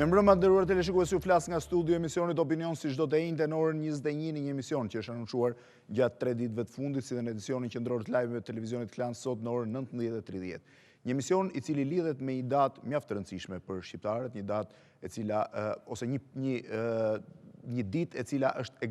Me mbrëma të nderuar teleshikues, ju flas nga studio emisionit Opinion si çdo të njëjtë në orën 21 një emision që është anoncuar gjatë 3 ditëve të fundit si dhe në edicionin qendror të live-ve të televizionit Klan sot në orën 19:30. Një emision i cili lidhet me një datë mjaft të rëndësishme për shqiptarët, një datë e cila ose një ditë e cila është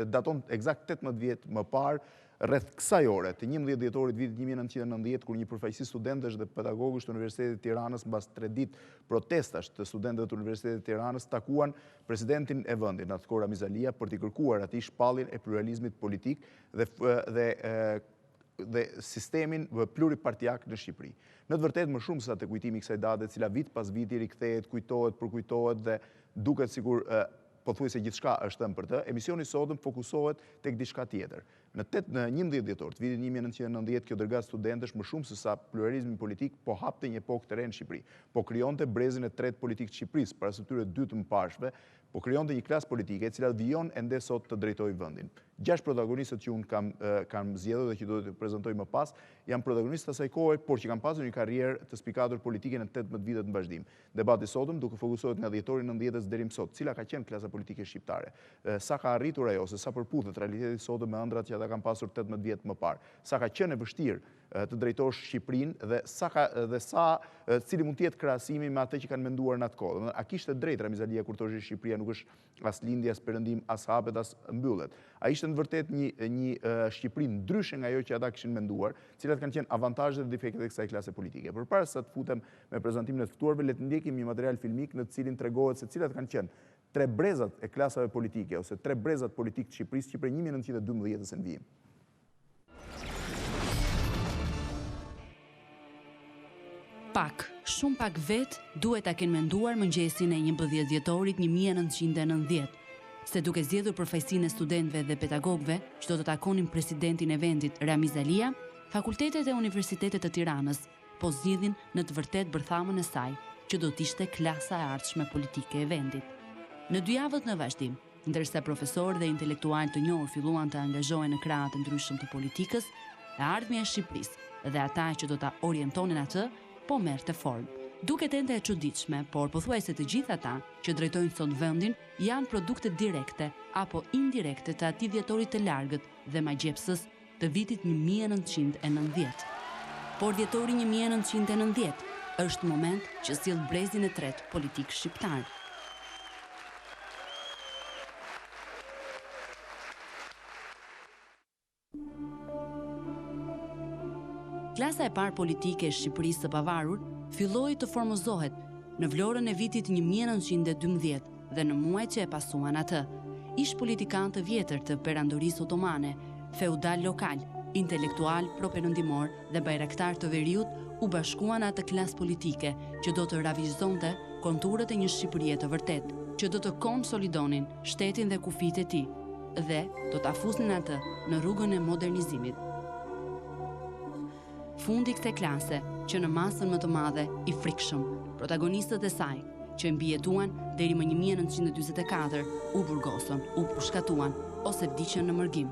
daton eksakt 18 vjet më parë rreth kësaj ore, të 11 dhjetorit vitit 1990, kur një përfaqësi studentësh dhe pedagogësh të Universitetit të Tiranës mbas 3 ditë protestash të studentëve të Universitetit të Tiranës takuan Presidentin e vendit, në atë kohë Ramiz Alia, për t'i kërkuar atij shpalljen e pluralizmit politik dhe sistemin pluripartiak në Shqipëri. Në të vërtetë më shumë se sa te kujtimi i kësaj date, e cila vit pas viti rikthehet, kujtohet, përkujtohet dhe duket sikur pothuajse gjithçka është thënë për të, emisioni i sotëm fokusohet tek diçka tjetër. Në 11 dhjetor të vitit 1990, kjo dërgat studentësh më shumë se sa pluralizmi politik po hapte një epokë të re në Shqipëri, po krijonte brezin e tretë politik të Shqipërisë, para këtyre dy të mëparshme, po krijonte një klasë politike e cila vijon ende sot të drejtojë vendin. 6 protagonistët që unë kam zgjedhur dhe që do t'ju prezantoj më pas, janë protagonistë asaj kohe, por që kanë pasur një karrierë të spikatur politike në 18 vitet në vazhdim. Debati sotëm duke fokusohet nga dhjetori 90-s deri më sot, cila ka qenë klasa politike shqiptare, sa ka arritur ajo, se sa përputhet realiteti sotëm me ëndrat që ata kanë pasur 18 vjet më parë, sa ka qenë e vështirë të drejtosh Shqipërinë dhe cili mund të jetë krahasimi me atë që kanë menduar në atë kohë. A kishte drejt Ramiz Alia kur thoshte Shqipëria nuk është as lindje, as perëndim, as hapet, as mbyllet. Ai ishte në vërtet një Shqipëri ndryshe nga ajo që ata kishin menduar, cilat kanë qenë avantazhet dhe defektet e kësaj klase politike. Përpara se të futem me prezantimin e të ftuarve, le të ndjekim një material filmik në të cilin tregohet se cilat kanë qenë tre brezat e klasave politike ose tre brezat politik të Shqipërisë që prej 1912-s në vijim. Pak, shumë pak vet, duhet ta kenë menduar mëngjesin e 11 dhjetorit 1990, se duke zgjedhur përfaqësinë e studentëve dhe pedagogëve që do të takonin Presidentin e vendit Ramiz Alia, fakultetet e Universitetet të Tiranës po zgjidhin në të vërtetë bërthamën e saj, që do të ishte klasa e ardhshme politike e vendit. Në 2 javët në vazhdim, ndërsa profesorë dhe intelektualë të njohur filluan të angazhohen në krahat të ndryshëm të politikës, e ardhmja e Shqipërisë dhe ata që do ta orientonin atë po merrte formë. Duket ende e çuditshme, por pothuajse të gjithë ata që drejtojnë sot vendin janë produkte direkte apo indirekte të atij dhjetorit të largët dhe magjepsës të vitit 1990. Por dhjetori 1990 është moment që sjell brezin e tretë politik shqiptar. Klasa e parë politike e Shqipërisë së pavarur filloi të formozohet në vlorën e vitit 1912 dhe në muajt që e pasuan atë. Ish politikan të vjetër të perandorisë otomane, feudal lokal, intelektual properëndimor dhe bajraktar të veriut u bashkuan atë klasë politike që do të ravizonte konturët e një Shqipërie të vërtetë, që do të konsolidonin shtetin dhe kufijtë e tij dhe do të afusnin atë në rrugën e modernizimit. Fundi kësaj klase që në masën më të madhe i frikshëm, protagonistët e saj që mbijetuan deri më 1944 u burgosën, u pushkatuan ose vdiqën në mërgim.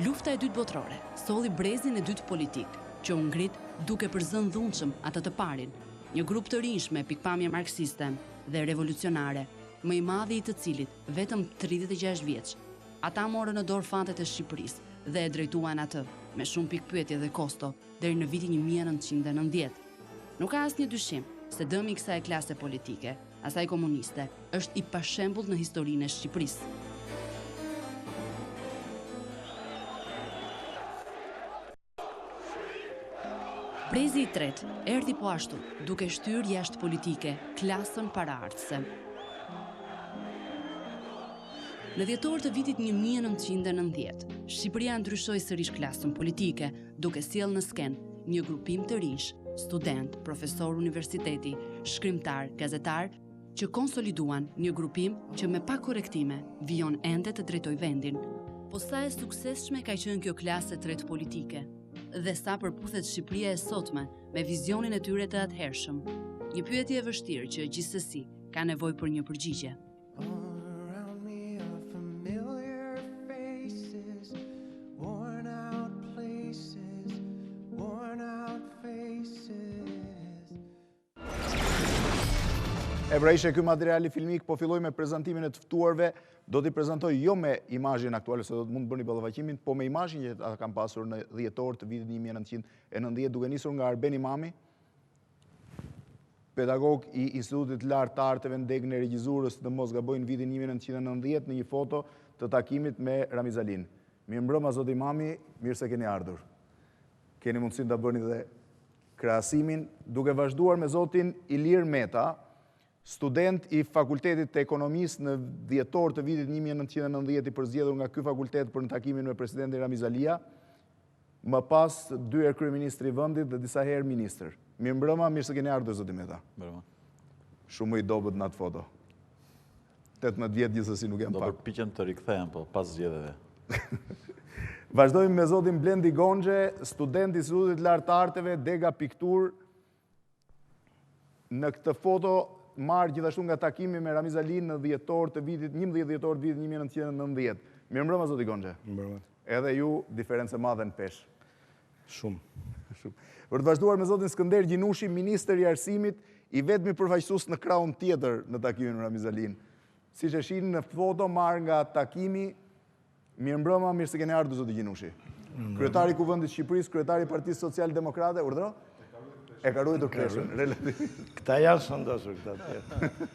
Lufta e dytë botërore solli brezin e dytë politik, që u ngrit duke përzënë dhunshëm atë të parin, një grup të rinj me pikpamje marksiste dhe revolucionare, më i madhi i të cilit vetëm 36 vjeç. Ata morën në dorë fatet e Shqipërisë dhe e drejtuan atë me shumë pikpyetje dhe kosto deri në vitin 1990. Nuk ka asnjë dyshim se dëmi i kësaj klase politike, asaj komuniste, është i pashembullt në historinë e Shqipërisë. Brezi i tretë erdhi po ashtu, duke shtyrë jashtë politike klasën paraardhëse. Në dhjetor të vitit 1990, Shqipëria ndryshoi sërish klasën politike, duke sjellë në skenë një grupim të rinj, student, profesor universiteti, shkrimtar, gazetar, që konsoliduan një grupim që me pak korrektime vijon ende të drejtojë vendin. Po sa e suksesshme ka qenë kjo klasë e tretë politike, dhe sa përputhet Shqipëria e sotme me vizionin e tyre të atëhershëm. Një pyetje e vështirë që gjithsesi ka nevojë për një përgjigje. E pra ishe ky materiali filmik, po filloj me prezantimin e të ftuarve, do t'i prezantoj jo me imazhin aktual, se do të mund të bëni ballavaqimin, po me imazhin që ata kanë pasur në dhjetor të vitit 1990, duke nisur nga Arben Imami, pedagog i Institutit Lartë të Arteve në degën e regjizurës të mos gabojnë vitin 1990 në një foto të takimit me Ramiz Alin. Mirëmbrëma zot Imami, mirë se keni ardhur. Keni mundësinë ta bëni dhe krahasimin, duke vazhduar me zotin Ilir Metën, student i Fakultetit të Ekonomisë në dhjetor të vitit 1990 i përzgjedhur nga ky fakultet për në takimin me Presidentin Ramiz Alia, më pas 2 herë kryeministri i vendit dhe disa herë ministër. Mirëmbrëma, mirë se keni ardhur zoti Meta. Mirëmbrëma. Shumë i dobët në atë foto. 18 vjet gjithsesi nuk jam pak. Do përpiqem të rikthehem, po pas zgjedhjeve. Vazhdojmë me zotin Blendi Gonxhen, student i Institutit Lartë të Arteve, dega piktur. Në këtë foto marrë gjithashtu nga takimi me Ramiz Alin në dhjetor të vitit 11 dhjetor të vitit 1990. Mirëmbrëma zoti Gonxhen. Mirëmbrëma. Edhe ju diferencë madhe në peshë. Shumë. Për të vazhduar me zotin Skënder Gjinushin, ministër i arsimit, i vetmi përfaqësues në krahun tjetër në takimin me Ramiz Alin. Siç e shihni në foto marrë nga takimi, mirëmbrëma, mirë se keni ardhur zoti Gjinushi. Kryetari i Kuvendit të Shqipërisë, kryetari i Partisë Social-Demokrate, urdhëro? E ka ruajtur peshën, relativisht. Këta janë shëndosur, këta tjerë.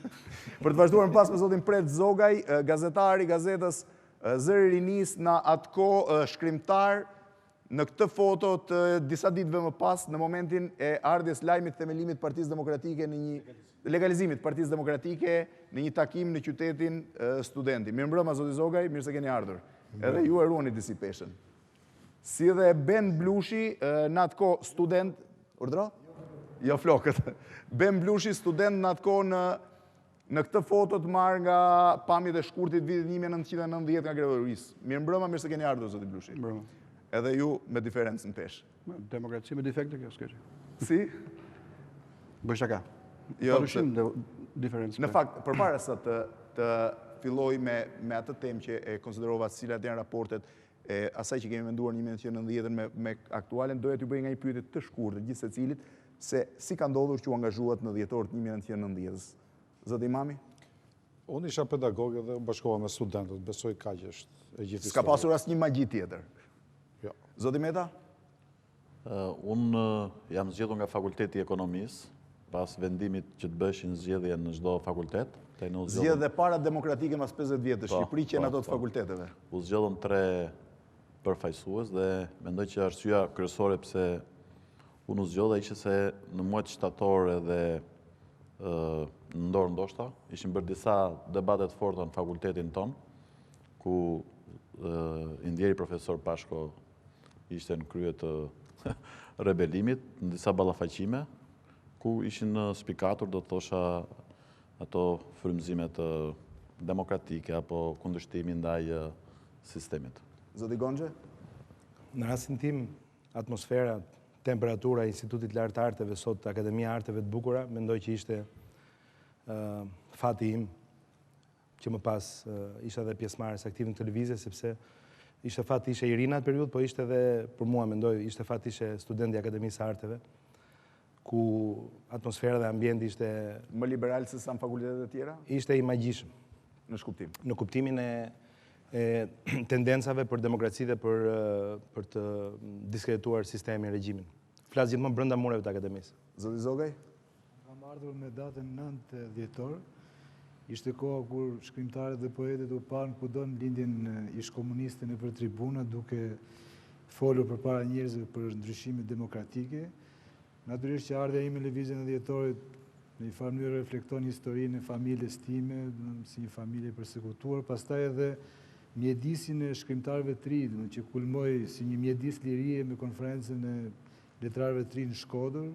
Për të vazhduar më pas me zotin Preç Zogajn, gazetari i gazetës Zëri i Rinis, në atë kohë shkrimtar, në këtë foto të disa ditëve më pas, në momentin e ardhjes lajmit themelimit Partisë Demokratike në një legalizimit Partisë Demokratike në një takim në qytetin Studenti. Mirëmbrëma zoti Zogajn, mirë se keni ardhur. Edhe ju e ruani disi peshën. Si dhe Ben Blushi, në atë kohë student, urdhëro? Jo flokët. Ben Blushi, student në atë kohë në këtë foto të marrë nga pamjet e shkurtit vitit 1990 nga Gregorisë. Mirëmbrëma, mirë se keni ardhur zoti Blushi. Mirëmbrëma. Edhe ju me diferencë në peshë. Demokraci me defekte kjo s'keqe. Si? Bëj shaka. Jo, Padyshim diferencë. në fakt, përpara sa të filloj me atë temë që e konsiderova cilat janë raportet e asaj që kemi menduar 1990 me aktualen, doja t'ju bëj nga një pyetje të shkurtër gjithë secilit se si ka ndodhur që u angazhuat në dhjetor të 1990. Zoti Imami? Unë isha pedagog dhe bashkova me studentët, besoj kaq është e gjithë S'ka pasur asnjë magji tjetër. Jo. Zoti Meta? Unë jam zgjedhur nga Fakulteti i Ekonomisë, pas vendimit që të bëshin zgjedhje në çdo fakultet. Zgjedhje para demokratike mas 50 vjetë, Shqipëri që në ato të fakulteteve. U zgjedhën 3 përfaqësues dhe mendoj që arsyeja kryesore pse unë u zgjodha ishte se në muajt shtator dhe në ndorë ndoshta, ishin bërë disa debatet forta në fakultetin ton, ku i ndjeri profesor Pashko ishte në krye të rebelimit, në disa ballafaqime, ku ishin spikatur, do të thosha, ato frymëzimet demokratike apo kundërshtimi ndaj sistemit. Zoti Gonxhen? Në rastin tim, atmosfera, temperatura e Institutit Lartë të Arteve sot, Akademia e Arteve të Bukura, mendoj që ishte fati im që më pas isha dhe pjesëmarrës aktiv në televizje, sepse ishte fati ishe i ri në atë periudhë, po ishte dhe për mua mendoj ishte fati ishe student i Akademisë së Arteve, ku atmosfera dhe ambienti ishte më liberal se sa në fakultetet e tjera? Ishte i magjishëm. Në shkuptim? Në kuptimin e tendencave për demokraci dhe për të diskredituar sistemin, regjimin. Flas gjithmonë brenda mureve të akademisë. Zoti Zogajn? Kam ardhur me datën 9 dhjetor. Ishte koha kur shkrimtarët dhe poetët u panë kudo në lindjen ish komuniste nëpër tribuna duke folur përpara njerëzve për ndryshimet demokratike. Natyrisht që ardha ime në lëvizjen e Dhjetorit në një farë mënyrë reflekton historinë e familjes time, si një familje përsekutuar, pastaj edhe mjedisin e shkrimtarëve të ri, që kulmoi si një mjedis lirie me konferencën e letrarëve të ri në Shkodër.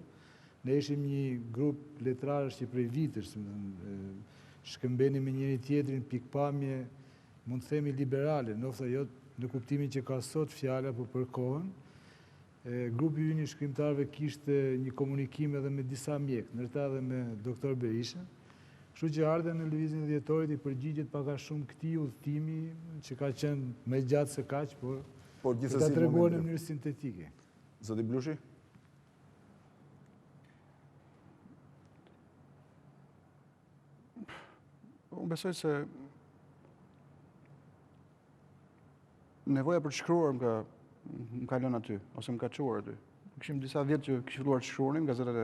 Ne ishim një grup letrarësh që prej vitësh shkëmbeni me njëri tjetrin pikpamje, mund të themi liberale, nofta jo në kuptimin që ka sot fjala, por për kohën. Grupi ynë i shkrimtarëve kishte një komunikim edhe me disa mjek, ndërta edhe me doktor Berisha. Kështu që ardha në lëvizjen e Dhjetorit i përgjigjet pak a shumë këtij udhëtimi që ka qenë më gjatë se kaq, por gjithsesi ta treguar në mënyrë sintetike. Zoti Blushi? Unë besoj se nevoja për të shkruar më ka lënë aty, ose më ka çuar aty. Kishim disa vjet që kishim filluar të shkruanim gazetat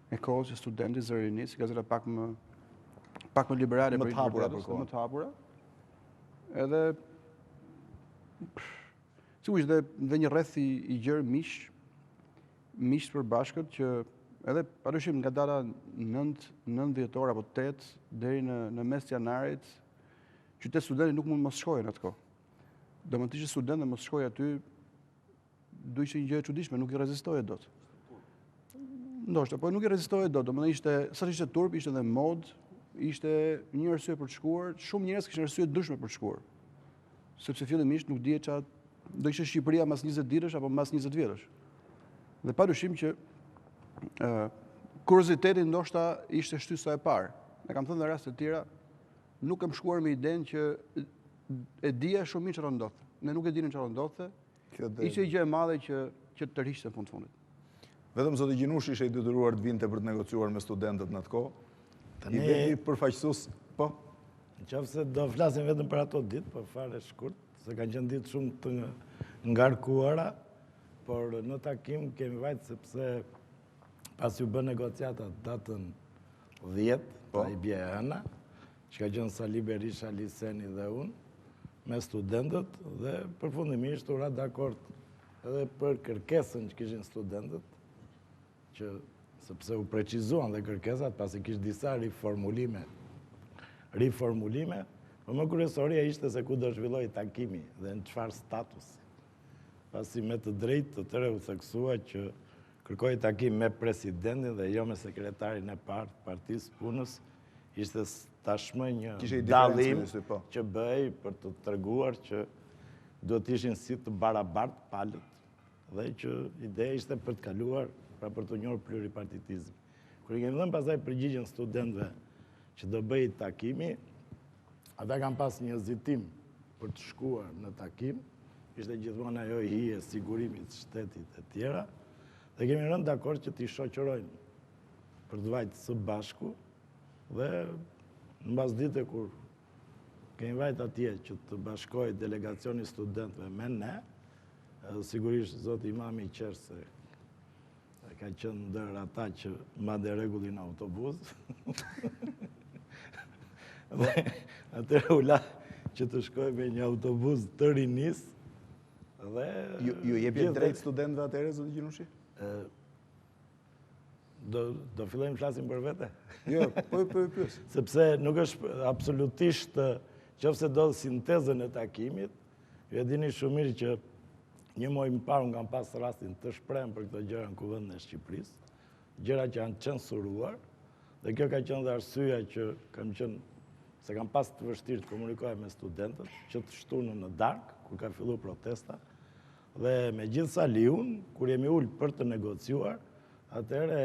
e kohës, studentit, zërinis, gazeta pak më liberale, më të hapura për kohën. Më të hapura. Edhe sigurisht dhe një rreth i gjerë miq përbashkët që edhe padyshim nga data 9 dhjetor apo 8 deri në mes të janarit, qytet studenti nuk mund mos shkojnë atë kohë. Do më të ishte student dhe mos shkojë aty, do ishte një gjë e çuditshme, nuk i rezistoje dot. Ndoshta, po nuk i rezistoje dot, domethënë sa ishte turp, ishte edhe mod, ishte një arsye për të shkuar, shumë njerëz kishin arsye dëshme për të shkuar. Sepse fillimisht nuk dihet çfarë do ishte Shqipëria mas 20 ditësh apo mas 20 vjetësh. Dhe padyshim që kurioziteti ndoshta ishte shtysa e parë. Ne kam thënë në raste të tjera, nuk kam shkuar me idenë që e dija shumë mirë çfarë ndodhte. Ne nuk e dinim çfarë ndodhte. Ishte gjë e madhe që të tërhiqte në fundit. Vetëm zoti Gjinushi ishte i detyruar të vinte për të negociuar me studentët në atë kohë. I vendi përfaqësues, po. Nëse do flasim vetëm për ato ditë, po fare shkurt, se kanë qenë ditë shumë të ngarkuara, por në takim kemi vajtë sepse pas ju bë negociata datën 10, pa i bje Ana, që ka qenë Sali Berisha, Liseni dhe unë, me studentët, dhe përfundimisht u ra dakord edhe për kërkesën që kishin studentët, që sepse u precizuan dhe kërkesat, pasi kishte disa riformulime, por më kryesoria ishte se ku do zhvilloj takimi dhe në çfarë statusi. Pasi me të drejtë të tërë u theksua që kërkoi takim me presidentin dhe jo me sekretarin e partë partisë punës, ishte tashmë një dallim që bëj për të treguar që duhet ishin si të barabartë palët dhe që ideja ishte për të kaluar, pra për të njohur pluripartitizëm. Kur i kemi dhënë pastaj përgjigjen studentëve që do bëj takimi, ata kanë pas një hezitim për të shkuar në takim, ishte gjithmonë ajo hije sigurimit shtetit e tjera, dhe kemi rënë dakord që t'i shoqërojnë për të vajtë së bashku, dhe në mbas dite kur kemi vajtë atje që të bashkoj delegacioni studentëve me ne, sigurisht zoti Imami qerë se ka qenë ndër ata që madhe rregullin autobus. Dhe atëherë u la që të shkoj me një autobus të rinis. Ju jepi drejt studentëve atëherë, zoti Gjinushi? Do fillojmë flasim për vete? Jo, po pyes. Sepse nuk është absolutisht, qofse do sintezën e takimit, ju e dini shumë mirë që një muaj më parë unë kam pas rastin të shprehjem për këto gjëra në Kuvendin e Shqipërisë, gjëra që janë censuruar, dhe kjo ka qenë dhe arsyeja që se kam pas të vështirë të komunikoj me studentët, që të shtunën në darkë, kur ka filluar protesta, dhe me gjithë Saliun, kur jemi ullë për të negociuar, atëherë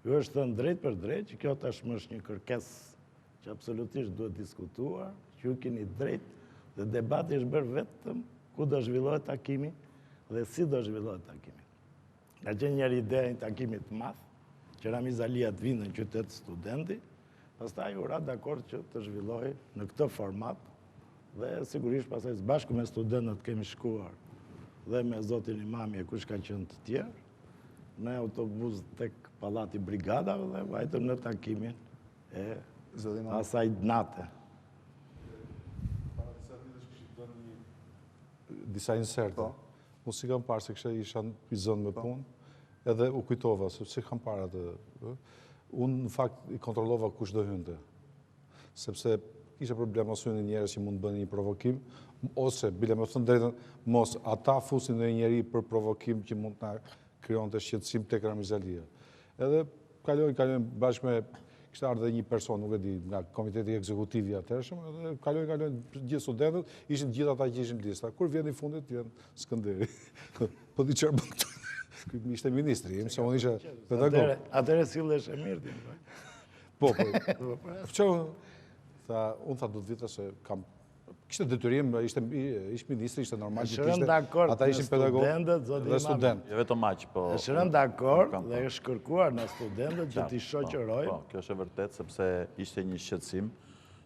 ju është thënë drejt për drejt, që kjo tashmë është një kërkesë që absolutisht duhet diskutuar, që ju keni drejt, dhe debati është bërë vetëm ku do zhvillohet takimi dhe si do zhvillohet takimi. Ka qenë njëri ideja një takimit madh, që Ramiz Alia të vindë në qytet studenti, pastaj u ra dakord që të zhvillohej në këtë format, dhe sigurisht pastaj së bashku me studentët kemi shkuar dhe me zotin Imami e kush ka qenë të tjerë, në autobus tek Pallati Brigadave dhe vajtëm në takimin e asaj nate. Disa inserte. Unë si kam parë se kështë isha në zonë me punë, edhe u kujtova, sepse kam parë atë. Unë në fakt i kontrollova kush do hynte. Sepse kishe problem ose një njerëz që mund të bënë një provokim, ose, bile me thënë drejtën, mos ata fusin dhe njeri për provokim që mund të krijonte shqetësim tek Ramiz Alia. Edhe kalojnë bashkë me kishte ardhur një person, nuk e di, nga komiteti ekzekutiv i atërshëm, edhe kalojnë gjithë studentët, ishin gjithë ata që ishin lista. Kur vjen i fundit, vjen Skënderi. Po di çfarë bën këtu. Ky ishte ministri, se unë isha pedagog. Atëherë sillesh e mirë ti. Po. Unë tha do të vite se kam kishte detyrim, ishte ministri, ishte normal që kishte. Ata ishin pedagogë dhe studentë. Jo vetëm aq, po. Është rënë dakord dhe është kërkuar nga studentët që t'i shoqërojnë. Po, kjo është e vërtetë sepse ishte një shqetësim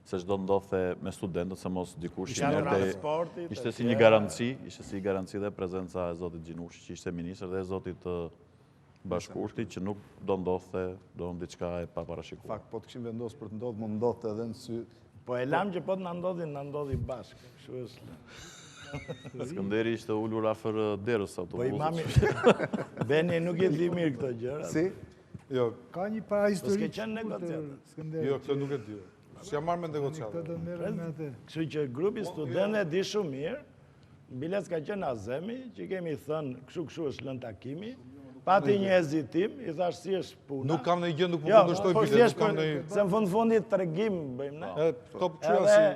se çdo ndodhte me studentët, se mos dikush ishte si një garanci dhe prezenca e zotit Gjinushi, që ishte ministër, dhe e zotit Bashkurti, që nuk do ndodhte, do në diçka e paparashikuar. Fakt, po të këshim vendosë për të ndodhë, më ndodhte edhe në sy. Po e lam që po të në ndodhi bashkë. Skënderi ishte ullur afër derës autobusit. Po Imami, Beni nuk e di mirë këto gjëra. Si? Jo, Ka një para Po s'ke histori. qenë negociatë. jo, këtë nuk e di. S'jam marrë me negociatë. Këtë do merrem me atë. Kështu që grupi studentëve di shumë mirë, bilet ka qenë Azemi, që kemi thënë kështu është lënë takimi, pati një hezitim, i thash si është puna. Nuk kam në gjë, nuk më Jo, kundërshtoj po bilet, thjesht nuk kam për, se në fundit tregim bëjmë ne. Këto pëqyra Edhe,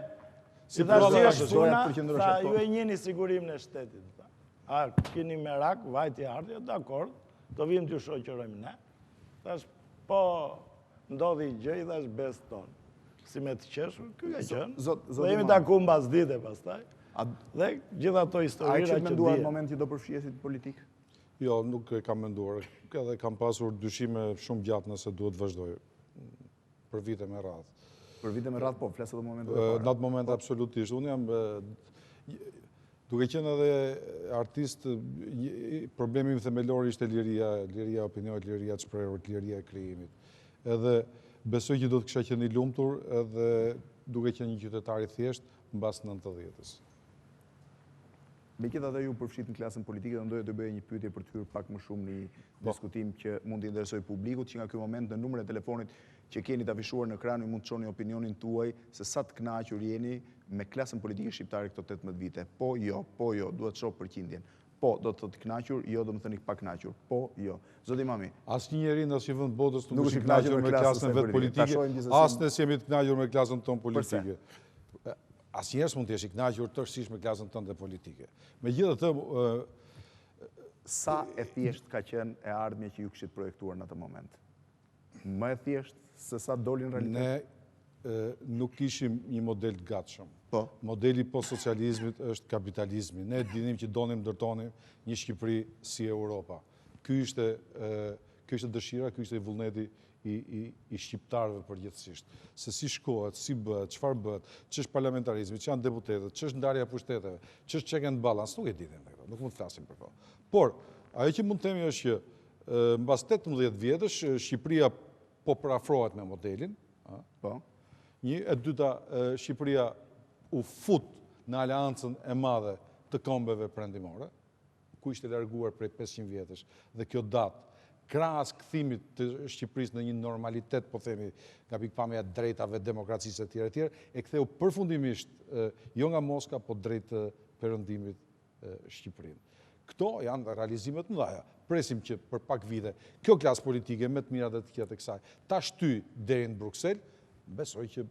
si i thash si prova është zoja puna, përqendrohesh tha ato. ju e njeni sigurimin e shtetit. Tha. A, keni merak, vajti ardhje, dakord, do vim t'ju shoqërojmë ne. Thash, po, ndodhi gjë, i thash bes tonë. Si me të qeshur, ky ka qenë. Dhe jemi taku mbas dite pastaj. Dhe gjitha ato A e historira kështë që menduar në dije. moment që do përfshiesit politikë? Jo, nuk e kam menduar. Edhe kam pasur dyshime shumë gjatë nëse duhet vazhdoj. Për vite me radhë. Për vite me radhë, po, flasë dhe momentet e Në para. atë moment absolutisht. Unë jam, duke qenë edhe artist, problemi im themelor ishte liria opinionit, liria të shprehur, liria e krijimit. Edhe besoj që do të kisha qenë i lumtur edhe duke qenë një qytetar i thjesht mbas 90-s. Me gjitha dhe ju përfshit në klasën politike dhe ndoje të bëjë një pyetje për të hyrë pak më shumë një diskutim që mund të interesoj publikut, që nga ky moment në numrin e telefonit që keni të afishuar në ekran, ju mund të çoni opinionin tuaj se sa të kënaqur jeni me klasën politike shqiptare këto 18 vite. Po, jo, duhet shoh përqindjen. Po, do të thotë kënaqur, jo do të thëni pa kënaqur. Po, jo. Zoti Imami. Asnjë njeri në asnjë vend botës nuk është është i kënaqur me klasën vet politike, as ne jemi të kënaqur me klasën tonë politike. Asnjëherë s'mund të jesh i kënaqur tërësisht me klasën tënde politike. Megjithatë, sa e thjesht ka qenë e ardhmja që ju kishit projektuar në atë moment? Më e thjesht se sa doli në realitet? Ne nuk ishim një model të gatshëm. Po. Modeli post-socializmit është kapitalizmi. Ne dinim që donim ndërtonim një Shqipëri si Europa. Ky ishte dëshira, ky ishte i vullneti i shqiptarëve përgjithsisht. Se si shkohet, si bëhet, çfarë bëhet, ç'është parlamentarizmi, ç'janë deputetët, ç'është ndarja e pushteteve, ç'është check and balance, nuk e dinim ne këto, nuk mund të flasim për to. Por, ajo që mund të themi është që mbas 18 vjetësh Shqipëria po përafrohet me modelin, Po. Një e dyta, Shqipëria u fut në aleancën e madhe të kombeve perëndimore, ku ishte larguar prej 500 vjetësh, dhe kjo datë krahas kthimit të Shqipërisë në një normalitet, po themi, nga pikpamja e drejtave, demokracisë e tjera, e ktheu përfundimisht jo nga Moska, po drejt perëndimit Shqipërinë. Këto janë realizimet mëdha. Presim që për pak vite kjo klasë politike me të mirat dhe të këqijat e kësaj ta shtyj deri në Bruksel, besoj që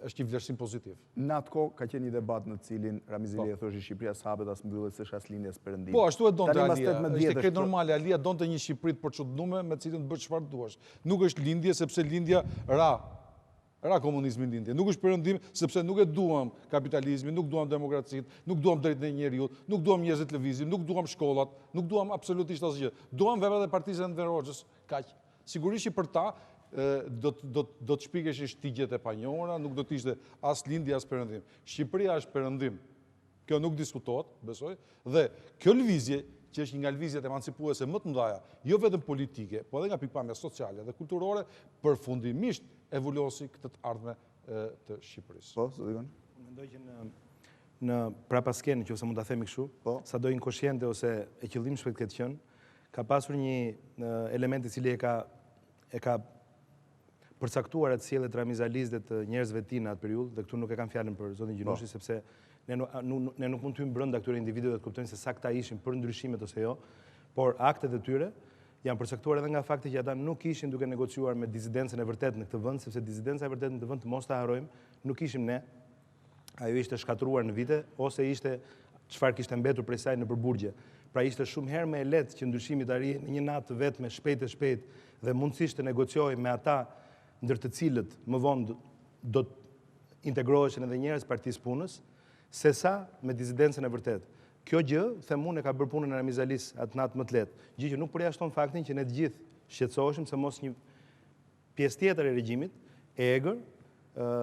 është një vlerësim pozitiv. Në atë kohë ka qenë një debat në cilin Ramiz Alia thoshte Shqipëria s'hapet as mbyllet s'është as lindje as perëndim. Po, ashtu e donte Tani, mas Alia. 18 Ishte vjetësh, krejt normale. Alia donte një Shqipëri të përçudnuar me cilën të bësh çfarë duash. Nuk është lindje sepse lindja ra komunizmin lindje. Nuk është perëndim sepse nuk e duam kapitalizmin, nuk duam demokracinë, nuk duam drejtën e njeriut, nuk duam njerëzit të lëvizin, nuk duam shkollat, nuk duam absolutisht asgjë. Duam veprat e partisë Enver Hoxhës, kaq. Sigurisht që për ta do të shpikesh shtigjet e panjohura, nuk do të ishte as lindje as perëndim. Shqipëria është perëndim. Kjo nuk diskutohet, besoj, dhe kjo lëvizje, që është një nga lëvizjet emancipuese më të mëdha, jo vetëm politike, po edhe nga pikpamja sociale dhe kulturore, përfundimisht evoluosi këtë të ardhme të Shqipërisë. Po, zoti Gon. Mendoj që në prapaskenë, nëse mund ta themi kështu, sado inkoshjente ose e qëllimshme këtë qenë, ka pasur një element i cili e ka përcaktuar atë sjelljet Ramiz Alis dhe të njerëzve të tij në atë periudhë, dhe këtu nuk e kam fjalën për zotin Gjinushin, sepse ne nuk mund të hyjmë brenda këtyre individëve të kuptojnë se sa këta ishin për ndryshimet ose jo, por aktet e tyre janë përcaktuar edhe nga fakti që ata nuk ishin duke negociuar me dizidencën e vërtetë në këtë vend, sepse dizidenca e vërtetë në këtë vend, mos ta harrojmë, nuk ishim ne. Ajo ishte shkatruar në vite ose ishte çfarë kishte mbetur prej saj në përburgje. Pra ishte shumë herë më e lehtë që ndryshimi të arrijë në një natë vetëm shpejt dhe mundësisht të negociojë me ata ndër të cilët më vonë do të integroheshin edhe njerëz partisë punës, sesa me dizidencën e vërtetë. Kjo gjë, them unë, e ka bërë punën e Ramiz Alis atë natë më të lehtë. Gjë që nuk përjashton faktin që ne të gjithë shqetësoheshim se mos një pjesë tjetër e regjimit, e egër,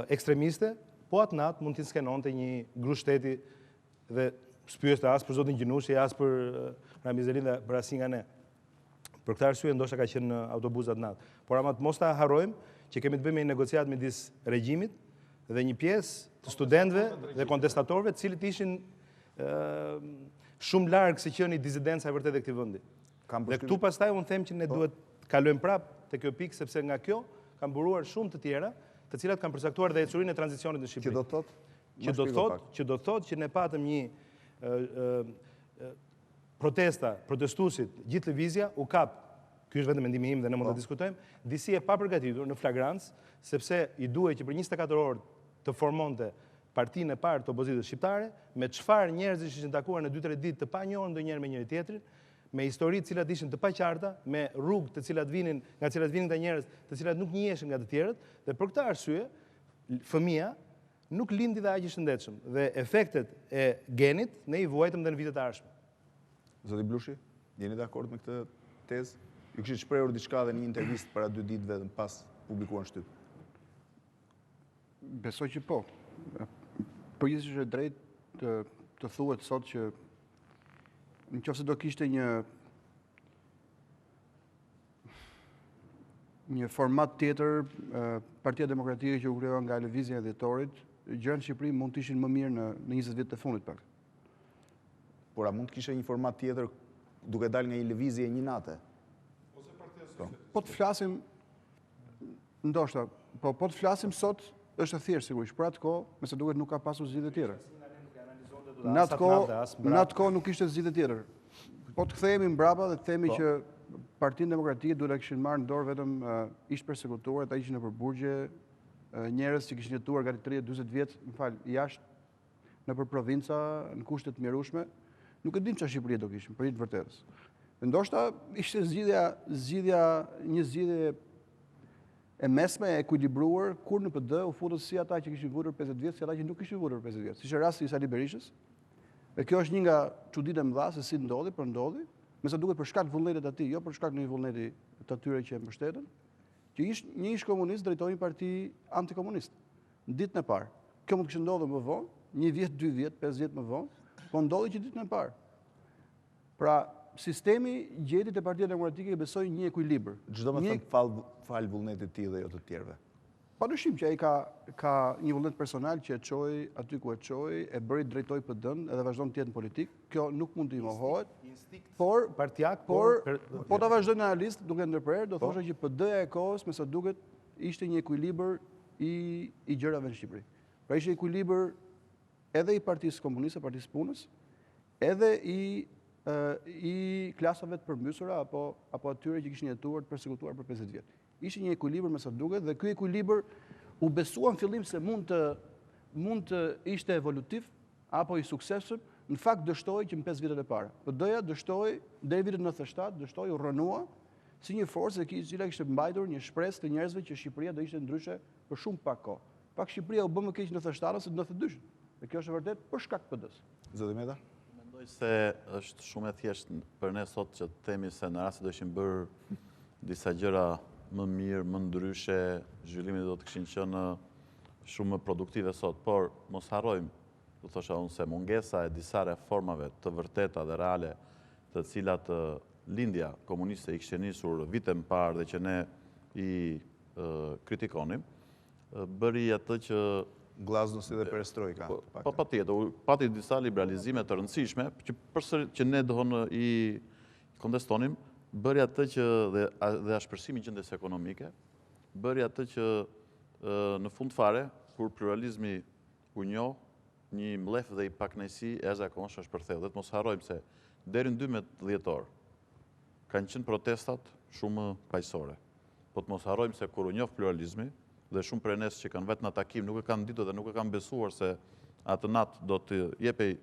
ekstremiste, po atë natë mund t'i skenonte një grup shteti dhe spyeste as për zotin Gjinushi, as për Ramiz Alian dhe për asnjë nga ne. Për këtë arsye ndoshta ka qenë në autobus atë natë. Por ama mos ta harrojmë që kemi të bëjmë një negociat midis regjimit dhe një pjesë të studentëve dhe kontestatorëve, të cilët ishin shumë larg se qenë dizidenca e vërtetë e këtij vendi. Dhe këtu pastaj unë them që ne duhet kalojmë prapë te kjo pikë, sepse nga kjo kanë buruar shumë të tjera, të cilat kanë përcaktuar dhe ecurinë e tranzicionit në Shqipëri. Që do të thotë që ne patëm një protestuesit, gjithë lëvizja u kap, ky është vetëm mendimi im dhe ne mund ta diskutojmë, disi e papërgatitur në flagrancë, sepse i duhej që për 24 orë të formonte partinë e parë të opozitës shqiptare, me çfarë njerëzish ishin takuar në 2-3 ditë të panjohur ndonjëherë me njëri tjetrin, me histori të cilat ishin të paqarta, me rrugë nga cilat vinin ta njerëz të cilat nuk njiheshin nga të tjerët, dhe për këtë arsye fëmia nuk lindi dhe aq i shëndetshëm, dhe efektet e genit ne i vuajtëm dhe në vitet e ardhshme. Zoti Blushi, jeni dakord me këtë tezë? Ju kishit shprehur diçka dhe në një intervistë para 2 ditë vetëm pas publikuar në shtyp. Besoj që po. Përgjithsisht është drejt të thuhet sot që nëse do kishte një format tjetër, Partia Demokratike që u krijua nga lëvizja e Dhjetorit, gjërat në Shqipëri mund të ishin më mirë në 20 vjet të fundit pak. Por a mund të kishte një format tjetër duke dalë nga një lëvizje e një nate? Po të flasim, ndoshta, po të flasim sot është e thjeshtë sigurisht, për atë kohë, me sa duket nuk ka pasur zgjidhje tjetër. Në atë kohë nuk ishte zgjidhje tjetër. Po të kthehemi mbrapa dhe të themi që Partinë Demokratike duhet ta kishin marrë në dorë vetëm ish përsekutuar, ata ishin në përburgje, njerëz që kishin jetuar gati 30-40 vjet, jashtë nëpër provinca, në kushte të mjerueshme. Nuk e dim çfarë Shqipëri do kishim, për të vërtetës. Ndoshta ishte një zgjidhje e mesme, e ekuilibruar, kur në PD u futën si ata që kishin vutur 50 vjet, si ata që nuk kishin vutur 50 vjet. Siç është rasti i Sali Berishës. Dhe kjo është një nga çuditë e mëdha se si ndodhi, por ndodhi, me sa duket për shkak të vullnetit të atij, jo për shkak të një vullneti të atyre që e mbështeten, që një ish komunist drejtoi një parti antikomunist. Në ditën e parë. Kjo mund të kishte ndodhur më vonë, 1 vjet, 2 vjet, 5 vjet më vonë, po ndodhi që ditën e parë. Pra, sistemi gjeti te Partia Demokratike besoj një ekuilibër. Çdo më thënë fal vullnetit të tij dhe jo të tjerëve. Padyshim që ai ka një vullnet personal që e çoi aty ku e çoi, e bëri drejtoi PD-n edhe vazhdon të jetë në politik. Kjo nuk mund të i mohohet. Por partiak, po ta vazhdojnë analist duke ndërprerë, do thosha që PD-ja e kohës, me sa duket, ishte një ekuilibër i gjërave në Shqipëri. Pra ishte ekuilibër edhe i Partisë Komuniste, Partisë Punës, edhe i klasave të përmbysura apo atyre që kishin jetuar të përsekutuar për 50 vjet. Ishte një ekuilibër me sa duket dhe ky ekuilibër u besua në fillim se mund të ishte evolutiv apo i suksesshëm, në fakt dështoi që në 5 vjetet e para. PD-ja dështoi deri vitet 97, dështoi u rrënua si një forcë e cila kishte mbajtur një shpresë të njerëzve që Shqipëria do ishte ndryshe për shumë pak kohë. Pak Shqipëria u bë më keq në 97 se në 92. Dhe kjo është vërtet për shkak të PD-s. Zoti Meta? Mendoj se është shumë e thjeshtë për ne sot që të themi se në rast se do ishin bërë disa gjëra më mirë, më ndryshe, zhvillimit do të kishin qenë shumë më produktive sot, por mos harrojmë, do thosha unë, se mungesa e disa reformave të vërteta dhe reale, të cilat lindja komuniste i kishte nisur vite më parë dhe që ne i kritikonim, bëri atë që Glasnosti dhe perestrojka. Po patjetër, pati disa liberalizime të rëndësishme, që ne dohon i kontestonim, bëri atë që dhe ashpërsimi i gjendjes ekonomike, bëri atë që në fund fare, kur pluralizmi u njoh, një mlef dhe i pakënaqësi e jashtëzakonshme është përtheu. Dhe të mos harrojmë se deri në 12 dhjetor kanë qenë protestat shumë paqësore. Po të mos harrojmë se kur u njoh pluralizmi, dhe shumë prej nesë që kanë vetë në takim nuk e kanë ditur dhe nuk e kanë besuar se atë natë do të jepej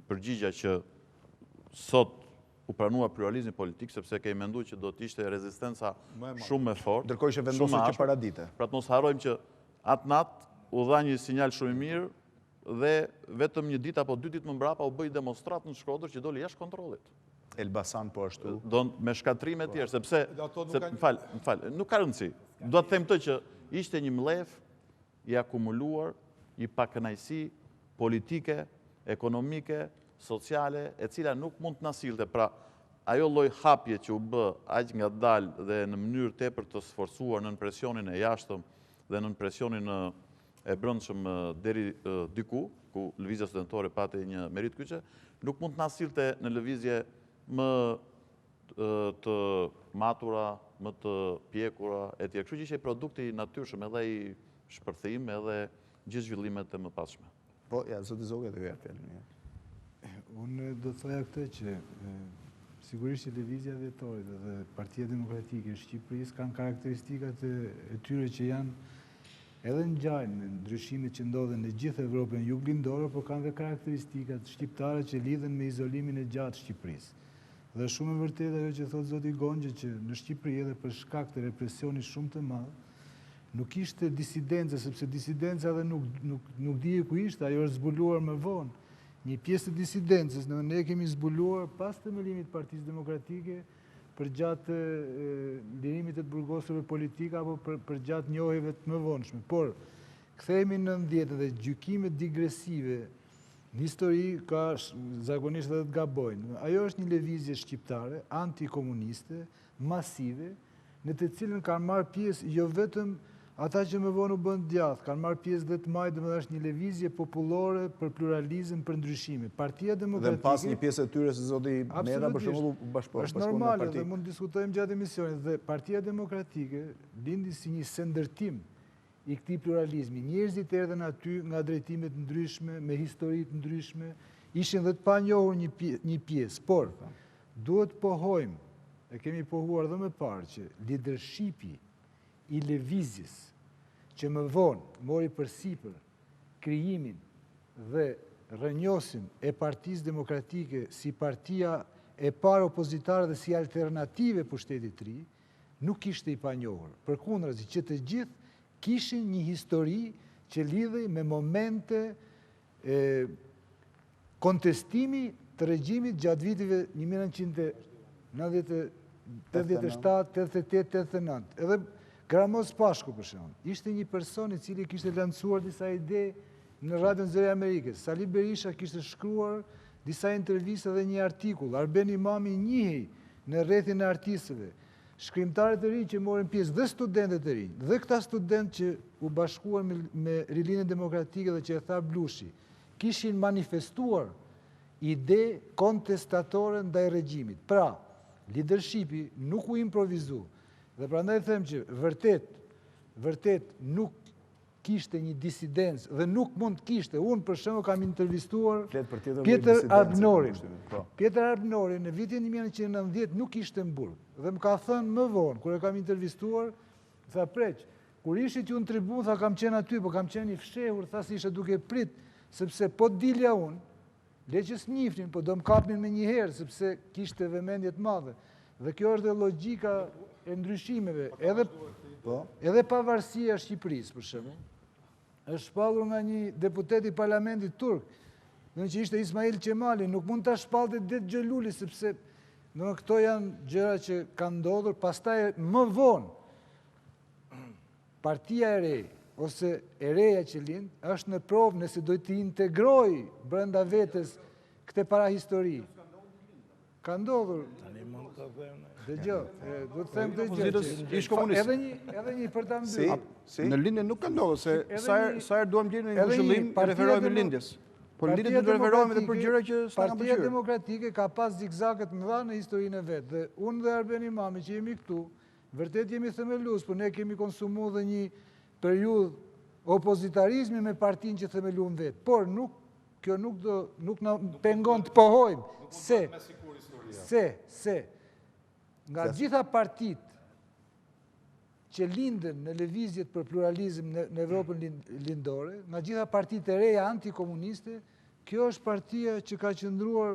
përgjigja që sot u pranua pluralizmi politik, sepse kemi menduar që do të ishte rezistenca shumë më fortë. Ndërkohë ishte vendosur që para dite. Pra të mos harrojmë që atë natë u dha një sinjal shumë i mirë dhe vetëm 1 ditë apo 2 ditë më mbrapa u bëi demonstrat në Shkodër që doli jashtë kontrollit. Elbasan po ashtu. Me shkatrime të tjerë, sepse nuk ka rëndësi. Do të them të që ishte një mlef i akumuluar një pakënaqësi politike, ekonomike, sociale, e cila nuk mund të na sillte. Pra, ajo lloj hapje që u bë aq ngadalë dhe në mënyrë tepër të sforcuar nën presionin e jashtëm dhe nën presionin e brendshëm deri diku, ku lëvizja studentore pati një merit kyçe, nuk mund të na sillte në lëvizje më të matura, më të pjekura etj. Kështu që ishte produkti i natyrshëm edhe i shpërthim edhe gjithë zhvillimet e mëpasshme. Po, ja, zoti Zogajn edhe fjalën. Unë do të thoja këtë që sigurisht që lëvizja Dhjetorit dhe Partia Demokratike e Shqipërisë kanë karakteristikat e tyre që janë edhe ngjajnë në ndryshimet që ndodhen në gjithë Evropën juglindore, por kanë dhe karakteristikat shqiptare që lidhen me izolimin e gjatë Shqipërisë. Dhe shumë e vërtetë ajo që thotë zoti Gonxhen që në Shqipëri edhe për shkak të represionit shumë të madh, nuk ishte disidencë, sepse disidenca edhe nuk dije ku ishte, ajo është zbuluar më vonë. Një pjesë të disidencës, ne kemi zbuluar pas themelimit të Partisë Demokratike për gjatë lirimit të burgosave politike apo për gjatë njohjeve të mëvonshme. Por, kthehemi në 90 dhe gjykimet digresive në histori ka zakonisht edhe të gabojnë. Ajo është një lëvizje shqiptare, antikomuniste, masive, në të cilën kanë marrë pjesë jo vetëm ata që më vonë u bën djathtë, kanë marrë pjesë 10 maj, domethënë është një lëvizje popullore për pluralizëm, për ndryshime. Partia Demokratike. Dhe pas një pjesë e tyre se zoti Meta për shembull bashkëpunon është normale dhe mund të diskutojmë gjatë emisionit. Dhe Partia Demokratike lindi si një sendërtim i këtij pluralizmi. Njerëzit erdhën aty nga drejtimet ndryshme, me histori të ndryshme, ishin dhe të panjohur një pjesë. Por duhet pohojmë, e kemi pohuar edhe më parë që leadershipi i lëvizjes që më vonë mori përsipër krijimin dhe rrënjosin e Partisë Demokratike si partia e parë opozitare dhe si alternative pushtetit të ri, nuk ishte i panjohur. Përkundrazi që të gjithë kishin një histori që lidhej me momente kontestimi të regjimit gjatë viteve 1997, 88, 89. Edhe Ramiz Pashku, për shembull, ishte një person i cili kishte lancuar disa ide në Radion Zëri Amerikës. Sali Berisha kishte shkruar disa intervista dhe një artikull. Arben Imamin njihej në rrethin e artistëve. Shkrimtarët e rinj që morën pjesë dhe studentët e rinj, dhe këta studentë që u bashkuan me Rilinën Demokratike dhe që e tha Blushi, kishin manifestuar ide kontestatore ndaj regjimit. Pra, leadershipi nuk u improvizu. Dhe prandaj them që vërtet nuk kishte një disidencë dhe nuk mund të kishte. Unë për shembull kam intervistuar Pjetër Arbenorin. Pjetër Arbenorin në vitin 1990 nuk ishte në burg. Dhe më ka thënë më vonë, kur e kam intervistuar, tha Preç, kur ishit ju në tribunë, tha kam qenë aty, po kam qenë i fshehur, tha si ishe duke prit, sepse po dilja unë, leqës njifnin, po do më kapnin me një herë, sepse kishte vëmendje të madhe. Dhe kjo është dhe logjika e ndryshimeve, edhe pavarësia e Shqipërisë, për shembull, është shpallur nga një deputet i parlamentit turk, në që ishte Ismail Qemali, nuk mund ta shpallte Det Xheluli, sepse në këto janë gjëra që kanë ndodhur, pastaj më vonë partia e re ose e reja që lind është në provë nëse do të integroj brenda vetes këtë parahistori. Ka ndodhur. Dëgjoj, do të them këtë gjë. Edhe një për ta mbyllur. Në lindje nuk ka ndodhur, se sa herë duam gjeni një ngushëllim, referohemi lindjes. Po lindjet do të referohemi edhe për gjëra që s'kan Partia Demokratike ka pas zigzagët të mëdha në historinë e vet. Dhe unë dhe Arben Imamin që jemi këtu, vërtet jemi themelues, por ne kemi konsumuar edhe një periudhë opozitarizmi me partinë që themeluam vet. Por kjo nuk na pengon të pohojmë se nga gjitha partitë që lindën në lëvizjet për pluralizëm në Evropën lindore, nga gjitha partitë e reja antikomuniste, kjo është partia që ka qëndruar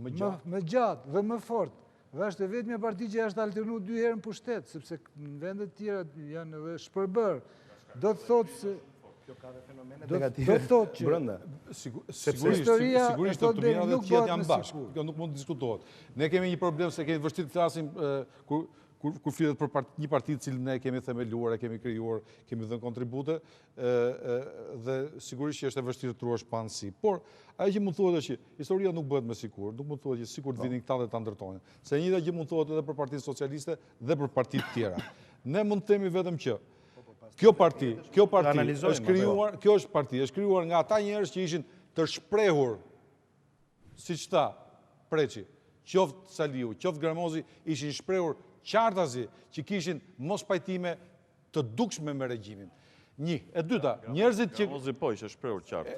më gjatë dhe më fort. Dhe është e vetmja parti që është alternuar 2 herë në pushtet, sepse në vendet tjera janë edhe shpërbër. Do të thotë se kjo ka dhe fenomene do negative të thotë që brenda. Sigurisht të mira dhe të tjetë janë bashkë. Kjo nuk mund të diskutohet. Ne kemi një problem se kemi vështirë të flasim kur kur flitet për një parti cilën ne kemi themeluar, e kemi krijuar, kemi dhënë kontribute, dhe sigurisht që është e vështirë të truash pa anësi. Por, ajo që mund thuhet është që historia nuk bëhet me sikur, nuk mund thuhet që sikur të vinin këta dhe ta ndërtojnë. Se njëjta gjë mund thuhet edhe për Partinë Socialiste dhe për partitë tjera. Ne mund të themi vetëm që kjo parti është krijuar nga ata njerëz që ishin të shprehur, siç tha Preçi, qoftë Saliu, qoftë Gramozi, ishin shprehur qartazi që kishin mos pajtime të dukshme me regjimin. Një. E dyta, njerëzit që... Gramozi po ishte shprehur qartë.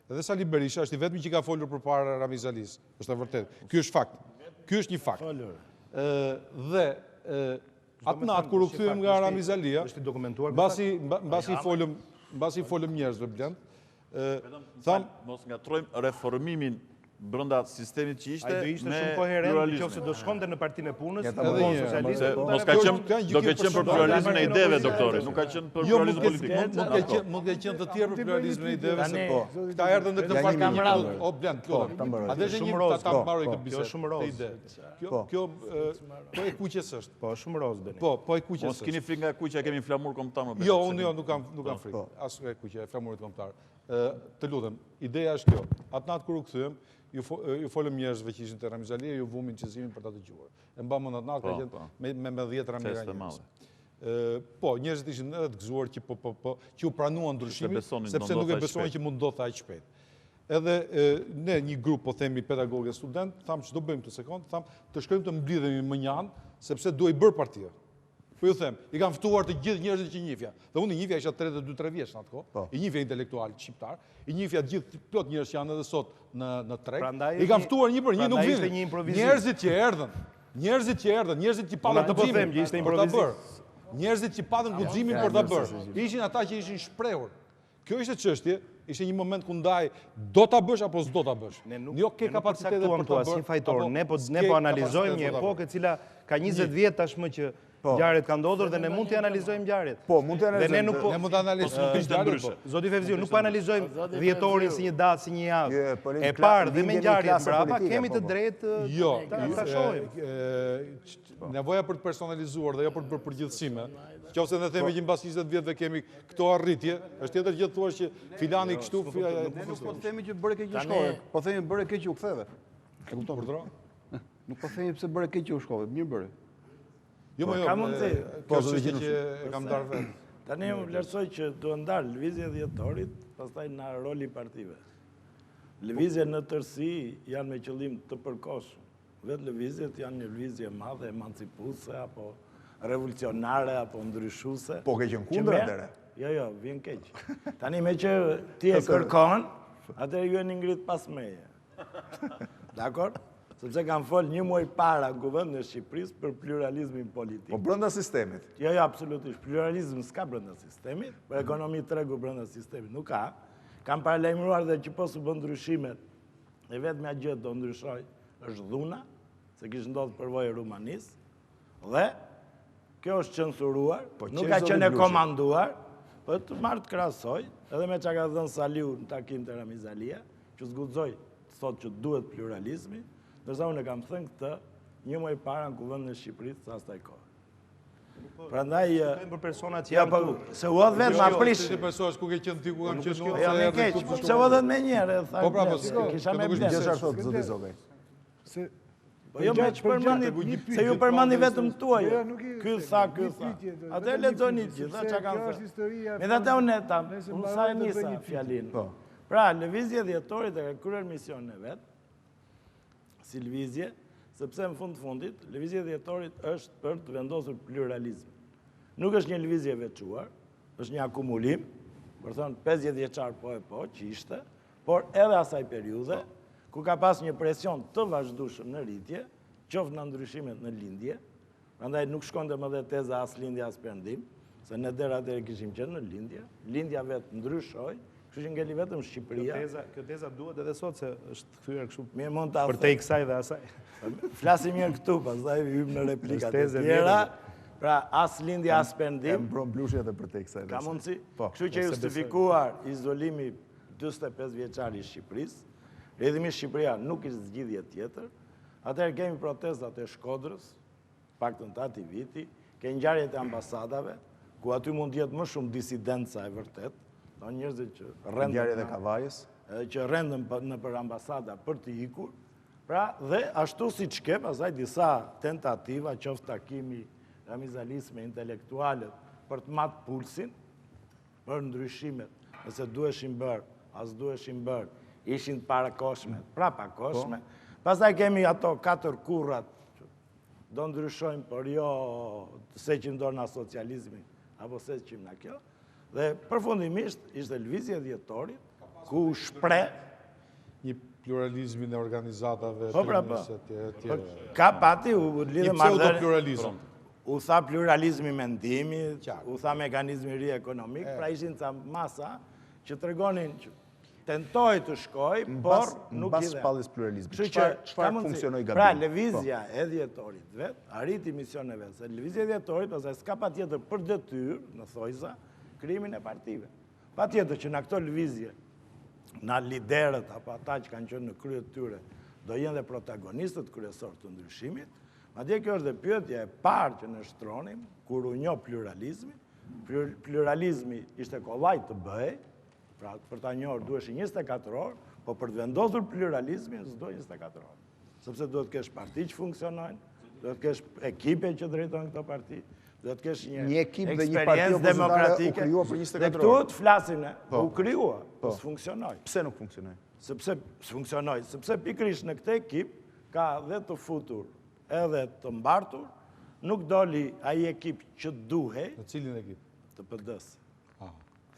Edhe Sali Berisha është i vetmi që ka folur përpara Ramiz Alis. Është e vërtetë. Ky është fakt. Ky është një fakt. Dhe atë natë kur u kthyem nga Ramiz Alia, mbasi folëm njerëzve Blend, mos ngatrojmë reformimin brenda sistemit që ishte me shumë koherent, nëse do shkonte në Partinë e Punës, mos ka qenë do ke qenë për pluralizmin e ideve, doktori, nuk ka qenë për pluralizmin politik. Mund të kenë të tjerë për pluralizmin e ideve, se po. Këta erdhën në këtë parti. O Blend, a dhe është një ta mbaroj këtë bisedë. Shumë rozë. Kjo po e kuqes është. Po, shumë rozë dëni. Po e kuqes është. Mos keni frikë nga kuqja, kemi flamur kombëtar më. Jo, unë nuk kam frikë. As nga kuqja, flamurit kombëtar. Të lutem, ideja është kjo. Atë natë kur u kthyem, ju folëm njerëzve që ishin të Ramiz Alia, ju vumin qëzimin për ta dëgjuar. E mba më në natë ka qenë me 10 ramira njerëz. Po, njerëzit ishin edhe të gëzuar që u pranuan ndryshimin, sepse nuk e besonin që mund ndodhte aq shpejt. Edhe ne një grup, po themi pedagogë e student, thamë që do bëjmë të sekond, thamë të shkojmë të mblidhemi më njanë, sepse duhet bërë partia. Po ju them, i kam ftuar të gjithë njerëzit që njihja. Dhe unë i njihja isha 32-3 vjeç në atë kohë. I njihja intelektual shqiptar, i njihja të gjithë plot njerëz që janë edhe sot në treg. I kam ftuar një për një, nuk vinin. Njerëzit që erdhën, njerëzit që patën guximin për ta bërë. Njerëzit që patën guximin për ta bërë. Ishin ata që ishin shprehur. Kjo ishte çështje, ishte një moment ku ndaj do ta bësh apo s'do ta bësh. Jo ke kapacitetin për ta bërë. Si fajtor, ne po analizojmë një epokë e cila ka 20 vjet tashmë që ngjarjet kanë ndodhur dhe ne mund të analizojmë ngjarjet. Po, mund të analizojmë. Dhe ne mund të analizojmë. Zoti Fevziu, nuk po analizojmë dhjetorin si një datë, si një javë. E parë dhe me ngjarjet mbrapa kemi të drejtë ta shohim. Nevoja për të personalizuar dhe jo për të bërë përgjithësime. Qofse ne themi që mbas 20 vjetëve kemi këto arritje, është tjetër gjë thuash që filani kështu, nuk po themi që bëre keq u shkove, po themi bëre keq u ktheve. E kupton? Nuk po themi pse bëre keq u shkove, mirë bëre. Jo, kjo është që e kam ndarë vetë. Tani u vlerësoj që duhet ndarë lëvizje Dhjetorit, pastaj në roli partive. Lëvizje në tërësi janë me qëllim të përkohshëm. Vetë lëvizjet janë një lëvizje madhe, emancipuese, apo revolucionare, apo ndryshuese. Po ke qenë kundër atëre? Jo, vjen keq. Tani me që ti e kërkon, atëherë ju e një ngrit pas meje. Dakor? Sepse kanë folë një muaj para guvernit në Shqipërisë për pluralizmin politik. Po brenda sistemit? Jo, absolutisht. Pluralizm s'ka brenda sistemit, për ekonomi tregu brenda sistemit nuk ka. Kam paralajmëruar dhe që po su bën ndryshimet, e vetmja gjë do ndryshoj është dhuna, se kishë ndodhur përvojë Rumanisë, dhe kjo është censuruar, nuk ka qenë e komanduar, po të marrë të krahasoj, edhe me çka ka dhënë Saliu në takim të Ramiz Alia, që zguxoi të thotë që duhet pluralizmi. Dërsa unë e kam thënë këtë një muaj para në kuvendin e Shqipërisë sa asaj kohë. Prandaj për personat që janë këtu. Se u hodh vetëm aprish. Ti personash ku ke qenë ti ku kam qenë unë. Jo, më keq. Se u hodh me njëherë, tha. Po pra, kisha me Blendi. Gjëra thotë zoti Zogajn. Po jo më përmendni, se ju përmendni vetëm tuaj. Ky tha. Atë lexoni gjithë çka kanë thënë. Megjithatë unë tam, unë sa e nisa fjalin. Pra, lëvizja Dhjetorit e ka kryer misionin e vet. Si lëvizje, sepse në fundit, lëvizja Dhjetorit është për të vendosur pluralizm. Nuk është një lëvizje veçuar, është një akumulim, për thënë 50 vjeçar po, që ishte, por edhe asaj periudhe, ku ka pas një presion të vazhdueshëm në rritje, qoftë në ndryshimet në lindje, prandaj nuk shkonte më dhe teza as lindje as perëndim, se ne deri atëherë kishim qenë në lindje, lindja vetë ndryshoi. Kështu që ngeli vetëm Shqipëria. Kjo teza duhet edhe sot se është kthyer kështu për te kësaj dhe asaj. Flasim mirë këtu, pastaj hym në replikat e tjera. Pra, as lindja as perëndim. E mbron blushja edhe për te kësaj. Ka mundësi. Kështu që justifikuar izolimi 45 vjeçar i Shqipërisë, rrjedhimisht Shqipëria nuk ishte zgjidhje tjetër. Atëherë kemi protestat e Shkodrës, paktën të ati viti, ke ngjarjet e ambasadave, ku aty mund të jetë më shumë disidenca e vërtet, do njerëzit që Ngjarjet e Kavajës, që rendën në për ambasada për të ikur, pra dhe ashtu si që ke, pasaj disa tentativa, qoftë takimi Ramiz Alis me intelektualet për të matë pulsin, për ndryshimet, nëse duheshin bërë, as duheshin bërë, ishin të parakoshme, pra pakoshme. Pastaj kemi ato 4 kurrat, do ndryshojmë, por jo se që ndorë nga socializmi, apo se që nga kjo. Dhe përfundimisht ishte lëvizja e Dhjetorit, ku shpreh një pluralizmin e organizatave, ka pati u lidhe pseudo-pluralizm. U tha pluralizmi mendimit, u tha mekanizmi ri ekonomik, pra ishin ca masa që tregonin që tentoj të shkoj, por nuk i dhe. Në bas pallës pluralizmit, Çfarë funksionoi gabim? Pra, lëvizja e Dhjetorit vet, arriti mision e vet, se lëvizja e Dhjetorit, pastaj s'ka patjetër për detyrë, në thojza, krijimin e partive. Patjetër që në këto lëvizje, na liderët apo ata që kanë qenë në krye të tyre, do jenë dhe protagonistët kryesor të ndryshimit. Madje kjo është dhe pyetja e parë që ne shtronim kur u njoh pluralizmi. Pluralizmi ishte kollaj të bëhej, pra për ta njohur duheshin 24 orë, po për të vendosur pluralizmin s'do 24 orë. Sepse duhet të kesh parti që funksionojnë, duhet të kesh ekipe që drejtojnë këto parti, duhet të kesh një ekip dhe një parti opozitare u krijua për 24 orë. Dhe këtu të flasin, u krijua, po s'funksionoi. Pse nuk funksionoi? Sepse s'funksionoi, sepse pikërisht në këtë ekip ka dhe të futur edhe të mbartur, nuk doli ai ekip që duhej. Në cilin ekip? Të PD-s.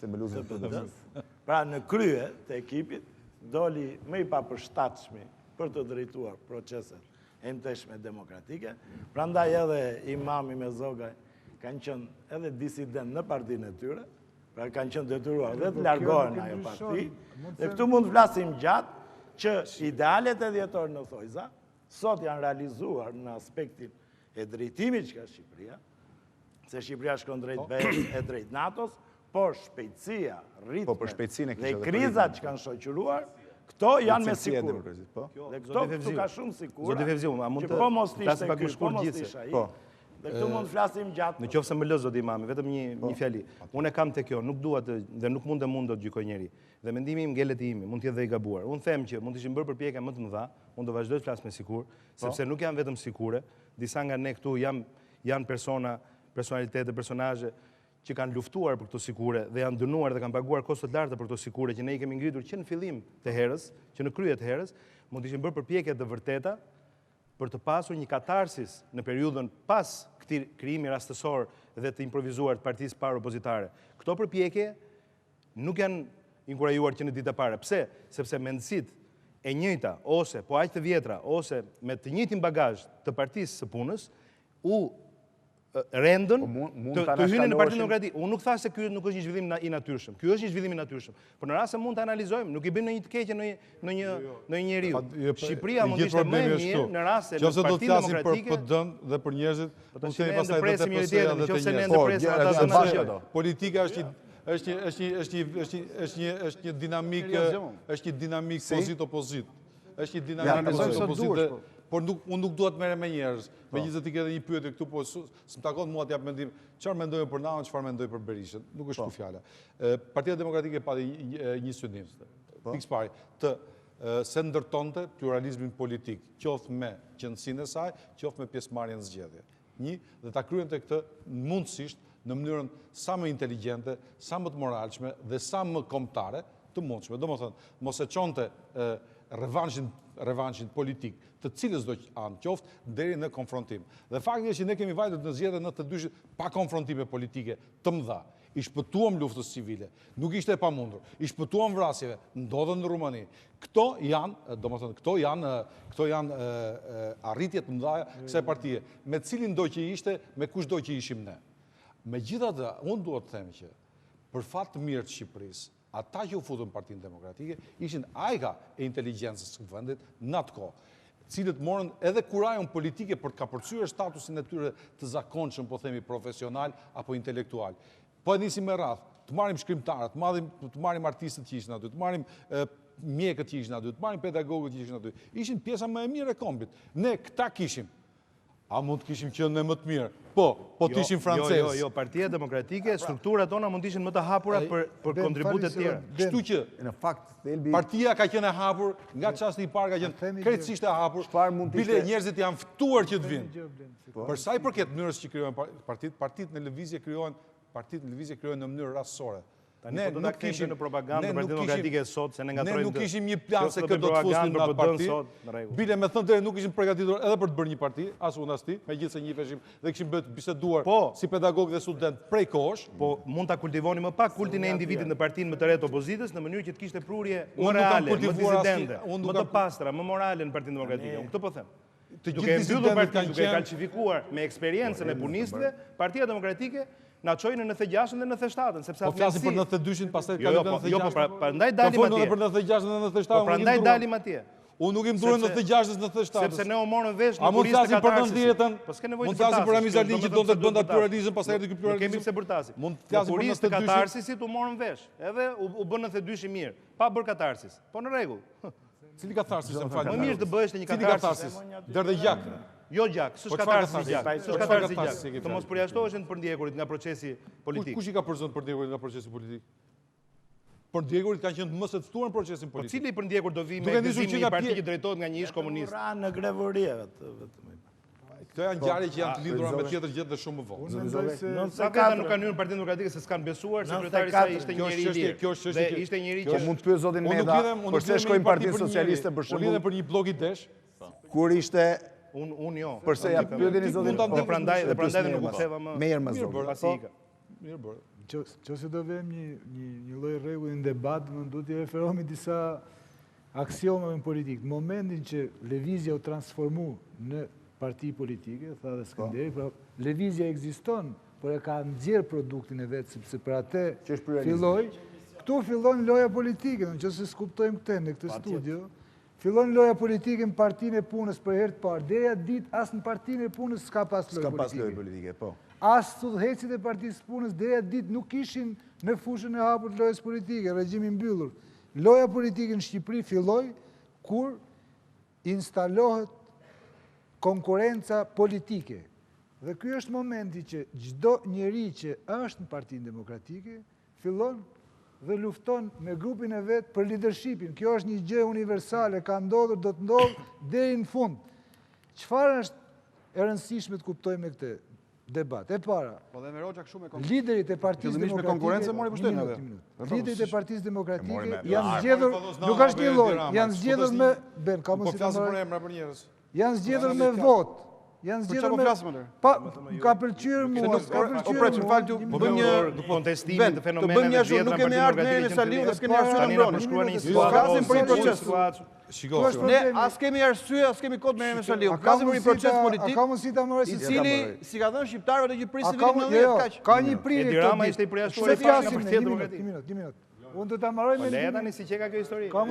Themeluzën të PD-s. Pra në krye të ekipit doli më i papërshtatshmi për të drejtuar proceset e mteshme demokratike. Prandaj edhe Imami me Zogajn kanë qenë edhe disident në partinë e tyre, pra kanë qenë detyruar dhe të largohen ajo parti. Dhe këtu mund të flasim gjatë që idealet e Dhjetorit në thojza sot janë realizuar në aspektin e drejtimit që ka Shqipëria, se Shqipëria shkon drejt BE-s e drejt NATO-s, por shpejtësia, ritmet dhe krizat që kanë shoqëruar, këto janë me sikur. Dhe këtu ka shumë sikura, që po mos t'ishte ky, po mos t'isha i. Dhe këtu mund të flasim gjatë. Në qoftë se më lë zoti Imami, vetëm një fjali. Unë e kam te kjo, nuk dua dhe nuk mund të gjykoj njeri. Dhe mendimi im ngelet i imi, mund të jetë dhe i gabuar. Unë them që mund të ishin bërë përpjekje më të mëdha, unë do vazhdoj të flas me sikur, sepse nuk janë vetëm sikure, disa nga ne këtu janë personalitete, personazhe që kanë luftuar për këto sikure dhe janë dënuar dhe kanë paguar kosto të larta për këto sikure që ne i kemi ngritur që në fillim të herës, që në krye të herës, mund të ishin bërë përpjekje të vërteta për të pasur një katarsis në periudhën pas këtij krijimi rastësor dhe të improvizuar të partisë parë opozitare. Këto përpjekje nuk janë inkurajuar që në ditë e parë. Pse? Sepse mendësitë e njëjta ose po aq të vjetra ose me të njëjtin bagazh të partisë së punës u rendën të hynë në Partinë Demokratike. Unë nuk thash se ky nuk është një zhvillim i natyrshëm. Ky është një zhvillim i natyrshëm. Por në rast se mund të analizojmë, nuk i bëjmë ndonjë të keqe në një njeriu. Shqipëria mund të ishte më e mirë në rast se në Partinë Demokratike për PD-n dhe për njerëzit, mund të pastaj do të presim edhe të njerëzit. Politika është një dinamik pozit-opozit. Është një dinamik pozit-opozit. Por unë nuk duhet merre me njerëz. Megjithëse ti ke edhe një pyetje këtu, po s'm takon mua të jap mendim çfarë mendojnë për Naon, çfarë mendojnë për Berishën. Nuk është kjo fjala. Partia Demokratike pati një studim. Pikë pari, se ndërtonte pluralizmin politik, qoftë me qendësinë e saj, qoftë me pjesëmarrjen në zgjedhje. Dhe ta kryente këtë mundësisht në mënyrën sa më inteligjente, sa më të moralshme dhe sa më kombëtare të mundshme. Domethënë, mos e çonte revanshin politik, të cilës do anë qoftë, deri në konfrontim. Dhe fakti është që ne kemi vajtur në zgjedhje në të dyshit pa konfrontime politike të mëdha. I shpëtuam luftës civile, nuk ishte e pamundur. I shpëtuam vrasjeve, ndodhen në Rumani. Këto janë arritjet të mëdha kësaj partie, me cilin do që ishte, me kush do që ishim ne. Megjithatë, unë duhet të them që për fat të mirë të Shqipërisë, ata që u futën Partinë Demokratike ishin ajka e inteligjencës së vendit në atë kohë, cilët morën edhe kurajon politike për të kapërcyer statusin e tyre të zakonshëm, po themi profesional apo intelektual. Po e nisim me radhë, të marrim shkrimtarët, të marrim artistët që ishin aty, të marrim mjekët që ishin aty, të marrim pedagogët që ishin aty. Ishin pjesa më e mirë e kombit. Ne këta kishim. A mund të kishim qenë ne më të mirë? Po të ishim francesë. Jo, Partia Demokratike, strukturat tona mund të ishin më të hapura për kontributet tjera. Kështu që në fakt thelbi partia ka qenë e hapur, nga çasti i parë ka qenë krejtësisht e hapur. Bile njerëzit janë ftuar që të vinë. Për sa i përket mënyrës që krijohen partitë në lëvizje krijohen në mënyrë rastësore. Ne nuk kishim në propagandë për Partinë Demokratike Sot, se ne ngatrojmë. Ne nuk kishim një plan se këtë do të fusnin në atë parti. Bile me thënë drejt nuk kishim përgatitur edhe për të bërë një parti, as unë as ti, megjithëse njiheshim dhe kishim biseduar si pedagog dhe student prej kohësh. Po mund ta kultivoni më pak kultin e individit në partinë më të re të opozitës në mënyrë që të kishte prurje më reale, më disidente, më të pastra, më morale në Partinë Demokratike. Unë këtë po them. Duke mbyllur partinë, duke kalcifikuar me eksperiencën e punistëve, Partia Demokratike na çojnë në 96-ën dhe në 97-ën, sepse po flasim për 92-shin, pastaj kalojmë në 96-ën. Jo, po prandaj dalim atje. Po për 96-ën dhe 97-ën. Po prandaj dalim atje. Unë nuk i nduroj në 96-ës në 97-ës. Sepse ne u morëm vesh në kurisë të katarsis. Po s'ke nevojë të flasim. Mund të flasim për Ramiz Alia që donte të bënda pluralizëm, pastaj erdhi ky pluralizëm. Kemi pse bërtasi. Mund të flasim për kurisë të katarsisit u morëm vesh. Edhe u bën 92-shi mirë, pa bër katarsis. Po në rregull. Cili katarsis më fal? Më mirë të bëhesh në një katarsis. Derdhë gjak. Jo gjak, s'është katarsis gjak. S'është katarsis gjak. Të mos përjashtohesh në përndjekurit nga procesi politik. Kush i ka përzon përndjekurit nga procesi politik? Përndjekurit kanë qenë më së ftuar në procesin politik. Po cili përndjekur do vi me gëzimin një parti që drejtohet nga një ish komunist? Ra në grevëri vetëm. Këto janë ngjarje që janë të lidhura me tjetër gjë dhe shumë më vonë. Unë mendoj se sa këta nuk kanë hyrë në Partinë Demokratike se s'kan besuar sekretari i saj ishte njëri i lirë. Dhe ishte njëri që mund të pyet zotin Meda, përse shkojnë Partinë Socialiste për shembull. Unë lidhem për një blog i desh. Kur ishte unë jo. Përse ja pyeteni zotin, po prandaj dhe nuk u ktheva më. Me herë më zonë. Pasi ika. Mirë bërë. Qëse do vëm një lloj rregulli në debat, më duhet të referohemi disa aksiomave politikë. Në momentin që lëvizja u transformu në parti politike, tha dhe Skënderi, pra lëvizja ekziston, por e ka nxjerr produktin e vet, sepse për atë këtu fillon loja politike, nëse skuptojmë këtë në këtë studio, fillon loja politike në partinë e punës për herë të parë. Deri atë ditë as në partinë e punës s'ka pas lojë politike, po. As udhëhecit e partisë punës deri atë ditë nuk ishin në fushën e hapur të lojës politike, regjimi i mbyllur. Loja politike në Shqipëri filloi kur instalohet konkurenca politike. Dhe ky është momenti që çdo njeri që është në Partinë Demokratike fillon dhe lufton me grupin e vet për leadershipin. Kjo është një gjë universale, ka ndodhur, do të ndodhë deri në fund. Çfarë është e rëndësishme të kuptojmë me këtë debat? E para, liderit e Partisë Demokratike, liderit e Partisë Demokratike janë zgjedhur, nuk është një lloj, janë zgjedhur me ben, ka mos i thonë. Janë zgjedhur me vot. Janë zgjedhur me ka pëlqyer mua, ka pëlqyer mua. Bëjmë një kontestim të fenomeneve të vjetra. Nuk kemi ardhur ne në Saliu dhe s'kemi arsye të mbrojmë. Flasim për një proces. Shikoj, ne as kemi arsye, as kemi kod me në Saliu. Flasim për një proces politik. Ka mundësi ta marrë i cili si ka dhënë shqiptarëve që prisin vitin 90 kaq. Ka një prirje. Edi Rama ishte i përjashtuar i parë nga Partia Demokratike. Një minutë. Unë do ta mbaroj mendimin. Po le tani si që ka kjo histori. Ta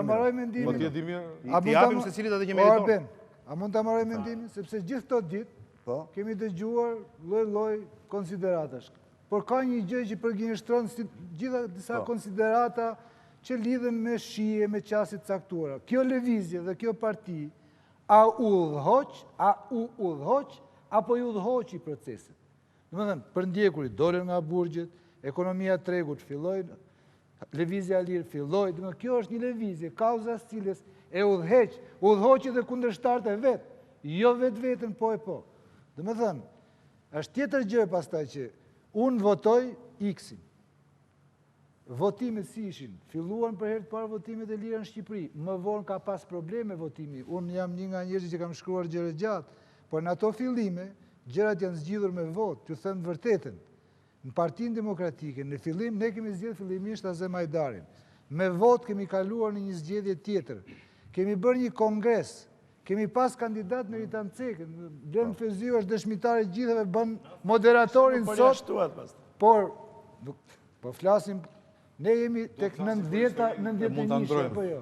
mbaroj mendimin. Po ti e di mirë. I japim se cilit atë që meriton. A mund ta mbaroj mendimin sepse gjithë këto ditë kemi dëgjuar lloj-lloj konsideratash. Por ka një gjë që përgjigjëstron gjitha disa konsiderata që lidhen me shije, me çaste të caktuara. Kjo lëvizje dhe kjo parti a u udhëhoq apo i udhëhoqi procesin. Domethënë, përndjekurit dolën nga burgjet, ekonomia tregut filloi, lëvizja e lirë filloi, domethënë kjo është një lëvizje, kauza e cilës e udhëhoqi dhe kundërshtarët e vet, jo vetën po e po. Domethënë, është tjetër gjë pastaj që unë votoj X-in. Votimet si ishin? Filluan për herë të parë votimet e lira në Shqipëri. Më vonë ka pas probleme votimi. Unë jam një nga njerëzit që kam shkruar gjëra gjatë, por në ato fillime, gjërat janë zgjidhur me votë, t'ju them vërtetën. Në Partinë Demokratike, në fillim, ne kemi zgjedhur fillimisht Azem Hajdarin. Me votë kemi kaluar në një zgjedhje tjetër. Kemi bërë një kongres, kemi pas kandidat meritancek, Blendi Fevziu është dëshmitar i gjithëve, bën moderatorin sot, por flasim, ne jemi tek 90-ta, 91-shë, apo jo.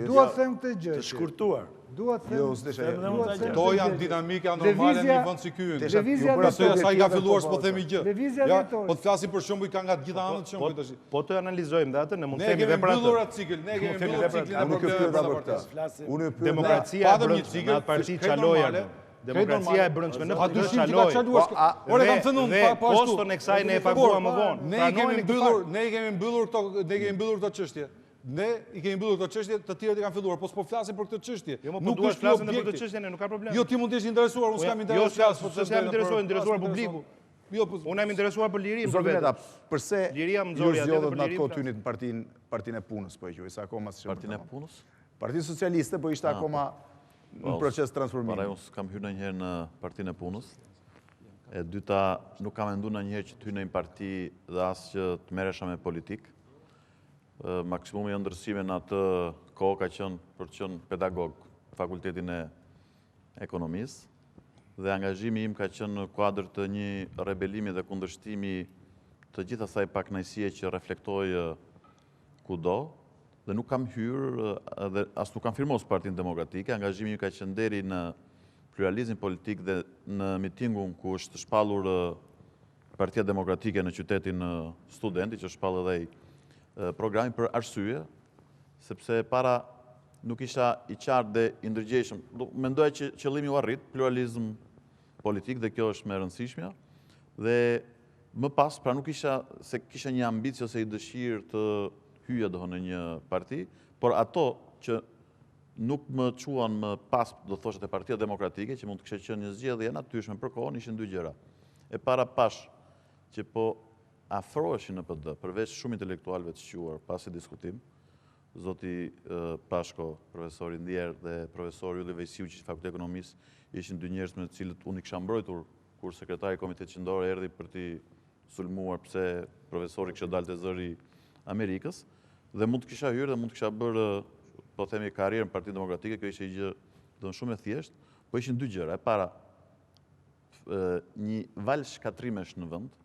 Dua të them këtë gjë. Të shkurtuar. Dua të them. To janë dinamike anormale në një vend si ky. Pastaj asaj ka filluar s'po themi gjë. Po të flasim për shembull ka nga të gjitha anët shembull tash. Po të analizojmë dhe atë, ne mund të themi edhe për atë. Ne kemi mbyllur atë cikël, ne kemi mbyllur ciklin e problemeve. Unë demokracia brenda partit Çalojane. Demokracia e brendshme në A dyshim që ka çaluar. Ore kam thënë unë pa ashtu. Poston e kësaj ne e paguam më vonë. Ne i kemi mbyllur këto çështje. Ne i kemi mbyllur këto çështje, të tjerët i kanë filluar, po s'po flasin për këtë çështje. Nuk duhet të flasin për këtë çështje, nuk ka problem. Jo, ti mund të jesh interesuar, unë s'kam interes. Jo, s'jam interesuar publiku. Unë jam interesuar për lirinë për vetë. Përse ju zgjodhët në atë kohë tynit në partinë e punës, po e quaj, sa akoma si Partinë e punës? Partinë Socialiste, po ishte akoma në proces transformimi. Para unë s'kam hyrë ndonjëherë në partinë e punës. E dyta, nuk kam menduar ndonjëherë që të hyj në një parti dhe as që të merresha me politikë. Maksimumi i ndërsime në atë kohë ka qenë për të qenë pedagog në Fakultetin e Ekonomisë dhe angazhimi im ka qenë në kuadër të një rebelimi dhe kundërshtimi të gjithë asaj pakënaqësie që reflektoi kudo dhe nuk kam hyrë dhe as nuk kam firmosur Partinë Demokratike. Angazhimi im ka qenë deri në pluralizmin politik dhe në mitingun ku është shpallur Partia Demokratike në qytetin Studenti, që shpall edhe programin për arsye, sepse para nuk isha i qartë dhe i ndërgjegjshëm. Mendoja që qëllimi u arrit, pluralizm politik, dhe kjo është më e rëndësishmja. Dhe më pas, pra nuk isha se kisha një ambicie ose i dëshirë të hyja në një parti, por ato që nuk më quan më pas, do thosha, te Partia Demokratike, që mund të kishte qenë një zgjedhje e natyrshme për kohën, ishin dy gjëra. E para pash që po afroheshin në PD, përveç shumë intelektualëve të shquar pasi diskutim, zoti Pashko, profesori Ndjer dhe profesori Ilir Metën, që Fakulteti i Ekonomisë, ishin dy njerëz me të cilët unë i kisha mbrojtur kur sekretari i Komitetit Qendror erdhi për t'i sulmuar pse profesori kishte dalë te zëri Amerikës, dhe mund të kisha hyrë dhe mund të kisha bërë, po themi, karrierën në Partinë Demokratike. Kjo ishte një gjë shumë e thjeshtë, po ishin dy gjëra. E para, një valë shkatrimesh në vend,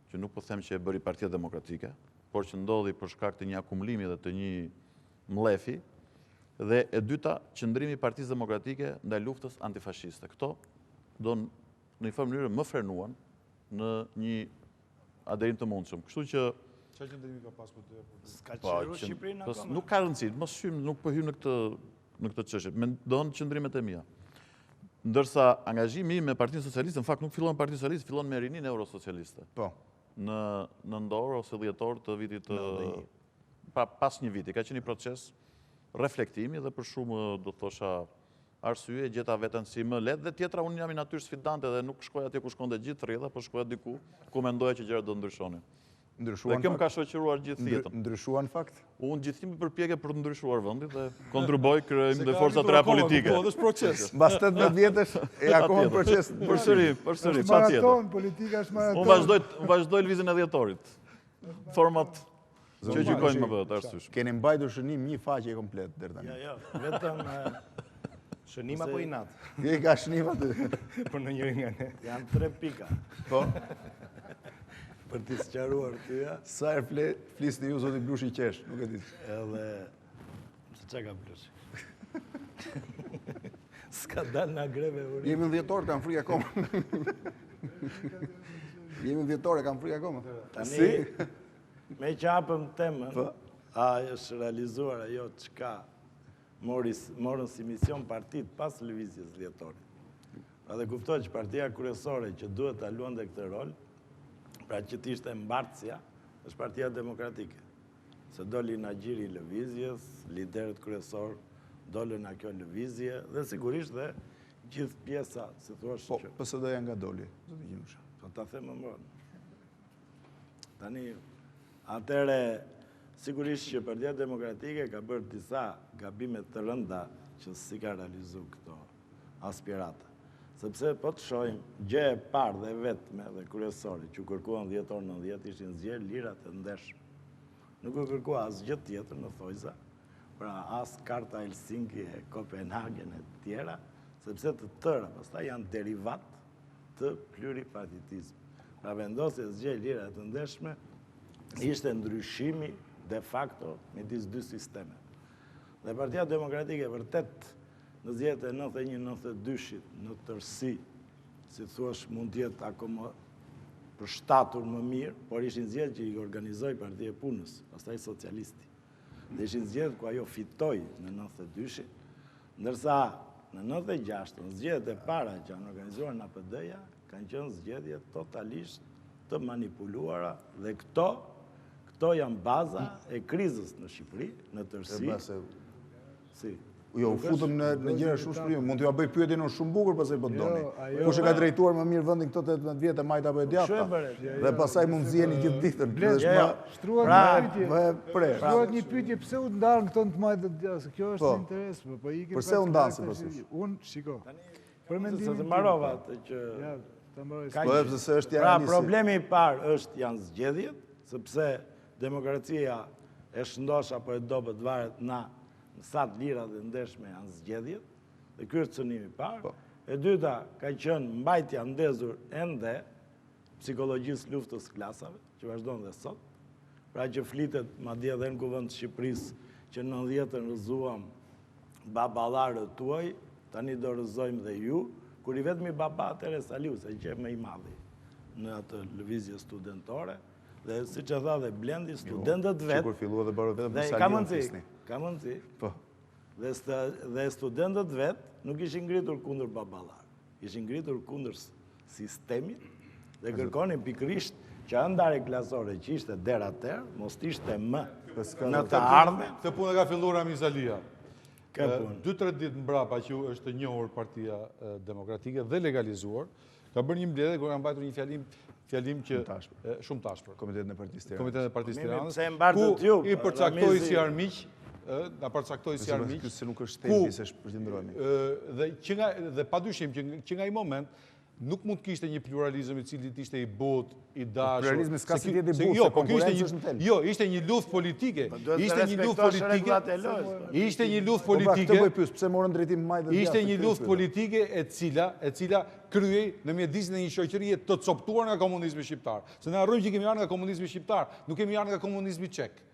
që nuk po them që e bëri Partia Demokratike, por që ndodhi për shkak të një akumulimi dhe të një mlefi, dhe e dyta, qëndrimi i Partisë Demokratike ndaj luftës antifashiste. Këto do në një farë mënyrë më frenuan në një aderim të mundshëm. Kështu që çfarë qëndrimi ka pas për të? S'ka qenë Shqipërinë akoma. Nuk ka rëndësi, mos hym, nuk po hym në këtë çështje. Mendon qëndrimet e mia. Ndërsa angazhimi im me Partinë Socialiste, në fakt nuk fillon Partia Socialiste, fillon me rinin eurosocialiste. Po. Në nëntor ose dhjetor të vitit pas një viti. Ka qenë një proces reflektimi dhe për shumë, do të thosha, arsye, gjeta veten si më lehtë, dhe tjetra unë jam i natyrë sfidante dhe nuk shkoj atje ku shkonte gjithë rrjedha, por shkoj diku ku mendoja që gjërat do ndryshonin. Dhe kjo më ka shoqëruar gjithë jetën. Ndryshuan fakt? Unë gjithësimi përpjekje për të ndryshuar vendin dhe kontriboj krijim dhe forcat reja politike. Po, është proces. Mbas 18 vjetësh e akoma proces. Përsëri, patjetër. Maraton, politika është maraton. Unë vazhdoj lëvizjen e dhjetorit. Format që gjykojnë më të arsyeshëm. Keni mbajtur shënim një faqe komplet deri tani. Jo, vetëm shënim apo inat? Ti ka shënim aty. Për në njëri nga ne. Janë 3 pika. Po. Për t'i sqaruar tyja. Sa herë flisni ju zoti Blushi qesh, nuk e di. Edhe se çka ka Blushi. S'ka dalë nga greve uri. Jemi në dhjetor, kam frikë akoma. Jemi në dhjetor, kam frikë akoma. Tani, me që hapëm temën, a është realizuar ajo çka morën si mision partit pas lëvizjes dhjetorit. Pra dhe kuptoj që partia kryesore që duhet ta luante këtë rol, pra që t'ishte mbartësja, është Partia Demokratike. Se doli nga gjiri i lëvizjes, liderët kryesor dolën nga kjo lëvizje, dhe sigurisht dhe gjithë pjesa, si thuash që... Po, PSD-ja nga doli, zoti Gjinushin. Po ta them më vonë. Tani, atëre, sigurisht që Partia Demokratike ka bërë disa gabimet të rënda që si ka realizu këto aspirata. Sepse po të shojmë, gjë e parë dhe vetme dhe kryesore që kërkuan dhjetor në 10 ishin zgjedhur lirat e ndeshme. Nuk u kërkua as gjë tjetër në thojza, pra as karta Helsinki e Kopenhagen e tjera, sepse të tëra pastaj janë derivat të pluripartitizmit. Pra vendosja e zgjedhjes lirat e ndeshme ishte ndryshimi de facto midis dy sistemeve. Dhe Partia Demokratike vërtet në zgjedhjet e 91-92-shit në tërësi, si thuash, mund t'jetë akoma përshtatur më mirë, por ishin zgjedhje që i organizoi Partia e Punës, pastaj socialisti. Dhe ishin zgjedhje ku ajo fitoi në 92-shin, ndërsa në 96-ën, zgjedhjet e para që janë organizuar në APD-ja, kanë qenë zgjedhje totalisht të manipuluara dhe këto janë baza e krizës në Shqipëri, në tërësi. Si? Jo, u futëm në gjëra shumë shpërime. Mund t'ju a bëj pyetje në shumë bukur pastaj po doni. Kush e ka drejtuar më mirë vendin këto 18 vjet e majt apo e djathta? Dhe pastaj mund ziheni gjithë ditën. Shkruat një pyetje pse u ndan këto të majt të djathta. Kjo është interes, po ikim. Pse u ndan sipas? Unë shiko. Për mendimin të mbarova që pra problemi i parë është janë zgjedhjet, sepse demokracia e shëndosh apo e dobët varet në sa të lira dhe ndeshme janë zgjedhjet, dhe ky është cënimi i parë. E dyta ka qenë mbajtja ndezur ende psikologjisë luftës klasave, që vazhdon dhe sot. Pra që flitet madje edhe në kuvend të Shqipërisë që në 90-ën rrëzuam baballarët tuaj, tani do rrëzojmë dhe ju, kur i vetmi baba atëherë Saliu, se që më i madhi në atë lëvizje studentore, dhe siç e tha dhe Blendi, studentët vetë, ka mundësi, dhe studentët vetë nuk ishin ngritur kundër baballar, ishin ngritur kundër sistemit dhe kërkonin pikërisht që ëndare klasore që ishte deri atëherë, mos ishte më në të ardhmen. Këtë punë ka filluar Ramiz Alia. 2-3 ditë mbrapa që është e njohur Partia Demokratike dhe legalizuar, ka bërë një mbledhje kur ka mbajtur një fjalim që shumë tashpër. Komitetin e Partisë Tiranës. Komitetin e Partisë Tiranës. Ku i përcaktoi si armiq, na përcaktoi si armiq. Se nuk është tempi se përqendrohemi. Dhe padyshim që nga ai moment nuk mund kishte një pluralizëm i cili ishte i butë, i dashur. Pluralizmi s'ka si tjetë i butë, se konkurencë është në tel. Jo, ishte një luftë politike. Ishte një luftë politike. Ishte një luftë politike. Pse morën drejtim majtë dhe Ishte një luftë politike e cila kryej në mjedisin e një shoqërie të coptuar nga komunizmi shqiptar. Se ne harrojmë që kemi ardhur nga komunizmi shqiptar, nuk kemi ardhur nga komunizmi çek.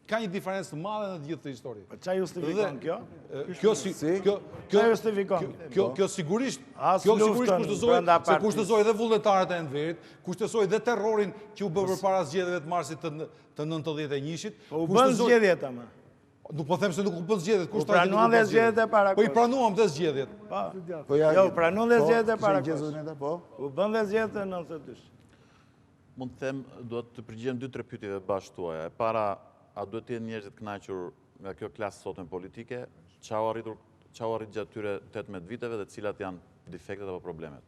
Ka një diferencë të madhe në gjithë të histori. Qa justifikon kjo? Kjo sigurisht kushtëzoi dhe vullnetarët e Enverit, kushtëzoi dhe terrorin që u bë përpara zgjedhjeve të marsit të 91-shit. Po u bën zgjedhjet ama. Nuk po them se nuk u bën zgjedhjet, kush ta pranuan dhe zgjedhjet e para. Po i pranuam dhe zgjedhjet. Jo, pranuan dhe zgjedhjet e para. U bën dhe zgjedhjet e 92. Mund të them, duhet të përgjigjem 2-3 pyetjeve bashkë tuaja. E para, a duhet të jenë njerëzit kënaqur nga kjo klasë sotme politike, çau arrit gjatë tyre 18 viteve dhe cilat janë defektet apo problemet.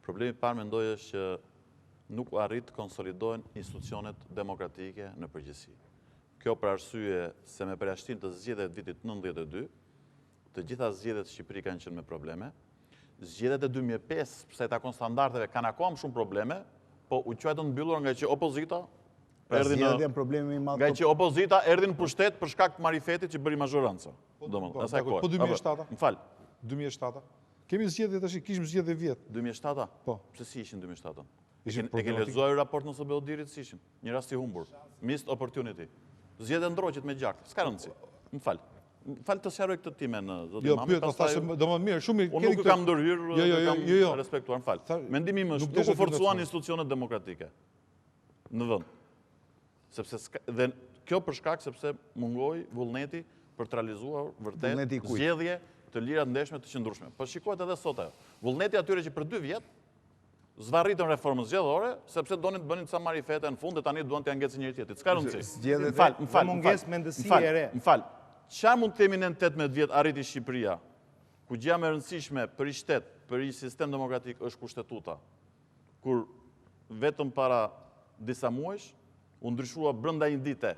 Problemi i parë mendoj është që nuk arrit të konsolidohen institucionet demokratike në përgjithësi. Kjo për arsye se me përjashtim të zgjedhjeve të vitit 92, të gjitha zgjedhjet në Shqipëri kanë qenë me probleme. Zgjedhjet e 2005, pse takon standardeve, kanë akoma shumë probleme, po u quajtën mbyllur nga që opozita nga që opozita erdhi në pushtet për shkak të marifetit që bëri mazhorancë. Po 2007-a? Më fal. 2007-a? Kemi zgjedhje tash, kishim zgjedhje vjet. 2007-a? Po. Pse si ishin 2007-a? E ke lexuar raport në SBO-dirit si ishin? Një rast i humbur. Missed opportunity. Zgjedhje ndroqet me gjak. S'ka rëndësi. Më fal. Fal të sqaroj këtë time në zotin Imamin. Jo, thashë domosdoshmë mirë, shumë unë nuk kam ndërhyrë, kam respektuar. Më fal. Mendimi im është nuk u forcuan institucionet demokratike në vend. Sepse dhe kjo për shkak sepse mungoi vullneti për të realizuar vërtet zgjedhje të lira ndeshme të qëndrueshme. Po shikohet edhe sot ajo. Vullneti atyre që për 2 vjet zvarritën reformën zgjedhore sepse donin të bënin ca marifete në fund dhe tani duan t'ia ngecin njëri tjetrit. S'ka rëndësi. Më fal. Mungesë mendësie e re. Më fal. Çfarë mund të themi në 18 vjet arriti Shqipëria? Ku gjëja më e rëndësishme për një shtet, për një sistem demokratik është kushtetuta. Kur vetëm para disa muajsh u ndryshua brenda një dite,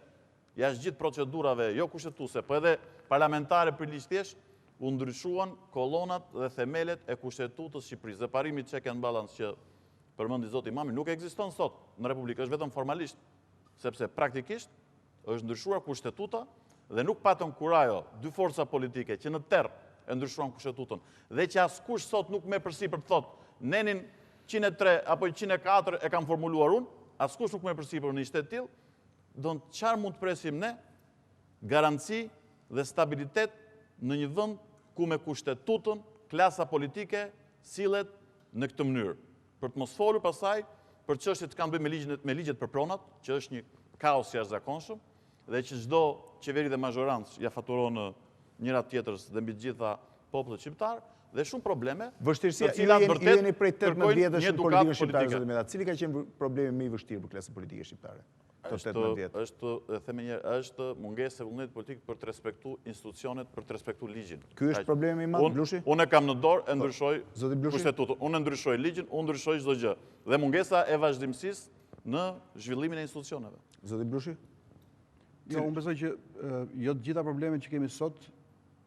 jashtë gjithë procedurave, jo kushtetuese, po edhe parlamentare për ligjthjesht, u ndryshuan kolonat dhe themelet e kushtetutës Shqipërisë. Dhe parimi check and balance që përmendi zoti Imamin nuk ekziston sot në Republikë, është vetëm formalisht, sepse praktikisht është ndryshuar kushtetuta dhe nuk patën kurajo 2 forca politike që në terr e ndryshuan kushtetutën dhe që askush sot nuk merr përsipër të thotë nenin 103 apo 104 e kam formuluar unë. Askush nuk merr përsipër në një shtet tillë, don çfarë mund të presim ne? Garanci dhe stabilitet në një vend ku me kushtetutën klasa politike sillet në këtë mënyrë. Për të mos folur pasaj për çështjet që kanë bëjë me ligjet për pronat, që është një kaos jashtëzakonshëm dhe që çdo qeveri dhe mazhorancë ja faturon njëra tjetrës dhe mbi të gjitha popullit shqiptar dhe shumë probleme. Vështirësia, ju jeni prej 18 vjetësh në politikën shqiptare, zotë Medat. Cili ka qenë problemi më i vështirë për klasën politike shqiptare? Është mungesë e vullnetit politik për të respektu institucionet, për të respektu ligjin. Ky është problemi i madh, Blushi? Unë e kam në dorë, e ndryshoj kushtetutën, unë e ndryshoj ligjin, unë ndryshoj çdo gjë. Dhe mungesa e vazhdimësisë në zhvillimin e institucioneve. Zoti Blushi? Jo, unë besoj që jo të gjitha problemet që kemi sot,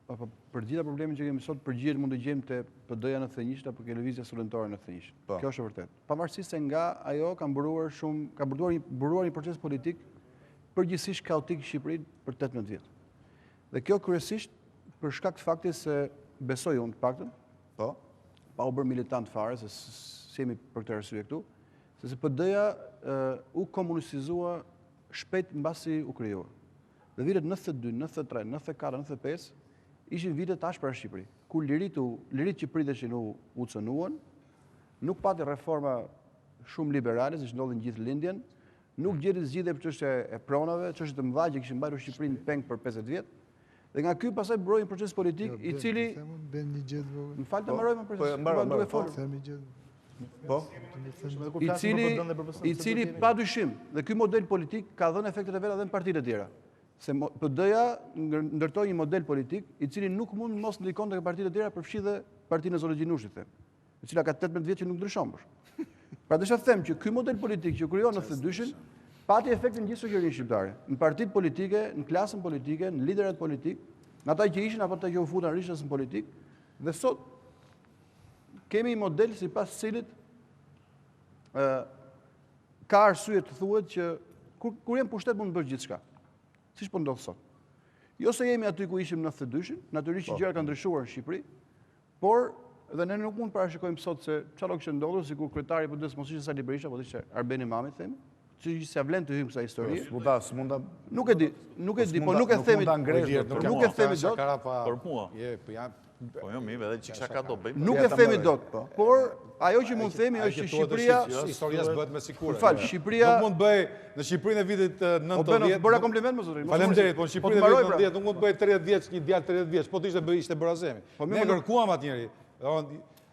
apo për gjitha problemet që kemi sot, përgjigjet mund të gjejmë te PD-ja në thënjisht apo ke lëvizja studentore në thënjisht. Kjo është e vërtetë. Pavarësisht se nga ajo ka mburuar një proces politik përgjithsisht kaotik në Shqipëri për 18 vjet. Dhe kjo kryesisht për shkak të faktit se besoj unë të paktën, pa u bërë militant fare, se s'jemi për këtë arsye këtu, se PD-ja u komunistizua shpejt mbasi u krijua. Dhe vitet 92, 93, 94, 95 ishin vitet ashpra në Shqipëri, ku lirit që priteshin u cënuan, nuk pati reforma shumë liberale, si që ndodhin gjithë lindjen, nuk gjeti zgjidhje për çështje e pronave, çështje të mëdha që kishin mbajtur Shqipërinë peng për 50 vjet. Dhe nga ky pastaj buroi një proces politik i cili më fal të mbaroj më proces. I cili padyshim, dhe ky model politik ka dhënë efektet e veta edhe në partitë e tjera. Se PD-ja ndërtoi një model politik i cili nuk mund mos ndikon tek partitë e tjera, përfshi dhe partinë e Zotit Gjinushit, e cila ka 18 vjet që nuk ndryshon më. Pra desha të them që ky model politik që krijoi në 92-shin pati efektin gjithë shoqërinë shqiptare, në partitë politike, në klasën politike, në liderat politik, në ata që ishin apo ata që u futën rishës në politik, dhe sot kemi një model sipas cilit ka arsye të thuhet që kur jam pushtet mund të bësh gjithçka. Siç po ndodh sot. Jo se jemi aty ku ishim në 92-shin, natyrisht që gjërat kanë ndryshuar në Shqipëri, por dhe ne nuk mund të parashikojmë sot se çfarë do kishte ndodhur sikur kryetari i PD-s mos ishte Sali Berisha, por ishte Arben Imamin, themi. Që s'ia vlen të hyjmë kësaj histori. Nuk e di, po nuk e themi. Nuk e themi dot. Për mua. Po jo, mirë, edhe çka ka do bëjmë. Nuk e themi dot, por ajo që mund të themi është që Shqipëria, historia s'bëhet me siguri. Fal, Shqipëria nuk mund të bëj në Shqipërinë e vitit 90. Bëra kompliment më zotëri. Faleminderit, po në Shqipërinë e vitit 90 nuk mund të bëj 30 vjeç, një djalë 30 vjeç, po ishte Borazemi. Ne kërkuam atë njeri.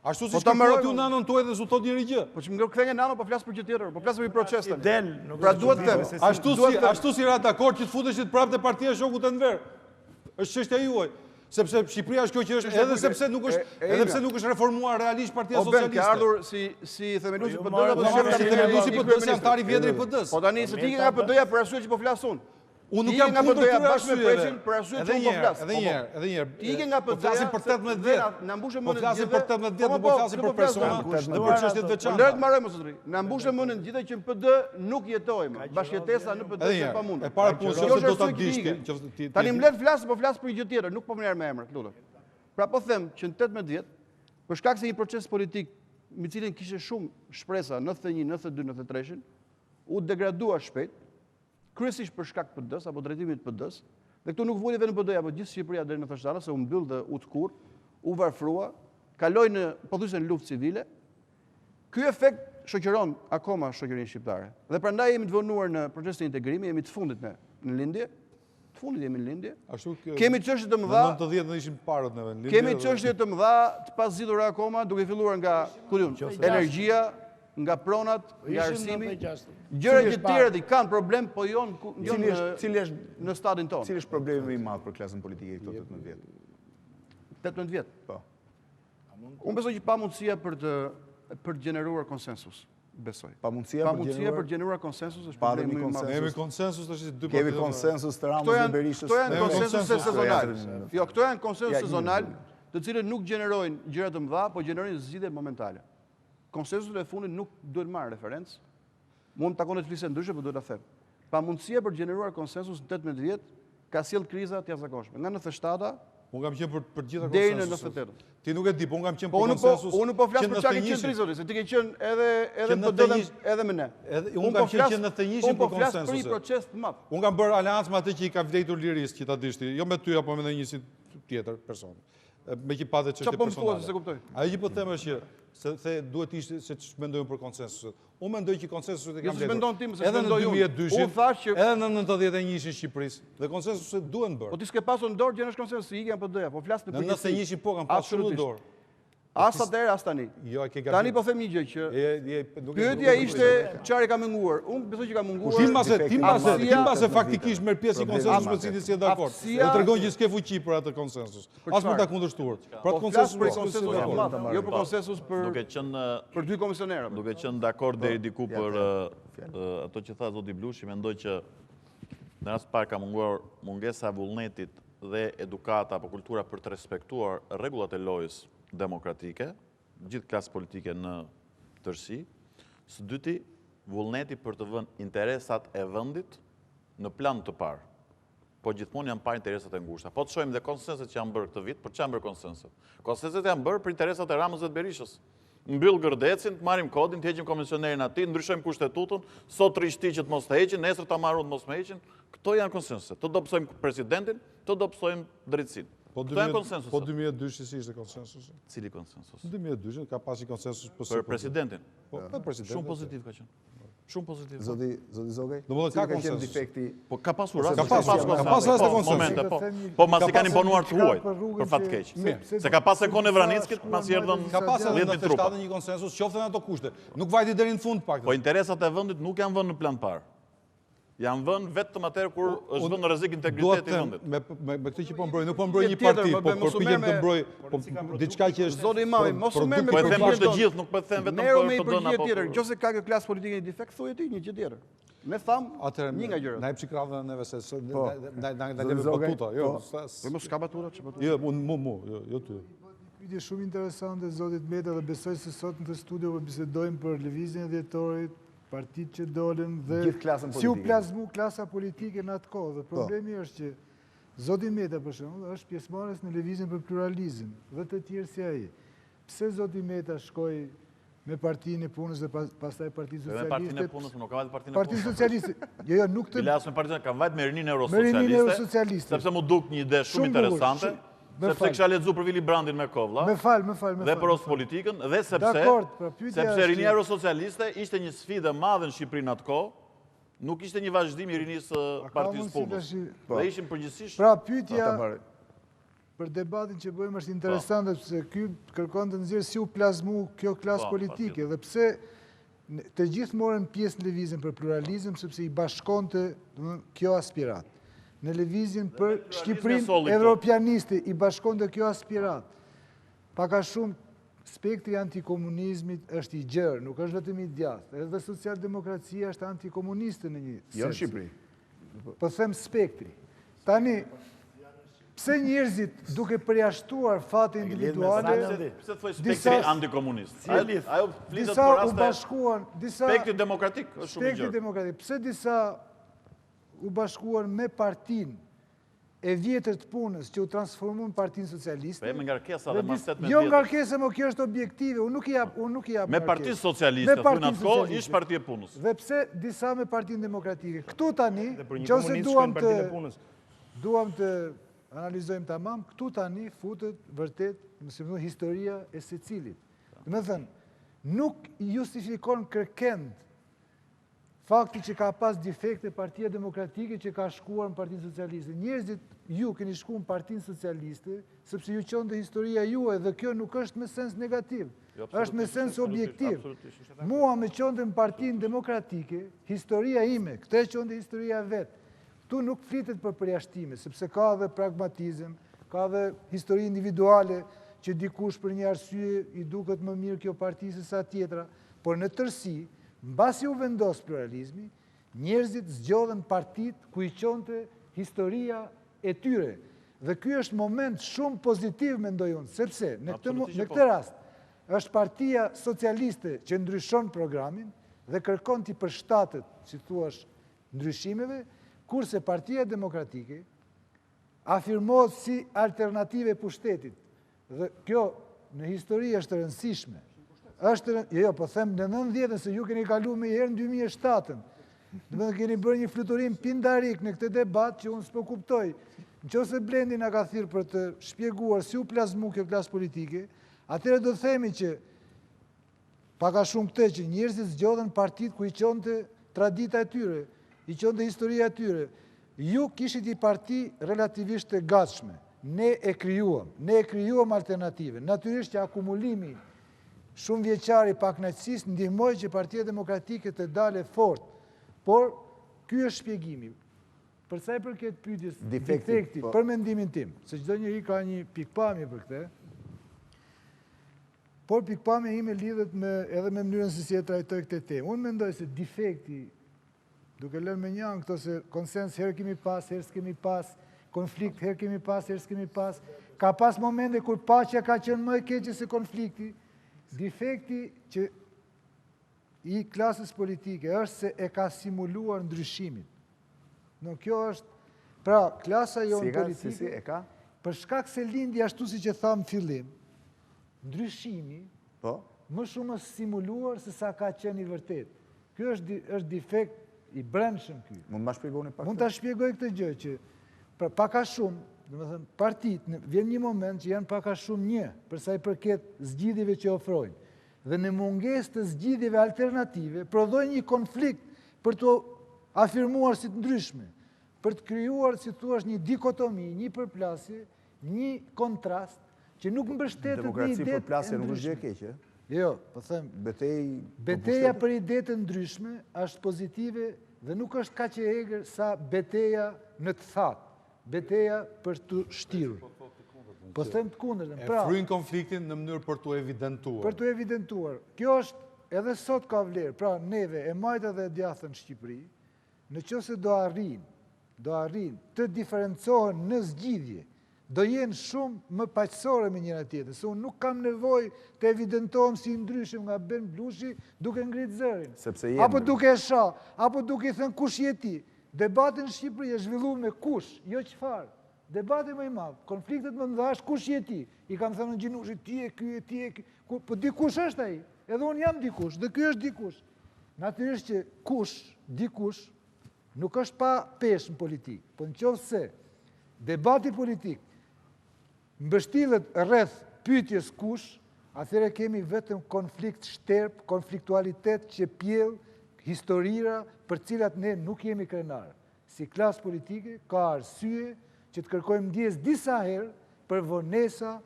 Ashtu si shkruat ju nanon tuaj dhe s'u thot njëri gjë. Po që më kthej nga nano, po flas për gjë tjetër, po flas për një proces tani. Pra duhet të them. Ashtu si ra dakord që të futeshit prapë te partia e shokut të Enver. Është çështja juaj. Sepse Shqipëria është kjo që është, edhe pse nuk është reformuar realisht Partia Socialiste. Ka ardhur si themeluesi PD-s apo si themeluesi PD-s, antar i vjetër i PD-s. Po tani se ti ke nga PD-ja për arsye që po flas unë. Unë nuk jam kundër këtyre bashkë me Preçin për arsye që unë po flas. Edhe një herë. Ti ke nga PD-ja. Po flasim për 18 vjet. Na mbushën mendjen. Po flasim për 18 vjet, nuk po flasim për persona, për çështje të veçanta. Le të marrojmë zotëri. Na mbushën mendjen gjithë që në PD nuk jetojmë. Bashkëjetesa në PD është e pamundur. E para punës do ta dish. Tani më le të flas, po flas për një gjë tjetër, nuk po më merr me emër, lutem. Pra po them që në 18 vjet, për shkak se një proces politik me cilin kishte shumë shpresa 91, 92, 93-shin, u degradua shpejt, kryesisht për shkak të PD-s apo drejtimit të PD-s, dhe këtu nuk voli vetëm PD-ja, por gjithë Shqipëria deri në thashana se u mbyll dhe u tkur, u varfrua, kaloi në pothuajse në luftë civile. Ky efekt shoqëron akoma shoqërinë shqiptare. Dhe prandaj jemi të vonuar në proces të integrimi, jemi të fundit në lindje. Të fundit jemi në lindje. Kemi çështje të mëdha. Në 90 ne ishim parët neve në lindje. Kemi çështje të mëdha të pazgjidhura akoma, duke filluar nga energjia, nga pronat, nga arsimi. Gjërat që tjerët i kanë problem, po jo në stadin tonë. Cili është problemi më i madh për klasën politike këto 18 vjet? 18 vjet. Po. Unë besoj që pamundësia për të gjeneruar konsensus. Besoj. Pamundësia për të gjeneruar konsensus është problemi më i madh. Kemi konsensus tash dy Kemi konsensus të Ramës dhe Berishës. Këto janë konsensus sezonal. Jo, këto janë konsensus sezonal, të cilët nuk gjenerojnë gjëra të mëdha, po gjenerojnë zgjidhje momentale. Konsensuset e fundit nuk duhet marrë referencë. Mund të takonet të flisë ndryshe, por duhet ta them. Pamundësia për të gjeneruar konsensus në 18 vjet ka sjell kriza të jashtëzakonshme. Nga 97-a unë kam qenë për gjitha deri në konsensuset. 98. Ti nuk e di, po unë kam qenë për konsensus. Unë po flas për çka ke qenë trizori, se ti ke qenë edhe PD edhe me ne. Unë kam qenë në të njëjtin për konsensuset. Unë po flas për një proces të madh. Unë kam bërë aleancë me atë që i ka vdekur lirisë, që ta dishti, jo me ty apo me ndonjë tjetër person. me që padhe që Qa po më thua se se kuptoj? Ajo që po them është që se duhet ishte se që mendojmë për konsensuset. Unë mendoj që konsensuset e kam se mendon tim, se edhe në mendoj unë. 2002-shin, Unë thash që- edhe në 91-shin Shqipërisë. Dhe konsensuset duhen bërë. Po ti s'ke pasur në dorë gjë në konsensus, i ikën PD-ja, po flas në Në 91-shin po kam pasur në dorë. As atëherë, as tani. Jo, e ke gabim. Tani po them një gjë që pyetja ishte çfarë ka munguar. Unë besoj që ka munguar. Tim base faktikisht merr pjesë i konsensusit për cilin si e dakord. Do tregon që s'ke fuqi për atë konsensus. As për ta kundërshtuar. Për atë konsensus për konsensus, jo për konsensus për dy komisionerë. Duke qenë dakord deri diku për ato që tha zoti Blushi, mendoj që në rast parë ka munguar mungesa e vullnetit dhe edukata apo kultura për të respektuar rregullat e lojës demokratike, gjithë klasë politike në tërësi. Së dyti, vullneti për të vënë interesat e vendit në plan të parë. Po gjithmonë janë parë interesat e ngushta. Po të shohim dhe konsenset që janë bërë këtë vit, për çfarë janë bërë konsenset? Konsenset janë bërë për interesat e Ramës dhe të Berishës. Mbyll Gërdecin, të marrim kodin, të heqim komisionerin atij, ndryshojmë kushtetutën, sot rishti që të mos të heqin, nesër ta marrun të mos më heqin. Këto janë konsenset. Të dobësojmë presidentin, të dobësojmë drejtsinë. Këto janë konsensuset. Po 2002 si ishte konsensusi? Cili konsensus? 2002 ka pasi konsensus për presidentin. Po, për presidentin. Shumë pozitiv ka qenë. Shumë pozitiv. Zoti Zogaj? Domethënë ka konsensus. Po ka pasur raste. Ka pasur raste konsensus. Po masi kanë imponuar të huaj, për fat keq. Se ka pasur Kone Vranickit, masi erdhën. Ka pasur në 97 një konsensus, qoftë në ato kushte. Nuk vajti deri në fund pak. Po interesat e vendit nuk janë vënë në plan parë. Janë vënë vetëm atëherë kur është vënë në rrezik integriteti i vendit. Me këtë që po mbroj, nuk po mbroj një parti, po përpiqem të mbroj diçka që është zoti Imamin, mos u merr me po e them mirë të gjithë, nuk po e them vetëm për PD-n apo. Nëse ka kjo klasë politike një defekt, thuaj ti një gjë tjetër. Ne tham një nga gjërat. Na jep sikradhën neve se na lëmë batuta, jo. Po mos ka batura çfarë? Jo, jo ty. Pyetje shumë interesante zotit Meta dhe besoj se sot në këtë studio po bisedojmë për lëvizjen e Dhjetorit, partitë që dolën dhe si u plazmu klasa politike në atë kohë. Dhe problemi është që zoti Meta për shembull është pjesëmarrës në lëvizjen për pluralizëm dhe të tjerë si ai. Pse zoti Meta shkoi me Partinë e Punës dhe pastaj Partinë Socialiste? Me Partinë e Punës, nuk ka vajtë Partinë e Punës. Partinë Socialiste. Jo, nuk të. Bilas me Partinë, ka vajtë me rinin Eurosocialiste. Sepse mu duk një ide shumë interesante. Sepse kësha lexuar për Vili Brandin me kovla. Me fal. Dhe për politikën, dhe sepse rinia Eurosocialiste ishte një sfidë e madhe në Shqipëri në atë kohë, nuk ishte një vazhdim i rinisë Partisë Punës. Dhe ishim përgjithsisht. Pra pyetja për debatin që bëjmë është interesante, sepse ky kërkon të nxjerrë si u plazmu kjo klasë politike dhe pse të gjithë morën pjesë në lëvizjen për pluralizëm, sepse i bashkonte kjo aspirat. Në lëvizjen për Shqipërinë evropianiste i bashkonte kjo aspirat. Paka shumë spektri antikomunizmit është i gjerë, nuk është vetëm i djathtë. Edhe socialdemokracia është antikomuniste në një sens. Jo në Shqipëri. Po them spektri. Tani, pse njerëzit duke përjashtuar fate individuale, pse thoj spektri antikomunist? Ajo flitet disa për u raste bashkuan, spektri demokratik është shumë i spektri gjerë. demokratik. Pse disa u bashkuan me partinë e vjetër të punës që u transformuan në Partinë Socialiste. Po me ngarkesa dhe mas 18 Jo ngarkesa, më kjo është objektive. Unë nuk i jap. Me Partinë Socialiste, thunë atë kohë, ish Partia e Punës. Dhe pse disa me Partinë Demokratike. Këtu tani, nëse duam të analizojmë tamam, këtu tani futet vërtet, nëse më thonë, historia e secilit. Do të thënë, nuk justifikon kërkend fakti që ka pas defekte Partia Demokratike që ka shkuar në Partinë Socialiste. Njerëzit ju keni shkuar në Partinë Socialiste sepse ju qonte historia juaj dhe kjo nuk është me sens negativ. Është me sens objektiv. Mua me qonte në Partinë Demokratike, historia ime, këtë e qonte historia vetë. Tu nuk flitet për përjashtime, sepse ka dhe pragmatizëm, ka dhe histori individuale që dikush për një arsye i duket më mirë kjo parti se sa tjetra, por në tërësi, mbasi u vendos pluralizmi, njerëzit zgjodhen partit ku i qonte historia e tyre. Dhe ky është moment shumë pozitiv, mendoj unë, sepse në këtë rast është Partia Socialiste që ndryshon programin dhe kërkon t'i përshtatet, si thuash, ndryshimeve, kurse Partia Demokratike afirmohet si alternative pushtetit. Dhe kjo në histori është rëndësishme. Jo, po them në 90-ën, se ju keni kalu me herë në 2007-ën. Dhe keni bërë një fluturim pindarik në këtë debat që unë s'po kuptoj. Nëse Blendi na ka thirrë për të shpjeguar si u plazmu kjo klasë politike, atëherë do të themi që pak a shumë këtë që njerëzit zgjodhen partit ku i qonte tradita e tyre, i qonte historia e tyre. Ju kishit i parti relativisht të gatshme. Ne e krijuam alternative. Natyrisht që akumulimi shumë vjeçar i pakënaqësisë ndihmoi që Partia Demokratike të dale fort, por ky është shpjegimi. Për sa i përket pyetjes defekti, për mendimin tim, se çdo njeri ka një pikpamje për këtë, por pikpamja ime lidhet edhe me mënyrën se si e trajtoj këtë temë. Unë mendoj se defekti, duke lënë me një anë këto se konsens herë kemi pas, herë s'kemi pas, konflikt herë kemi pas, herë s'kemi pas, ka pas momente kur paqja ka qenë më e keqe se konflikti. Defekti që i klasës politike është se e ka simuluar ndryshimin. Në kjo është, pra, klasa jonë politike, për shkak se lindi ashtu si që thamë fillim, ndryshimi, më shumë është simuluar se sa ka qenë i vërtet. Kjo është defekt i brendshëm ky. Mund ta shpjegoni pak? Mund ta shpjegoj këtë gjë që pak a shumë, domethënë partitë vjen një moment që janë pak a shumë një për sa i përket zgjidhjeve që ofrojnë. Dhe në mungesë të zgjidhjeve alternative, prodhojnë një konflikt për të afirmuar si të ndryshme, për të krijuar, si thua, një dikotomi, një përplasje, një kontrast që nuk mbështetet në demokraci ide përplasje nuk është gjë e keqe. Jo, po them, beteja për ide të ndryshme është pozitive dhe nuk është kaq e egër sa beteja në të thatë, beteja për të shtirur. Po them të kundërtën. E fryn konfliktin në mënyrë për të evidentuar. Për të evidentuar. Kjo është edhe sot ka vlerë. Pra, neve e majta dhe e djathën në Shqipëri, në qoftë do arrin të diferencohen në zgjidhje, do jenë shumë më paqësore me njëra tjetrën. Se unë nuk kam nevojë të evidentohem si ndryshim nga Ben Blushi duke ngritë zërin. Apo duke e shah, apo duke i thënë kush je ti. Debati në Shqipëri është zhvilluar me kush, jo çfarë. Debati më i madh, konfliktet më mëdha është kush je ti. I kam thënë në Gjinushin, ti e ky, po dikush është ai. Edhe unë jam dikush, dhe ky është dikush. Natyrisht që dikush, nuk është pa peshë në politikë, po nëse debati politik mbështillet rreth pyetjes kush, atëherë kemi vetëm konflikt shterp, konfliktualitet që pjell historira për cilat ne nuk jemi krenar. Si klasë politike ka arsye që të kërkojmë ndjes disa herë për vonesa,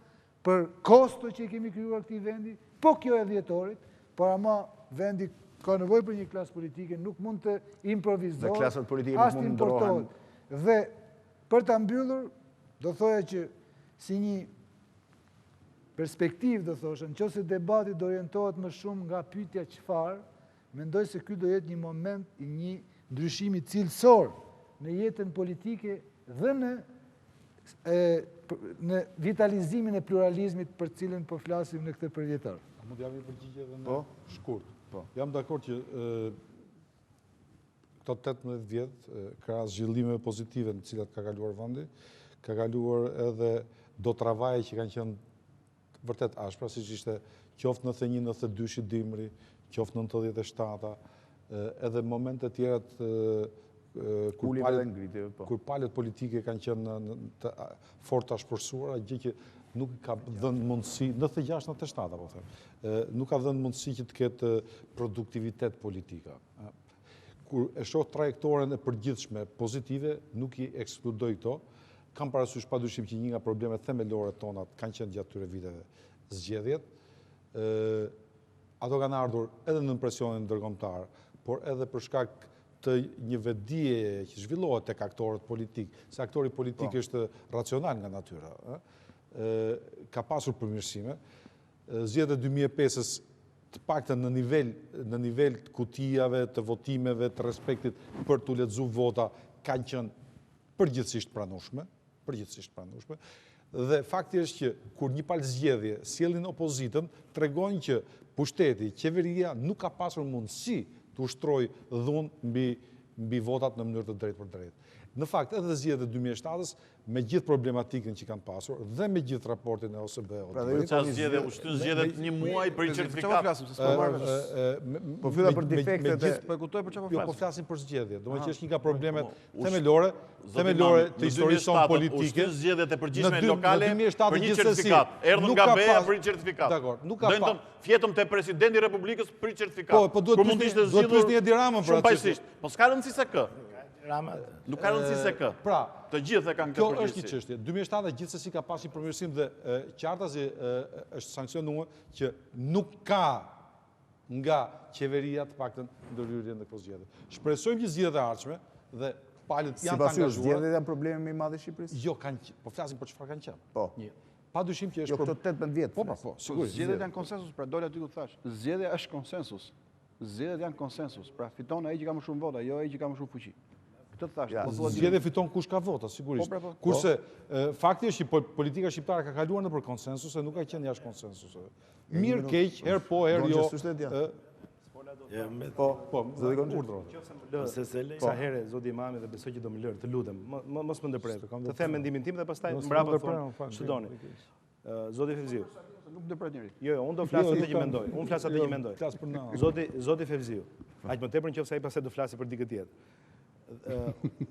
për kosto që i kemi krijuar këtij vendi, po kjo e Dhjetorit, por ama vendi ka nevojë për një klasë politike, nuk mund të improvizohet. Dhe klasat politike nuk mund ndrohen. Dhe për ta mbyllur, do thoya që si një perspektivë, do thosha, nëse debati do orientohet më shumë nga pyetja çfarë, mendoj se ky do jetë një moment i një ndryshimi cilësor në jetën politike dhe në vitalizimin e pluralizmit për cilën po flasim në këtë përvjetor. Mund jam i përgjigje edhe në shkurt. Jam dakord që këto 18 vjet, krahas zhvillimeve pozitive në cilat ka kaluar vendi, ka kaluar edhe do travaje që kanë qenë vërtet ashpra, siç ishte qoftë 91-92 dimri, qoftë 97-a, edhe momente të tjera kur palët politike kanë qenë fort të ashpërsuara, gjë që nuk ka dhënë mundësi, 96-97, po them, nuk ka dhënë mundësi që të ketë produktivitet politika. Kur e shoh trajektoren e përgjithshme pozitive, nuk i ekskludoj këto. Kam parasysh padyshim që një nga problemet themelore tona kanë qenë gjatë këtyre viteve zgjedhjet. Ato kanë ardhur edhe në presionin ndërkombëtar, por edhe për shkak të një vetdije që zhvillohet tek aktorët politik, se aktori politik është racional nga natyra, ka pasur përmirësime. Zgjedhjet e 2005-s të paktën në nivel të kutijave, të votimeve, të respektit për të lexuar vota kanë qenë përgjithsisht pranueshme, dhe fakti është që kur një palë zgjedhje sjellin opozitën, tregojnë që pushteti, qeveria nuk ka pasur mundësi të ushtrojë dhunë mbi votat në mënyrë të drejtë për drejtë. Në fakt, edhe zgjedhjet e 2007-s, me gjithë problematikën që kanë pasur dhe me gjithë raportin e OSBE-ut. Zgjedhjet një muaj për i certifikat. Po fylla për defektet e... Jo, po flasim për zgjedhjet. Do më që është një ka problemet themelore të historisë tonë politike. Ushtë zgjedhjet e përgjithshme lokale për një certifikat. Erdhëm nga BE-ja për një certifikat. Dojnë fjetëm të presidenti Republikës për një certifikat. Po duhet pyes një Edi Ramën për atë. Po s'ka rëndësi se kë. Nuk ka rëndësi se kë. Pra, të gjithë e kanë kjo është një çështje. 2007 gjithsesi ka pasur një përmirësim dhe qartazi është sankcionuar që nuk ka nga qeveria të paktën ndërhyrje në këto zgjedhje. Shpresojmë që zgjedhjet e ardhshme dhe palët janë të angazhuar. Si zgjedhjet janë probleme më i madh në Shqipëri? Jo, po flasim për çfarë kanë qenë. Po. Padyshim që është këto 18 vjet. Po, sigurisht. Zgjedhjet janë konsensus, pra dole aty ku thash. Zgjedhja është konsensus. Zgjedhjet janë konsensus, pra fiton ai që ka më shumë vota, jo ai që ka më shumë fuqi. Zgjedhje fiton kush ka vota, sigurisht. Kurse fakti është që politika shqiptare ka kaluar nëpër konsensus e nuk ka qenë jashtë konsensuseve. Mirë keq, herë po, herë jo. Po, zoti Gonxhen. Sa herë zoti Imami dhe besoj që do më lërë, të lutem, mos më ndërpret. Të them mendimin tim dhe pastaj mbrapa ç'doni. Zoti Fevziu. Nuk ndërpret njëri. Jo, unë do flas atë që mendoj. Unë flas atë që mendoj. Zoti Fevziu. Aq më tepër nëse ai pastaj do flasë për dikë tjetër.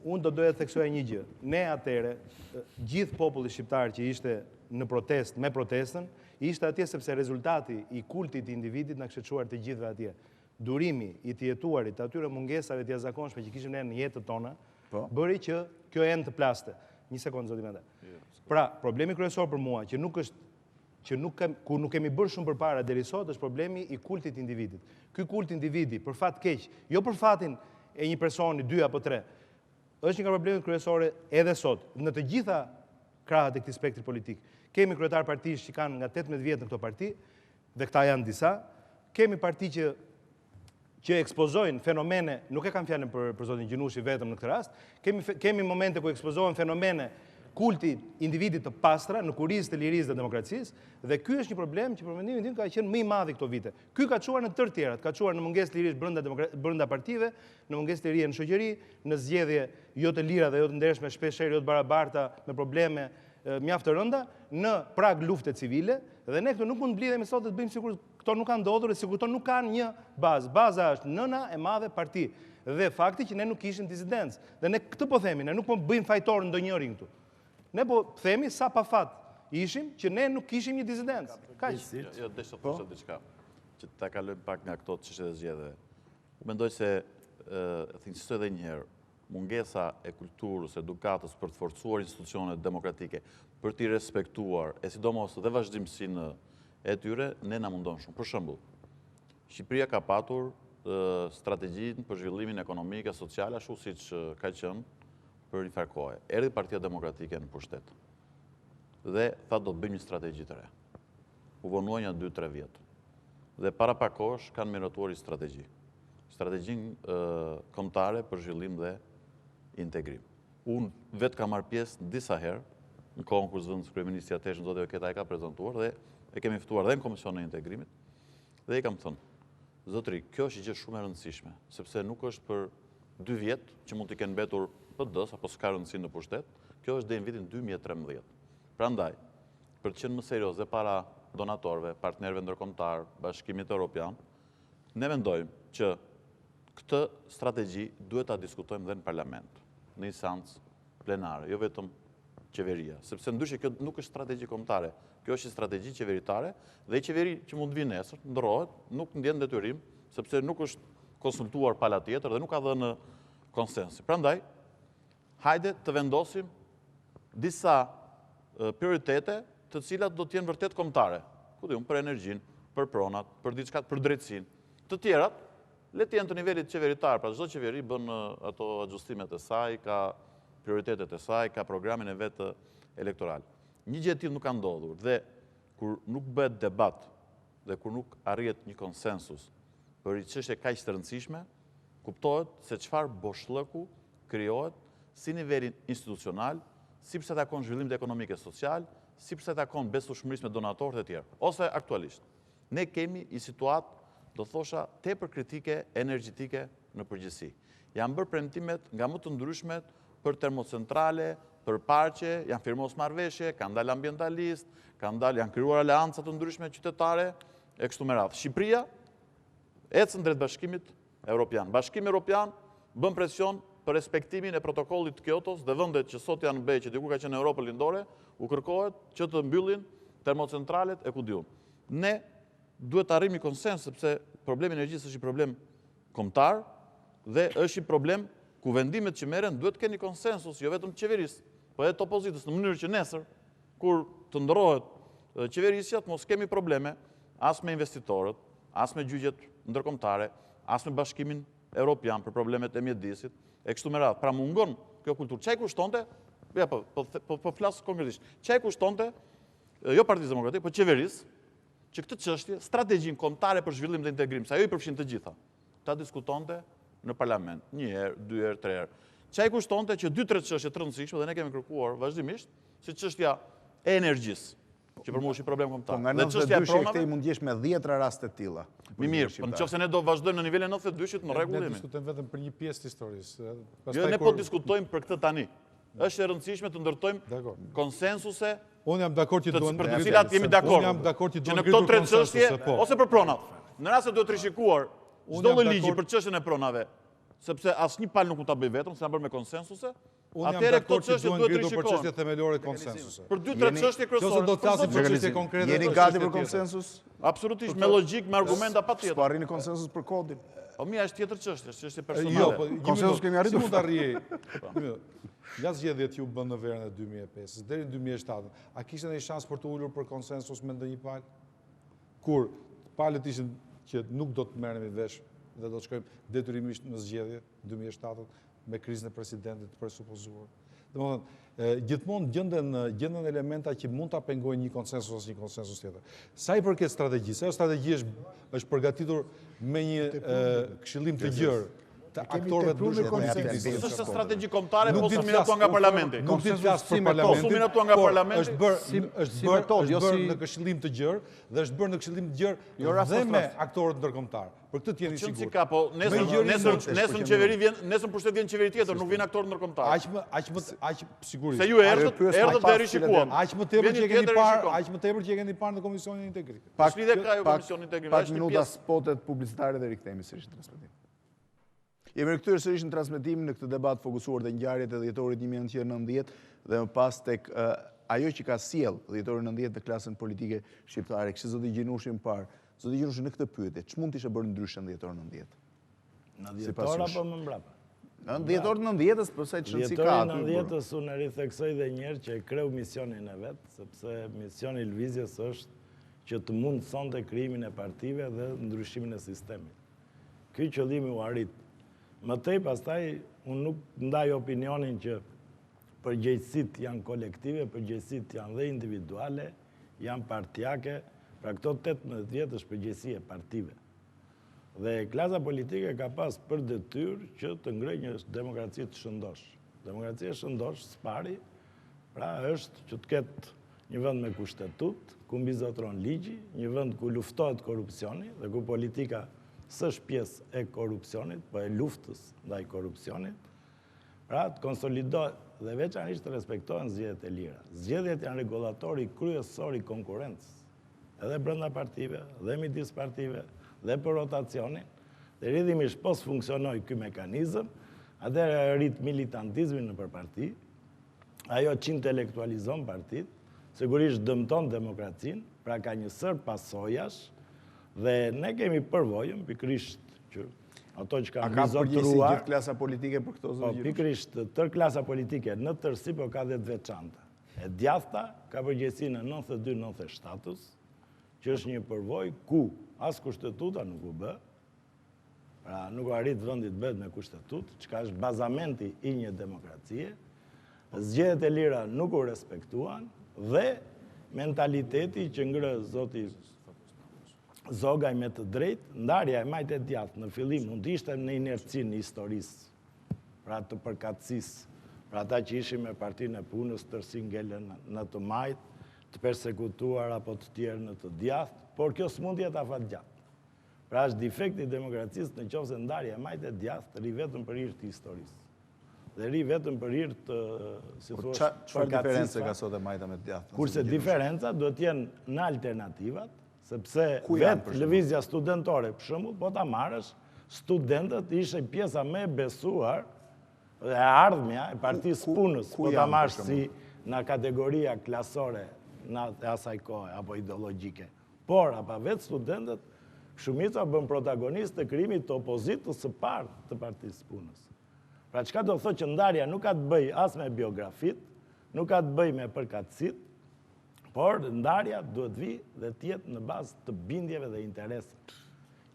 Unë do doja të theksoja një gjë. Ne atëre, gjithë populli shqiptar që ishte në protest, me protestën, ishte atje sepse rezultati i kultit të individit na kishte çuar të gjithëve atje. Durimi i të jetuarit, të atyre mungesave të jashtëzakonshme që kishim ne në jetën tona, bëri që kjo ende të plaste. Një sekondë, zoti Mende. Pra, problemi kryesor për mua që nuk është ku nuk kemi bërë shumë përpara deri sot është problemi i kultit të individit. Ky kult individi, për fat keq, jo për fatin e një personi, 2 apo 3, është një nga problemet kryesore edhe sot, në të gjitha krahët e këtij spektri politik. Kemi kryetar partish që kanë nga 18 vjet në këto parti, dhe këta janë disa, kemi parti që ekspozojnë fenomene, nuk e kam fjalën për zotin Gjinushi vetëm në këtë rast, kemi momente ku ekspozojnë fenomene kulti individit të pastra në kurizë të lirisë dhe demokracisë, dhe ky është një problem që për mendimin tim ka qenë më i madh këto vite. Ky ka çuar në tërë tjerat, ka çuar në mungesë lirish brenda partive, në mungesë lirie në shoqëri, në zgjedhje jo të lira dhe jo të ndershme, shpeshherë jo të barabarta, me probleme mjaft të rënda, në prag lufte civile, dhe ne këtu nuk mund të blidhemi sot dhe të bëjmë sikur këto nuk kanë ndodhur, sikur këto nuk kanë një bazë. Baza është nëna e madhe parti dhe fakti që ne nuk kishim disidencë. Dhe ne këtë po themi, ne nuk po bëjmë fajtor ndonjërin këtu. Ne po themi sa pa fat ishim që ne nuk kishim një disidencë. Kaq. Jo, desha të thoshë diçka, që ta kalojmë pak nga këto çështje të zgjedhjeve. Unë mendoj se thjesht edhe një herë, mungesa e kulturës, edukatës për të forcuar institucionet demokratike, për t'i respektuar, e sidomos dhe vazhdimsinë e tyre, ne na mundon shumë. Për shembull, Shqipëria ka patur strategjinë për zhvillimin ekonomik e social, ashtu siç ka qenë për një farë kohe. Erdhi Partia Demokratike në pushtet. Dhe tha do të bëjmë një strategji të re. U vonuan një 2-3 vjet. Dhe para pak kohësh kanë miratuar një strategji. Strategjinë kombëtare për zhvillim dhe integrim. Unë vetë kam marrë pjesë disa herë në kohën kur zëvendës kryeministri atëherë zoti Oketa e ka prezantuar dhe e kemi ftuar dhe në Komisionin e Integrimit dhe i kam thënë, zotëri, kjo është gjë shumë e rëndësishme, sepse nuk është për 2 vjet që mund të kenë mbetur PD-s apo s'ka rëndësi në pushtet, kjo është deri në vitin 2013. Prandaj, për të qenë më serioz dhe para donatorëve, partnerëve ndërkombëtar, Bashkimit Evropian, ne mendojmë që këtë strategji duhet ta diskutojmë dhe në parlament, në instancë plenare, jo vetëm qeveria, sepse ndryshe kjo nuk është strategji kombëtare, kjo është strategji qeveritare dhe i qeveri që mund të vinë nesër, ndrohet, nuk ndjen detyrim, sepse nuk është konsultuar pala tjetër dhe nuk ka dhënë konsensi. Prandaj, hajde të vendosim disa prioritete të cilat do të jenë vërtet kombëtare. Ku diun, për energjinë, për pronat, për diçka, për drejtësinë. Të tjerat le të jenë të nivelit qeveritar, pra çdo qeveri bën ato ajustimet e saj, ka prioritetet e saj, ka programin e vetë elektoral. Një gjë e tillë nuk ka ndodhur dhe kur nuk bëhet debat dhe kur nuk arrihet një konsensus për një çështje kaq të rëndësishme, kuptohet se çfarë boshllëku krijohet si nivelin institucional, si pse takon zhvillimin ekonomik e social, si pse takon besueshmërisë me donatorët e tjerë, ose aktualisht. Ne kemi një situatë, do thosha, tepër kritike energjetike në përgjithësi. Janë bërë premtimet nga më të ndryshmet për termocentrale, për parqe, janë firmos marrëveshje, kanë dalë ambientalist, janë krijuar aleanca të ndryshme qytetare, e kështu me radhë. Shqipëria ecën drejt Bashkimit Evropian. Bashkimi Evropian bën presion për respektimin e protokollit të Kyotos dhe vendet që sot janë në BE, që diku ka qenë Europë lindore, u kërkohet që të mbyllin termocentralet e ku diun. Ne duhet të arrijmë konsens sepse problemi i energjisë është një problem kombëtar dhe është një problem ku vendimet që merren duhet të kenë konsensus, jo vetëm qeverisë, po edhe të opozitës, në mënyrë që nesër kur të ndrohet qeverisja, mos kemi probleme as me investitorët, as me gjyqjet ndërkombëtare, as me Bashkimin Evropian për problemet e mjedisit, e kështu me radhë. Pra mungon kjo kulturë. Çaj kushtonte, po flas konkretisht. Çaj kushtonte jo Partisë Demokratike, po qeverisë, që këtë çështje, strategjinë kombëtare për zhvillim dhe integrim, se ajo i përfshin të gjitha, ta diskutonte në parlament, 1 herë, 2 herë, 3 herë. Çaj kushtonte që 2-3 çështje të rëndësishme dhe ne kemi kërkuar vazhdimisht, si çështja e energjisë, që për mua është një problem kombëtar. Po nga 92 këtej mund t'jesh me 10 raste të tilla. Mirë, po nëse ne do vazhdojmë në nivelin 92-shit, në rregull jemi. Ne diskutojmë vetëm për një pjesë të historisë. Jo, ne po diskutojmë për këtë tani. Është e rëndësishme të ndërtojmë konsensuse Unë jam dakord që duhen për të cilat jemi dakord. Që në këto 3 çështje ose për pronat. Në rast se duhet rishikuar çdo lloj ligji për çështjen e pronave, sepse asnjë palë nuk mund ta bëj vetëm, s'na bërë me konsensuse. Atëherë këto çështje duhet rishikohen për çështje themelore konsensuse. Për 2-3 çështje kryesore. Nëse do të flasim për çështje konkrete. Jeni gati për konsensus? Absolutisht, me logjik, me argumenta patjetër. Po arrini konsensus për kodin. Po mia është tjetër çështje, është çështje personale. Jo, po konsensus kemi arritur. Si mund ta arrijë? Nga zgjedhjet që u bën në verën e 2005 deri në 2007, a kishte ndonjë shans për të ulur për konsensus me ndonjë palë? Kur palët ishin që nuk do të merremi vesh dhe do të shkojmë detyrimisht në zgjedhje 2007 me krizën e presidentit të presupozuar. Domethënë, gjithmonë gjenden elementa që mund ta pengojnë një konsensus ose një konsensus tjetër. Sa i përket strategjisë, ajo strategji është përgatitur me një këshillim të gjerë të aktorëve të ndryshëm. Është strategji kombëtare po së miratuar nga parlamenti. Nuk di të flas për parlamentin. Po miratuar nga parlamenti. Është bërë në këshillim të gjerë dhe është bërë në këshillim të gjerë dhe me aktorët ndërkombëtar. Për këtë jeni sigurt. Si ka, po nesër qeveri vjen, nesër pushtet vjen qeveri tjetër, nuk vjen aktorë ndërkombëtar. Aq sigurisht. Se ju erdhët dhe rishikuan. Aq më tepër që e keni parë në Komisionin e Integrimit. Pak lidhje ka jo Komisionin e Integrimit. Pak minuta spotet publicitare dhe rikthehemi sërish në transmetim. Jemi rikthyer sërish në transmetim në këtë debat fokusuar te ngjarjet e dhjetorit 1990 dhe më pas tek ajo që ka sjell dhjetori 90 dhe klasën politike shqiptare. Kishte zoti Gjinushin parë. Zoti Gjinushin në këtë pyetje, ç'mund të ishte bërë ndryshe në dhjetor 90? Në dhjetor apo më mbrapa? Në dhjetor 90-s, përsa që rëndësi ka aty. Dhjetori 90-s unë ritheksoj dhe njerë që e kreu misionin e vetë, sepse misioni i lëvizjes është që të mundësonte krijimin e partive dhe ndryshimin e sistemit. Ky qëllimi u arrit. Më tej pastaj unë nuk ndaj opinionin që përgjegjësitë janë kolektive, përgjegjësitë janë dhe individuale, janë partijake, pra këto 18 vjet është përgjegjësi e partive. Dhe klasa politike ka pas për detyrë që të ngrejë një demokraci të shëndosh. Demokracia shëndosh, s'pari, pra është që të ketë një vend me kushtetut, ku mbizotron ligji, një vend ku luftohet korrupsioni dhe ku politika s'është pjesë e korrupsionit, po e luftës ndaj korrupsionit, pra të konsolidohet dhe veçanërisht të respektohen zgjedhjet e lira. Zgjedhjet janë rregullatori kryesor i konkurrencës, edhe brenda partive, dhe midis partive, dhe për rotacionin, dhe rrjedhimisht po s'funksionoi ky mekanizëm, atëherë rrit militantizmin nëpër parti, ajo që intelektualizon partit, sigurisht dëmton demokracinë, pra ka një sër pasojash. Dhe ne kemi përvojën, pikrisht që ato që kanë vizotruar... A ka përgjithësi gjithë klasa politike për këto zë? Pikrisht tërë klasa politike në tërësi, po ka dhe të veçanta. E djathta ka përgjithësi në 92-97, që është një përvojë ku as kushtetuta nuk u bë, pra nuk arrit vendit bëhet me kushtetut, që ka është bazamenti i një demokracie, zgjedhjet e lira nuk u respektuan, dhe mentaliteti që ngrë zoti Zogajn me të drejtë, ndarja e majtë e djathtë në fillim mund të ishte në inercinë e historisë, pra të përkatësisë, pra ata që ishin me partinë e punës tërsi ngelen në të majtë, të persekutuar apo të tjerë në të djathtë, por kjo s'mund të jetë afatgjatë. Pra është defekti i demokracisë në qoftë se ndarja e majtë e djathtë rri vetëm për hir të historisë. dhe ri vetëm për hir të, si thua, Çfarë diferencë ka sot e majta me të djathtë? Kurse diferenca duhet të jenë në alternativat, sepse vetë lëvizja studentore, për shembull, po ta marrësh, studentët ishin pjesa më e besuar dhe e ardhmja e Partisë Punës, po ta marrësh si në kategoria klasore në asaj kohe apo ideologjike. Por, apa vetë studentët, shumica bën protagonist të krijimit të opozitës së parë të Partisë Punës. Pra çka do thotë që ndarja nuk ka të bëj as me biografit, nuk ka të bëj me përkatësit, por ndarja duhet vi dhe të jetë në bazë të bindjeve dhe interesave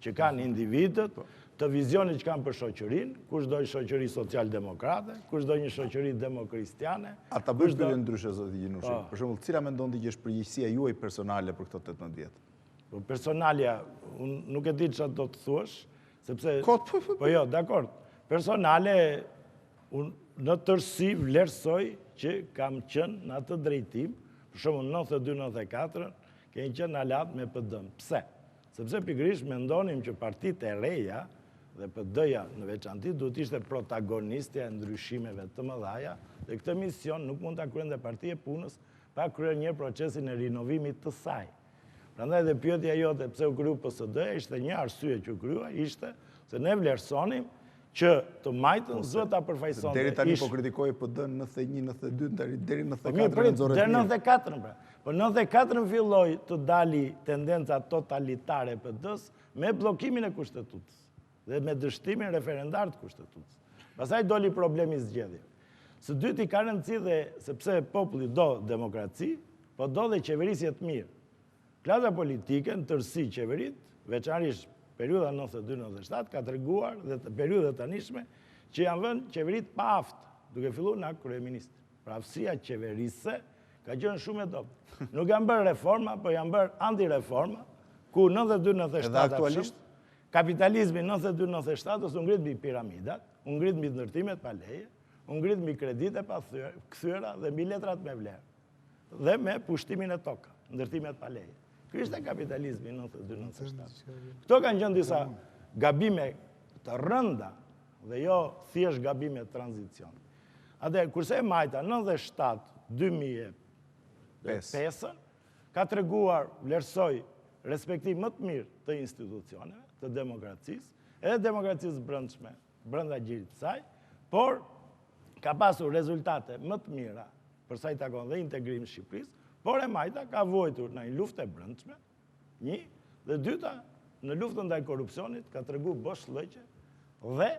që kanë individët, të vizionit që kanë për shoqërinë, kush do një shoqëri social-demokrate, kush do një shoqëri demokristiane. A ta bësh pyetje ndryshe, zoti Gjinushin? Për shembull, cila mendon ti që është përgjegjësia juaj personale për këto 18 vjet? Personalja, unë nuk e di çfarë do të thuash, sepse po jo, dakor. Personale, unë në tërësi vlerësoj që kam qenë në atë drejtim, për shembull 92-94, kemi qenë alat me PD-n. Pse? Sepse pikërisht mendonim që partitë e reja dhe PD-ja në veçanti duhet ishte protagonistja e ndryshimeve të mëdha dhe këtë mision nuk mund ta kryente Partia e Punës pa kryer një procesin e rinovimit të saj. Prandaj dhe pyetja jote pse u kryu PSD ishte një arsye që u krya ishte se ne vlerësonim që të majtën zot ta përfaqësonte. Deri tani po kritikoi PD-n 91, 92, deri 94 nxorët. Deri 94 pra. Po 94 filloi të dali tendenca totalitare e PD-s me bllokimin e kushtetutës dhe me dështimin referendar të kushtetutës. Pastaj doli problemi zgjedhjeve. Së dyti ka rëndësi dhe sepse populli do demokraci, po do dhe qeverisje të mirë. Klasa politike në tërësi qeverit, veçanërisht periudha 92-97, ka treguar dhe periudhët tanishme që janë vënë qeverit pa aftë, duke filluar nga kryeministri. Pra aftësia qeverise ka qenë shumë e dobët. Nuk janë bërë reforma, po janë bërë antireforma, ku 92-97 edhe aktualisht kapitalizmi 92-97 u ngrit mbi piramidat, u ngrit mbi ndërtimet pa leje, u ngrit mbi kredite pa kthyera dhe mbi letrat me vlerë. Dhe me pushtimin e toka, ndërtimet pa leje. Ky ishte kapitalizmi 92-97. Këto kanë qenë disa gabime të rënda dhe jo thjesht gabime të tranzicionit. Atë kurse e majta 97-2005 ka treguar, vlerësoj respektim më të mirë të institucioneve, të demokracisë, edhe demokracisë brendshme, brenda gjirit të saj, por ka pasur rezultate më të mira për sa i takon dhe integrim Shqipërisë, por e majta ka vojtur në një luftë e brendshme, një, dhe dyta, në luftën ndaj korrupsionit ka tregu bosh lloqe dhe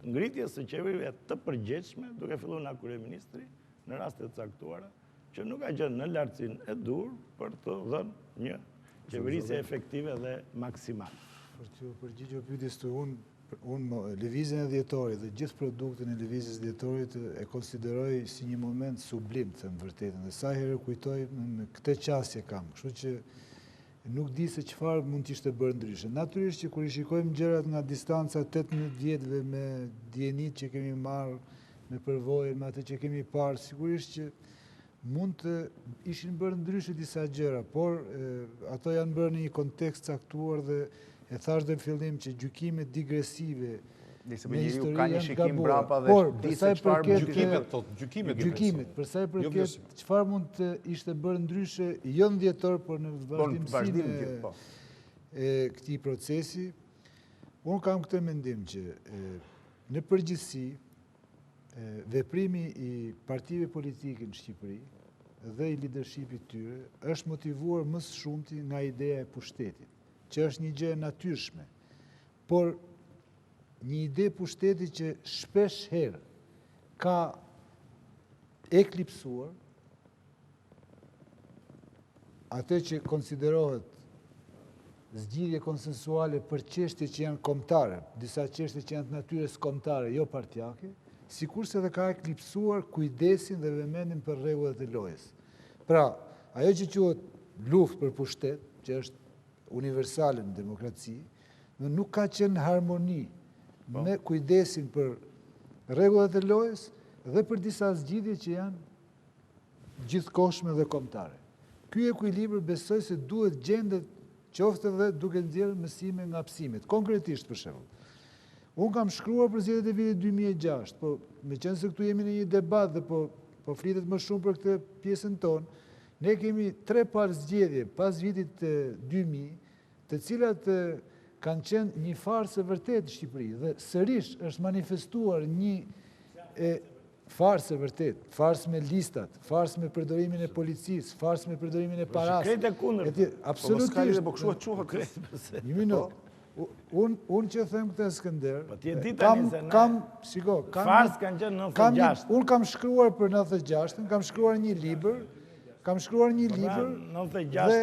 ngritjes së qeverive të përgjegjshme, duke filluar nga kryeministri në raste të caktuara, që nuk ka qenë në lartësinë e dur për të dhënë një qeverisje efektive dhe maksimale. Për të përgjigjur pyetjes të unë lëvizjen e Dhjetorit dhe gjithë produktin e lëvizjes Dhjetorit e konsideroj si një moment sublim, të thënë vërtetën, dhe sa herë kujtoj në këtë qasje kam, kështu që nuk di se çfarë mund të ishte bërë ndryshe. Natyrisht që kur i shikojmë gjërat nga distanca 18 vjetëve me dijenit që kemi marrë, me përvojën, me atë që kemi parë, sigurisht që mund të ishin bërë ndryshe disa gjëra, por ato janë bërë në një kontekst caktuar dhe e thash dhe në fillim që gjykimet digresive me histori janë gabuar. Por, përsa i përket gjykimet, përsa i përket çfarë mund të ishte bërë ndryshe, jo në Dhjetor, por në vazhdimsinë e këtij procesi, unë kam këtë mendim që në përgjithësi veprimi i partive politike në Shqipëri dhe i leadershipit tyre është motivuar më së shumti nga ideja e pushtetit, që është një gjë e natyrshme, por një ide pushteti që shpesh herë ka eklipsuar atë që konsiderohet zgjidhje konsensuale për çështje që janë kombëtare, disa çështje që janë të natyrës kombëtare, jo partijake, sikurse edhe ka eklipsuar kujdesin dhe vëmendjen për rregullat e lojës. Pra, ajo që quhet luftë për pushtet, që është universale në demokraci, nuk ka qenë harmoni me kujdesin për rregullat e lojës dhe për disa zgjidhje që janë gjithkohshme dhe kombëtare. Ky ekuilibër besoj se duhet gjendet qoftë edhe duke nxjerrë mësime nga psimet. Konkretisht për shembull, Unë kam shkruar për zgjedhjet e vitit 2006, po me qenë se këtu jemi në një debat dhe po flitet më shumë për këtë pjesën tonë, ne kemi 3 palë zgjedhje pas vitit 2000, të cilat kanë qenë një farsë e vërtet në Shqipëri, dhe sërish është manifestuar një farsë e vërtet, farsë me listat, farsë me përdorimin e policisë, farsë me përdorimin e parasë. Krejt e kundër. Absolutisht. Po kështu quha krejt. Një minutë. Unë që them këtë Skënder, farsë kanë qenë 96. Unë kam shkruar për 96-ën, kam shkruar një libër, dhe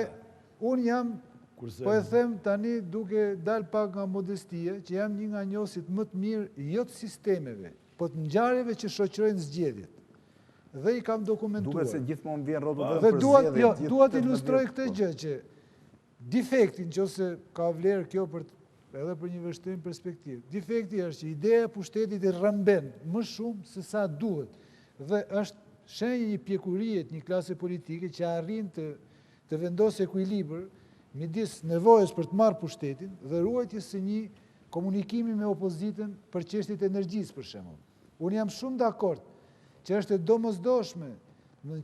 unë jam, po e them tani duke dal pak nga modestia, që jam një nga njohësit më të mirë jo të sistemeve, po të ngjarjeve që shoqërojnë zgjedhjet. Dhe i kam dokumentuar. Duket se gjithmonë vjen rrotull vetëm për zgjedhjet. Dua të ilustroj këtë gjë që defektin, nëse ka vlerë kjo edhe për një vështrim perspektiv. Defekti është që ideja e pushtetit i rrëmben më shumë se sa duhet, dhe është shenjë një pjekurie të një klase politike që arrin të vendosë ekuilibër midis nevojës për të marrë pushtetin dhe ruajtjes së një komunikimi me opozitën për çështjet e energjisë, për shembull. Unë jam shumë dakord që është e domosdoshme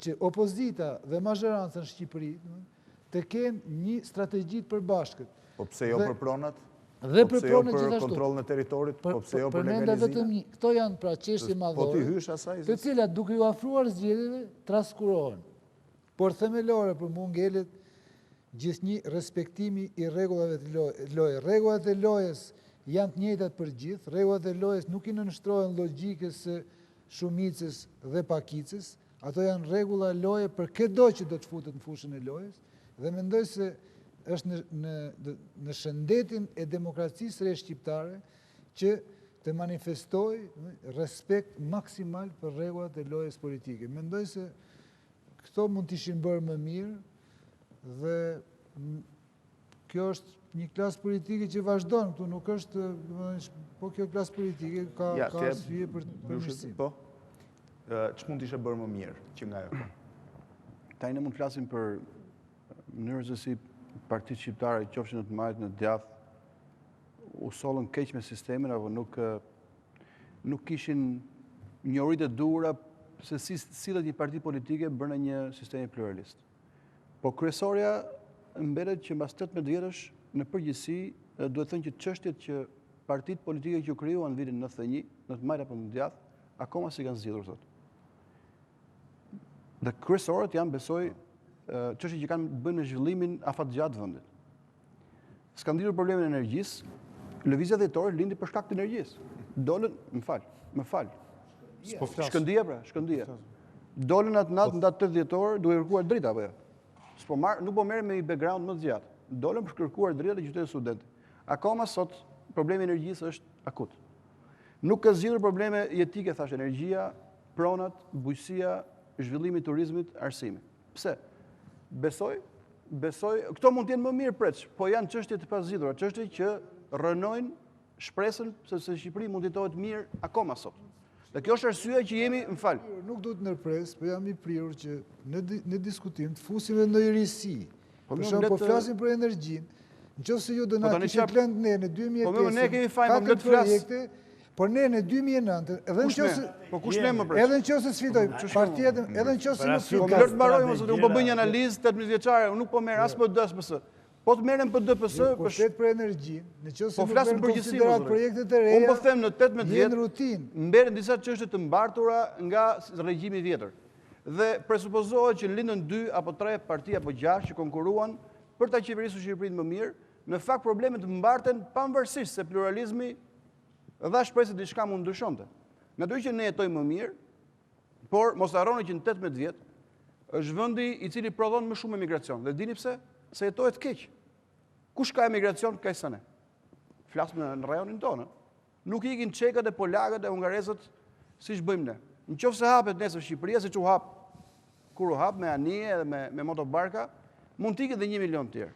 që opozita dhe mazhoranca në Shqipëri të kenë një strategji të përbashkët. Po pse jo për pronat? Dhe për pronat gjithashtu. Për kontrollin e territorit, po pse jo për legalizimin? Këto janë pra çështje madhore, të cilat duke u afruar zgjedhjeve traskurohen. Por themelore për mua ngelet gjithnjë respektimi i rregullave të lojës. Rregullat e lojës janë të njëjtat për gjithë, rregullat e lojës nuk i nënshtrohen logjikës së shumicës dhe pakicës, ato janë rregulla loje për çdo që do të futet në fushën e lojës, dhe mendoj se është në shëndetin e demokracisë së shqiptare që të manifestoj respekt maksimal për rregullat e lojës politike. Mendoj se këto mund të ishin bërë më mirë, dhe kjo është një klasë politike që vazhdon këtu, nuk është, po kjo klasë politike ka arsye për mirësim. Po, që mund të ishe bërë më mirë që nga jo? Tani ne mund të flasim për mënyrën se si partitë shqiptare qofshin në të majtë në djathtë, u sollën keq me sistemin, apo nuk kishin njohuritë e duhura se si sillet një parti politike brenda një sistemi pluralist. Po kryesorja mbetet që mbas 18 vjetësh në përgjithësi duhet thënë që çështjet që partitë politike që u krijuan në vitin 91, në të majtë apo në djathtë, akoma si kanë zgjidhur sot. Dhe kryesorët janë, besoj, çështje që kanë bënë në zhvillimin afatgjatë të vendit. S'ka nditur problemin e energjisë, lëvizja dhjetore lindi për shkak të energjisë. Dolën, më fal. Shkëndia. Dolën atë natë ndatë 8 dhjetor duke kërkuar drita apo jo? Nuk po merren me një background më të gjatë. Dolën për kërkuar drita të qytetit studentit. Akoma sot problemi i energjisë është akut. Nuk ka zgjidhur probleme jetike, thash, energjia, pronat, bujqësia, zhvillimi i turizmit, arsimi. Pse? Besoj, këto mund të jenë më mirë preç, po janë çështje të pazgjidhura, çështje që rënojnë shpresën se Shqipëria mund të jetohet mirë akoma sot. Dhe kjo është arsyeja që jemi, Nuk do të ndërpres, po jam i prirur që në diskutim të fusim edhe ndonjë risi. Për shembull, po flasim për energjinë. Nëse ju do na kishit lënë ne në 2005. Po ne kemi fajin për të flasë. Por ne në 2009, edhe nëse sfidoj partitë, edhe nëse nuk fitoj. Po të mbarojmë ose unë po bëj një analizë 18 vjeçare, unë nuk po merr as PD-s. Po të merrem PD-s, për energjinë, nëse po flasim përgjithësi projektet e reja. Unë po them në 18 vjet rutinë. Mberen disa çështje të mbartura nga regjimi i vjetër. Dhe presupozohet që lindën 2 apo 3 parti apo 6 që konkuruan për ta qeverisur Shqipërinë më mirë. Në fakt problemet mbarten pavarësisht se pluralizmi dha shpresë se diçka mund ndryshonte. Natyrisht që ne jetojmë më mirë, por mos harroni që në 18 vjet është vendi i cili prodhon më shumë emigracion. Dhe dini pse? Se jetohet keq. Kush ka emigracion, ka sa ne. Flasim në rajonin tonë. Nuk ikin çekat e polakët e hungarezët siç bëjmë ne. Nëse hapet nesër Shqipëria, siç u hap kur u hap me anije dhe me motobarka, mund të iket edhe 1 milion tjerë.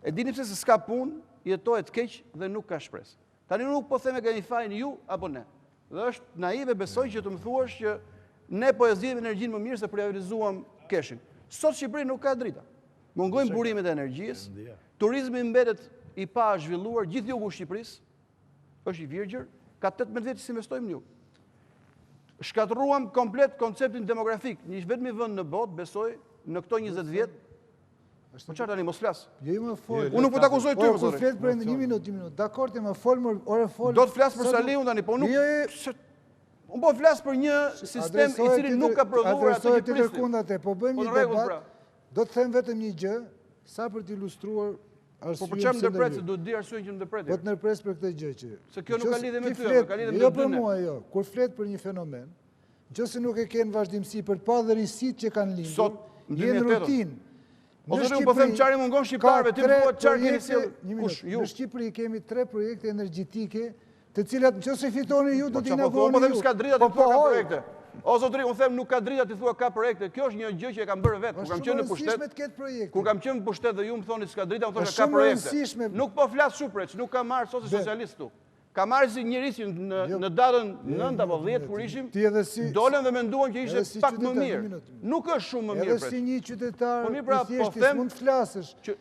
E dini pse se s'ka punë, jetohet keq dhe nuk ka shpresë. Tani nuk po them e keni fajin ju apo ne. Dhe është naive besoj që të më thuash që ne po e zgjidhim energjinë më mirë se privatizuam keshin. Sot Shqipëria nuk ka drita. Mungojnë burimet e energjisë, turizmi mbetet i pa zhvilluar gjithë jugu Shqipërisë, është i virgjër, ka 18 vjet që si investojmë ju. Shkatruam komplet konceptin demografik. Një vetëm vend në botë, besoj, në këto 20 vjet. Po çfarë tani mos flas? Unë nuk po t'akuzoj ty, po flet për 1 minutë. Dakor, ti më fol, ore fol. Do të flas për Saliun tani, po nuk. Unë po flas për një sistem i cili nuk ka prodhuar atë që prisnim. Po bëjmë një debat. Do të them vetëm një gjë, sa për t'ilustruar arsyeën. Po për çfarë më ndërpret, se duhet di arsyeën që më ndërpret. Po të ndërpres për këtë gjë që. Se kjo nuk ka lidhje me ty, ka lidhje me jo për mua, jo. Kur flet për një fenomen, nëse nuk e kanë vazhdimsi për pa dhe risit që kanë lindur, sot jenë rutinë. Unë po them çfarë mungon shqiptarëve, ti thua çfarë keni sjellë. Kush? Në Shqipëri kemi 3 projekte energjetike, të cilat nëse fitoni ju do t'i inauguroni ju. Po them s'ka drita ti thua ka projekte. O zotëri, unë them nuk ka drita ti thua ka projekte. Kjo është një gjë që e kam bërë vetë. Kur kam qenë në pushtet. Kur kam qenë në pushtet dhe ju më thoni s'ka drita, unë thonë ka projekte. Nuk po flas shumë Preç, nuk ka marrë sot socialist këtu. Ka marrë si njëri që në datën 9 apo 10 kur ishim, dolën dhe menduan që ishte pak më mirë. Nuk është shumë më mirë. Edhe si një qytetar i thjeshtë mund të flasësh.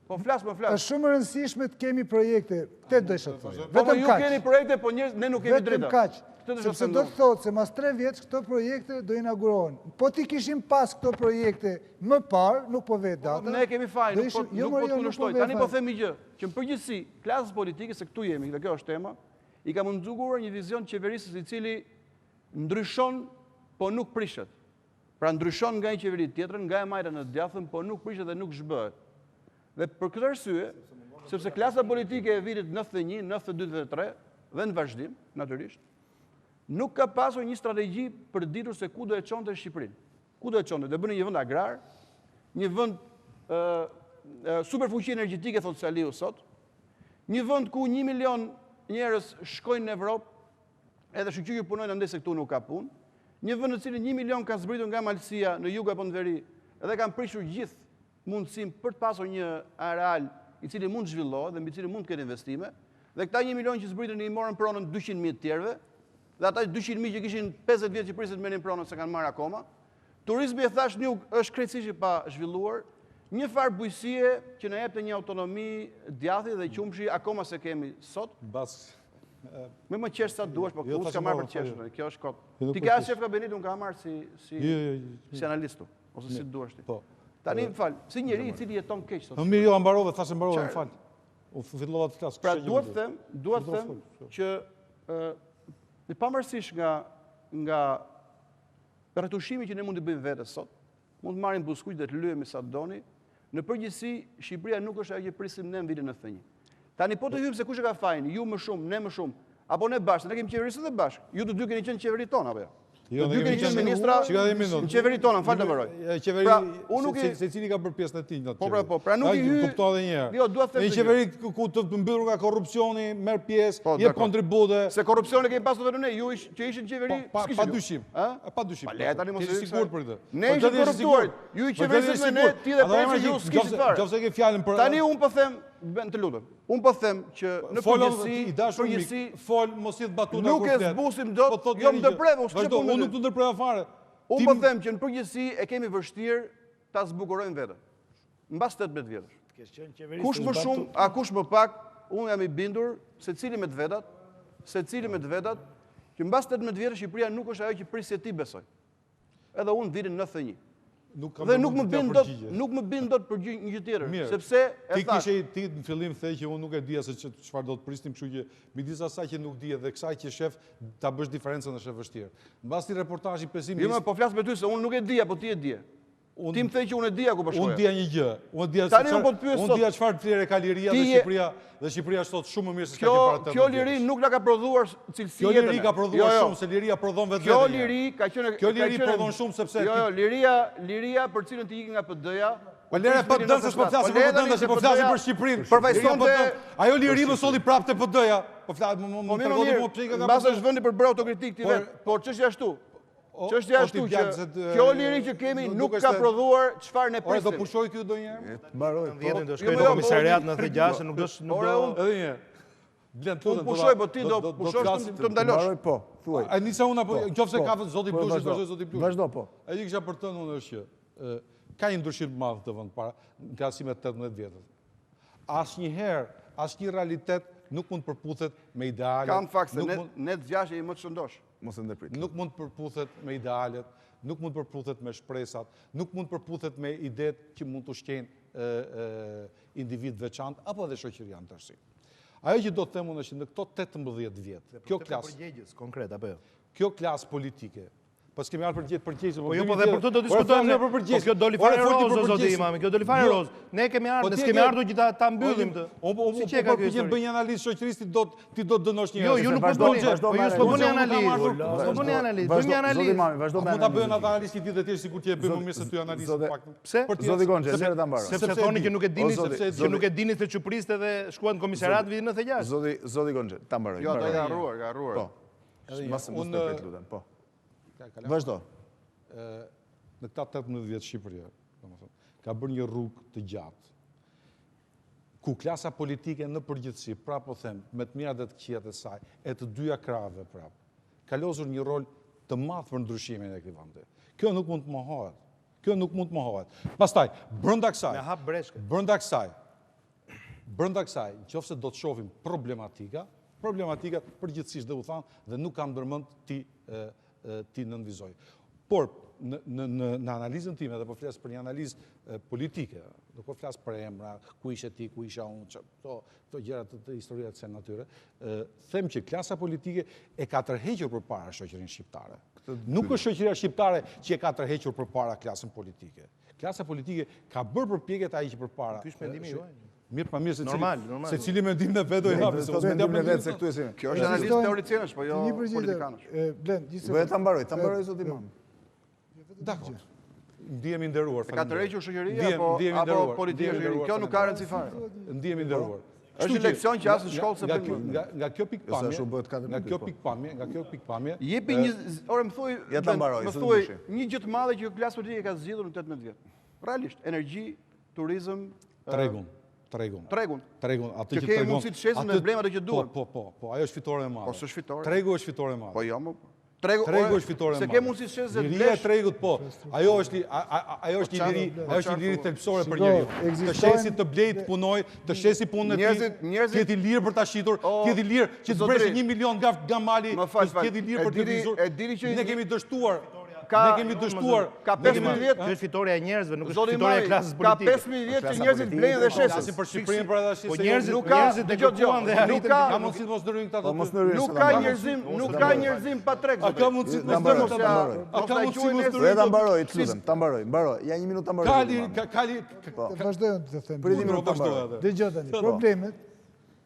Po flas, po flas. Është shumë e rëndësishme të kemi projekte. Këtë dësha të thojë. Vetëm ju keni projekte, po ne nuk kemi drita. Vetëm kaq. Sepse do të thotë se mas 3 vjeç këto projekte do inaugurohen. Po ti kishim pas këto projekte më parë, nuk po vet data. Ne kemi fajin, nuk po të kundërshtoj. Tani po them një gjë, që në përgjithësi klasës politike, se këtu jemi, dhe kjo është tema, i ka munduar një vizion qeverisës i cili ndryshon, po nuk prishet. Pra ndryshon nga një qeveri tjetër, nga e majta në djathën, po nuk prishet dhe nuk zhbëhet. Dhe për këtë arsye, sepse klasa politike e vitit 91, 92, 93 dhe në vazhdim, natyrisht, nuk ka pasur një strategji për ditur se ku do e çonte Shqipërinë. Ku do e çonte? Do bënë një vend agrar, një vend superfuqi energjetike, thotë Saliu sot, një vend ku 1 milion njerëz shkojnë në Evropë, edhe shqyqyr punojnë andaj se këtu nuk ka punë, një vend në cilin 1 milion ka zbritur nga Malësia në jug apo në veri, edhe kanë prishur gjithë mundësim për të pasur një areal i cili mund të zhvillohet dhe mbi cilin mund të ketë investime, dhe këta 1 milion që zbritën i morën pronën 200.000 të tjerëve, dhe ata 200.000 që kishin 50 vjet që priset merrin pronën se kanë marrë akoma. Turizmi e thash një është krejtësisht i pa zhvilluar, një farë bujësie që na jepte një autonomi djathi dhe qumshi akoma se kemi sot. Më qesh sa duash, po ku s'ka marrë për qeshën, kjo është kot. Ti ke as shef kabinet, unë ka marrë si analistu, ose si duash ti. Tani më fal, si njeri i cili jeton keq sot. Mirë, jo, mbarove, thashë mbarove, më fal. U fillova të flas. Pra duhet të them që në pavarësisht nga retushimi që ne mund të bëjmë vetes sot, mund të marrim buskujt dhe të lyhemi sa doni, në përgjithësi Shqipëria nuk është ajo që prisim ne në vitin 91. Tani po të hyjmë se kush e ka fajin, ju më shumë, ne më shumë, apo ne bashkë, ne kemi qeverisë dhe bashkë. Ju të dy keni qenë qeveri tonë apo jo? Të dy keni qenë ministra në qeveri tonë, më fal të mbaroj. Qeveri secili ka bërë pjesën e tij në atë. Po, pra nuk i hyj. Kuptova edhe një herë. Jo, dua të them. Një qeveri ku të mbyllur nga korrupsioni, merr pjesë, jep kontribute. Se korrupsioni kemi pasur vetëm ne, ju që ishin qeveri, s'kishit. Padyshim. Padyshim. Pa le tani mos e sigurt për këtë. Ne ishim korruptuar. Ju i qeverisë me ne, ti dhe Preç ju s'kishit fare. Nëse ke fjalën për. Tani un po them, të lutem. Un po them që në përgjithësi fol mos i batuta nuk e zbusim dot, jo më ndërprer, unë nuk të ndërpreva fare. Unë po them që në përgjithësi e kemi vështirë ta zbukurojmë veten. Mbas 18 vjetësh. Kush më shumë, a kush më pak, unë jam i bindur secili me të vetat, që mbas 18 vjetësh Shqipëria nuk është ajo që prisje ti besoj. Edhe unë vitin 91. Dhe nuk më bind dot për një gjë tjetër, sepse e thash. Ti në fillim the që unë nuk e dija se çfarë do të prisnim, kështu që midis asaj që nuk dija dhe kësaj që shef ta bësh diferencën është e vështirë. Mbas ti reportazhi pesimist. Jo, po flas me ty se unë nuk e dija, po ti e dije. Ti më thej që unë e dija ku po shkoja. Unë dija një gjë. Unë dija çfarë vlerë ka liria dhe Shqipëria, dhe Shqipëria është sot shumë më mirë se çka ke para të. Kjo liri nuk na ka prodhuar cilësi jetën. Kjo liri ka prodhuar shumë, se liria prodhon vetë. Kjo liri ka qenë. Kjo liri prodhon shumë sepse. Jo, liria për cilën ti ikën nga PD-ja. Po lere pa dënë, s'po flasim për PD-n, se po flasim për Shqipërinë. Përfaqësonte ajo liri më solli prapë te PD-ja. Po flas më tregoni më pse ka. Mbas është vendi për bërë autokritik ti vet. Por ç'është ashtu? Çështja është që kjo liri që kemi nuk ka prodhuar çfarë ne prisim. Do pushoj këtu ndonjëherë? Mbaroj. Në vjetin do shkoj në komisariat në 96, nuk do edhe një. Unë pushoj, po ti do pushosh të ndalosh. Mbaroj, po, thuaj. A nisa unë apo qofse ka zoti Blushi, vazhdoj zoti Blushi. Vazhdo, po. Ai kisha për të thënë unë është që ka një ndryshim të madh të vend para në krahasim me 18 vjetët. Asnjëherë, asnjë realitet nuk mund përputhet me idealet. Kam fakt se ne të gjashtë jemi më të shëndosh. Mos e ndërprit. Nuk mund përputhet me idealet, nuk mund përputhet me shpresat, nuk mund përputhet me idetë që mund të ushqejnë individ veçantë apo edhe shoqëria në tërësi. Ajo që do të them unë është në këto 18 vjet, kjo klasë përgjegjës konkret apo jo? Kjo klasë politike. Po s'kemi ardhur përgjegjës. Po jo, po dhe për këtë do diskutojmë ne për përgjegjës. Kjo doli fare rozë zoti Imami, kjo doli fare rozë. Ne kemi ardhur, ne s'kemi ardhur që ta mbyllim të. Si që ka kjo histori? Bëj një analizë shoqërisë ti do të dënosh një. Jo, ju nuk po bëni analizë. Po bëni analizë, bëjmë një analizë. Zoti Imami, vazhdo me analizë. Mund ta bëjnë atë analizë ditë të tjerë sikur ti e bën më mirë se ty analizën pak. Pse? Zoti Gonxhen, lere ta mbaroj. Sepse thoni që nuk e dini që nuk e dini se çupriste dhe shkuan në komisariat vitin 96. Zoti Gonxhen, ta mbaroj. Jo, ata ka harruar. Po. Mos ndërprit lutem, po. Vazhdo. Në këta 18 vjetë Shqipëria, ka bërë një rrugë të gjatë, ku klasa politike në përgjithësi, pra po them, me të mirat dhe të këqijat e saj, e të dyja krave prap, ka lozur një rol të madh për ndryshimin e këtij vendi. Kjo nuk mund të mohohet. Pastaj, brenda kësaj, nëse do të shohim problematika përgjithsisht dhe u thanë dhe nuk kam ndërmend ti nënvizoj. Por, në analizën time, dhe po flasë për një analizë politike, dhe po flasë për emra, ku ishe ti, ku isha unë, këto gjërat të historia të sen natyre, them që klasa politike e ka tërhequr përpara shoqërinë shqiptare. Nuk është shoqëria shqiptare që e ka tërhequr përpara klasën politike. Klasa politike ka bërë përpjekjet ai që përpara. Ky është mendimi juaj. Mirë pa mirë normal. Se cili mendim në vetë do i hapë. Kjo është analizë teoricianësh, po jo politikanësh. Bëhet ta mbaroj zoti Imam. Dakor. Ndihemi nderuar. Ka tërhequr shoqëria apo politika shoqëria? Kjo nuk ka rëndësi fare. Ndihemi nderuar. Është leksion që as në shkollë se bën. Nga kjo pikpamje, jepi një, ore më thuaj, më thuaj një gjë të madhe që klasë politike ka zgjidhur në 18 vjet. Realisht, energji, turizëm, tregun. Atë që tregon. Mundësi të shesin me blemat që duhen. Po, ajo është fitore e madhe. Po, s'është fitore. Tregu është fitore e madhe. Po jo, Tregu është fitore e madhe. Se ke mundësi të shesin dhe liria e tregut, po. Ajo është një liri thelbësore për njeriu. Të shesi të blej të punoj, të shesi punën e tij, të jeti lirë për ta shitur, të jeti lirë që të breshi 1 milion nga mali, të jeti lirë për të vizur. Ne kemi dështuar. Ne kemi dështuar. Ka 15 vjet. Kjo është fitoria e njerëzve, nuk është fitoria e klasës politike. Ka 15 vjet që njerëzit blejnë dhe shesin. Flasim për Shqipërinë për atë Po njerëzit e kërkuan dhe arritën. Ka mundësi të mos ndërhyjnë këta. Nuk ka njerëzim pa treg. A ka mundësi të mos ndërhyjnë këta? A ka mundësi të mos ndërhyjnë? Ta mbaroj, të lutem, ta mbaroj. Ja një minutë ta mbaroj. Vazhdojmë të them. Për një minutë ta mbaroj. Dëgjoj tani, problemet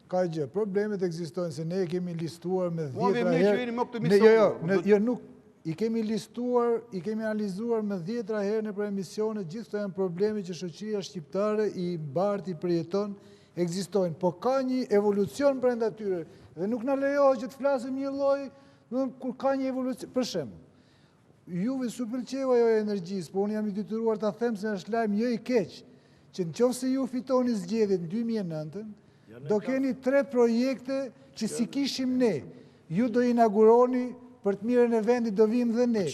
ka gjë. Problemet ekzistojnë se ne kemi listuar me 10 herë. Jo, nuk I kemi listuar, I kemi analizuar me 10 herë në emisione, gjithë këto janë probleme që shoqëria shqiptare I bart I përjeton, ekzistojnë, po ka një evolucion brenda tyre dhe nuk na lejohet që të flasim një lloj, kur ka një evolucion, për shembull. Juve su pëlqeu ajo e energjisë, po unë jam I detyruar ta them se është lajm jo I keq, që nëse ju fitoni zgjedhjet në 2009, do keni 3 projekte që si kishim ne. Ju do inauguroni për të mirën e vendit do vim dhe ne.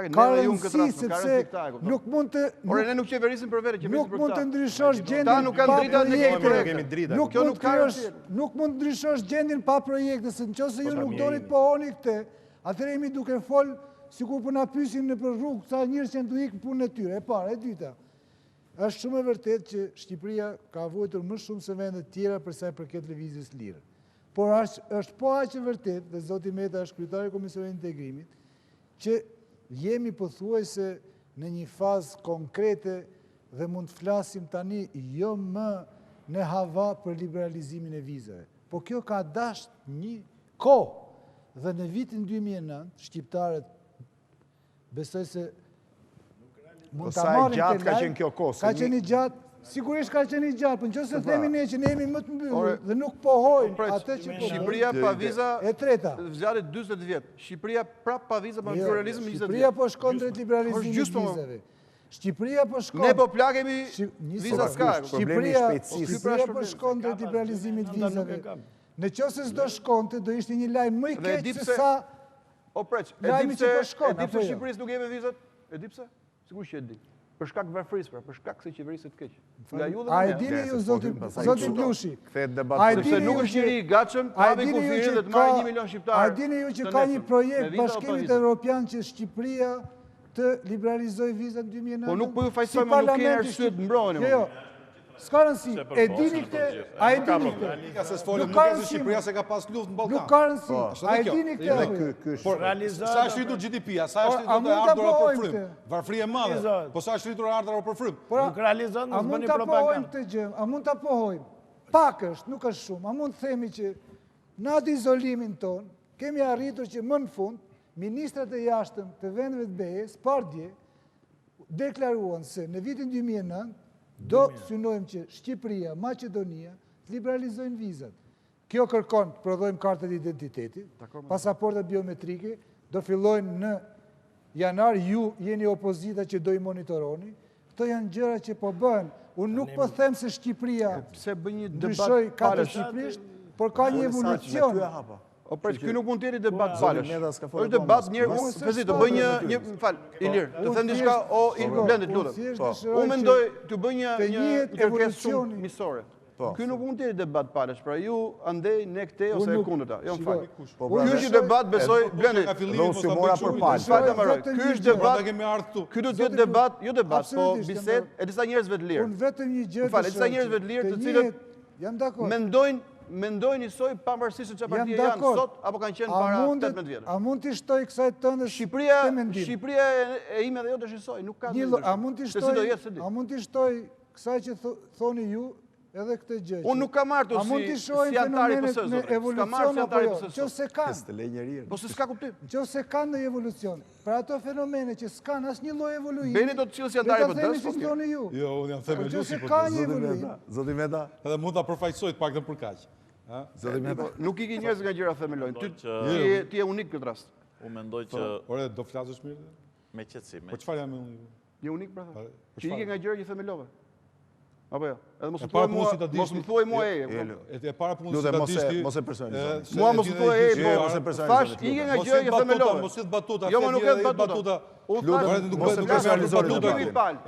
Ka rëndësi sepse nuk mund të... Ore, ne nuk qeverisim për vere, nuk mund të ndryshosh gjendin pa projekte. Nuk mund të ndryshosh gjendin pa projekte, se nëse ju nuk doni të pohoni këte, atëherë jemi duke fol, sikur po na pyesin në për rrugë, sa njerëz që do ikën punën e tyre. E para, e dyta. Është shumë e vërtetë që Shqipëria ka vuajtur më shumë se vendet tjera për sa I përket lëvizjes lirë. Por është po aq e vërtet, dhe zoti Meta është kryetari I Komisionit Integrimit, që jemi pothuajse në një fazë konkrete dhe mund të flasim tani jo më në hava për liberalizimin e vizave. Po kjo ka dashur një kohë dhe në vitin 2009 shqiptarët besoj se mund ta marrin gjatë ka qenë kjo kohë. Ka qenë gjatë. Sigurisht ka qenë gjatë, por nëse themi ne që ne jemi më të mbyllur dhe nuk pohojmë atë që po. Shqipëria pa viza e treta. Zgjatet 40 vjet. Shqipëria prap pa viza pa pluralizëm 20 vjet. Shqipëria po shkon drejt liberalizimit të vizave. Shqipëria po shkon. Ne po plagemi viza s'ka. Shqipëria po shkon drejt liberalizimit të vizave. Nëse s'do shkonte do ishte një lajm më I keq se sa. O Preç, e di pse Shqipërisë nuk jepin vizat? E di pse? Sigurisht që e di. për shkak varfërisë, pra, për shkak se qeverisë të keq. Nga ju dhe A e nga dini ju, zoti Blushi, sepse nuk është njëri i gatshëm, hapi kufirin dhe të marrë 1 milion shqiptarë. A dini ju që ka një projekt Bashkimit Evropian që Shqipëria të liberalizoj vizat në 2009? Po nuk po ju fajsoj, më nuk keni arsye të mbroheni. Jo, s'ka rëndësi. E dini këtë? A e dini këtë? Nuk ka rëndësi. Shqipëria se ka pas luftë në Ballkan. Nuk ka rëndësi. A e dini këtë? Sa është rritur GDP-a, sa është rritur ardhura për frym? Varfëri e madhe. Po sa është rritur ardhura për frym? Nuk realizon, a mund të pohojmë këtë gjë? A mund të pohojmë? Pak është, nuk është shumë. A mund të themi që në atë izolimin ton kemi arritur që më në fund ministrat e jashtëm të vendeve të BE-s pardje deklaruan se në vitin 2009 do synojmë që Shqipëria, Maqedonia të liberalizojnë vizat. Kjo kërkon të prodhojmë kartët identiteti, pasaportat biometrike, do fillojnë në janar, ju jeni opozita që do i monitoroni. Këto janë gjëra që po bëhen. Unë nuk po them se Shqipëria ndryshoj katërshqipërisht, por ka një evolucion. O për që nuk mund të jeri debat palësh. është debat njërë, përzi të bëj një, falë, Ilir, të them diçka, o Blendit, lutëm. Unë mendoj të bëj një kërkesë shumë misore. Ky nuk mund të jeri debat palësh, pra ju andej ne këte ose e kundërta, jo më falë. Ky është debat, besoj, Blendit. Ky është debat, ky do të jetë debat, jo debat, po bised e disa njerëzve të lirë. Unë vetëm një gjë të disa njerëzve të lirë të cilët mendojnë njësoj pavarësisht se çfarë partie janë sot apo kanë qenë para 18 vjetëve. A mund të shtoj kësaj tënde Shqipëria e ime dhe jo të shisoj, nuk ka ndonjë. A mund të shtoj kësaj që thoni ju edhe këtë gjë? Unë nuk kam marrë si antari i PS-së. S'kam marrë si antari i PS-së. Nëse kanë. Po se s'ka kuptim. Nëse kanë në evolucion. Për ato fenomene që s'kan asnjë lloj evoluimi. Beni do të cilë si antari i PS-së. Jo, unë jam themeluesi po. Zoti Meta. Edhe mund ta përfaqësoj të paktën për kaq. Nuk i ki njerëz nga gjëra themelojnë. Ti je unik këtë rast. Unë mendoj që... Ore, do flasësh mirë? Me qëtësi. Po çfarë jam unik? Je unik, pra tha. Që i ke nga gjëra që themelove. Apo jo? Edhe mos më thuaj mua E para punës citatisti... Mos e personalizoj. Mua mos më thuaj po thash i ke nga gjëra që themelove. Mos jetë batuta. Jo, më nuk jetë batuta. Mos e personalizoj.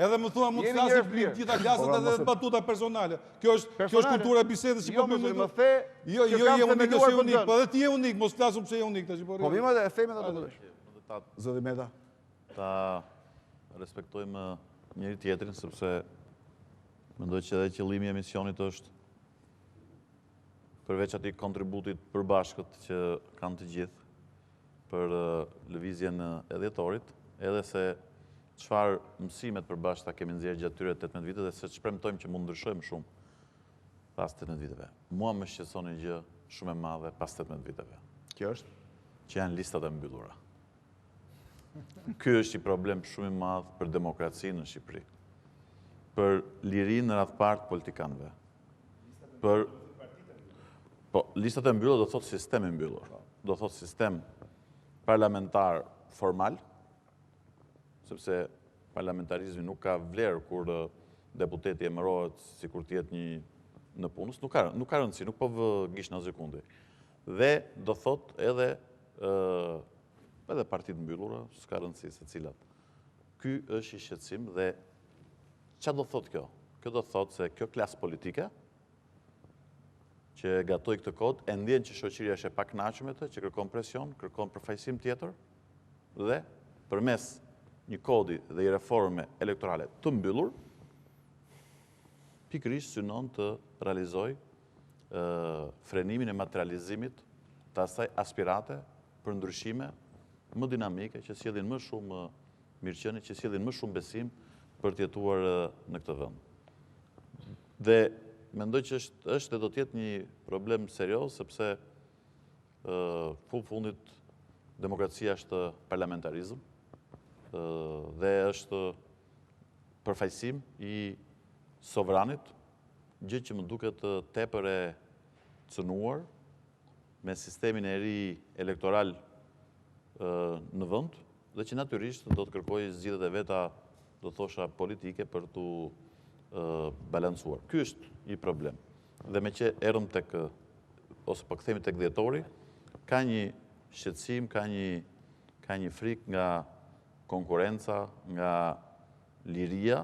Edhe më thua mund të flasë për gjitha klasat edhe batuta personale. Kjo është kultura e bisedës që po më the. Jo, je unik, është unik, po edhe ti je unik, mos flasum pse je unik tash po. Po vim edhe e themi ato do të. Zoti Meta. Ta respektojmë njëri tjetrin sepse mendoj që edhe qëllimi i emisionit është përveç atij kontributit përbashkët që kanë të gjithë për lëvizjen e Dhjetorit, edhe se çfarë mësimet përbashkëta kemi nxjerrë gjatë këtyre 18 viteve dhe se shpremtojmë që mund ndryshojmë shumë pas 18 viteve. Mua më shqetëson një gjë shumë e madhe pas 18 viteve. Kjo është? Që janë listat e mbyllura. Ky është i problem shumë i madh për demokracinë në Shqipëri. Për lirinë në radhpart politikanëve. Po, listat e mbyllura do thotë sistem i mbyllur. Do thotë sistem parlamentar formal, sepse parlamentarizmi nuk ka vlerë kur deputeti emërohet sikur të jetë një në punës, nuk ka rëndësi, nuk po vë gish në sekundi. Dhe do thotë edhe partitë mbyllura, s'ka rëndësi se cilat. Ky është i shqetësim dhe çfarë do thotë kjo? Kjo do thotë se kjo klasë politike që gatoi këtë kod, e ndjen që shoqëria është e pakënaqur me të, që kërkon presion, kërkon përfaqësim tjetër dhe përmes një kodi dhe një reforme elektorale të mbyllur, pikërisht synon të realizoj frenimin e materializimit të asaj aspirate për ndryshime më dinamike, që sjellin më shumë mirëqenie, që sjellin më shumë besim për të jetuar në këtë vend. Dhe mendoj që është dhe do të jetë një problem serioz, sepse fundit demokracia është parlamentarizëm dhe është përfaqësim i sovranit, gjë që më duket tepër e cënuar me sistemin e ri elektoral në vend, dhe që natyrisht do të kërkojë zgjidhjet e veta, do thosha politike për të balancuar. Ky është një problem. Dhe me që erëm tek, ose po kthehemi tek Dhjetori, ka një shqetësim, ka një frikë nga konkurenca, nga liria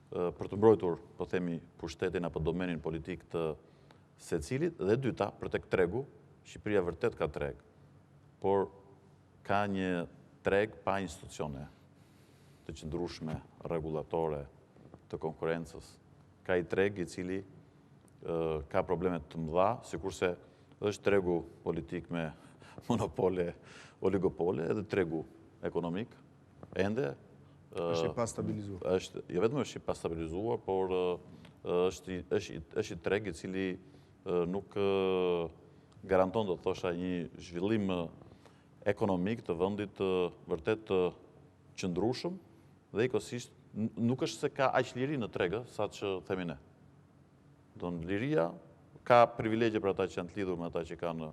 për të mbrojtur, po themi, pushtetin apo domenin politik të secilit, dhe dyta, për tek tregu, Shqipëria vërtet ka treg, por ka një treg pa institucione të qëndrueshme, rregullatore, të konkurrencës. Ka i treg i cili ka probleme të mëdha, sikurse është tregu politik me monopole, oligopole, edhe tregu ekonomik, ende është i pastabilizuar. Jo vetëm është i pastabilizuar, por është i treg i cili nuk garanton, do të thosha, një zhvillim ekonomik të vendit vërtet të qëndrueshëm dhe ikosisht nuk është se ka aq liri në treg, sa që themi ne. Don liria ka privilegje për ata që janë të lidhur me ata që kanë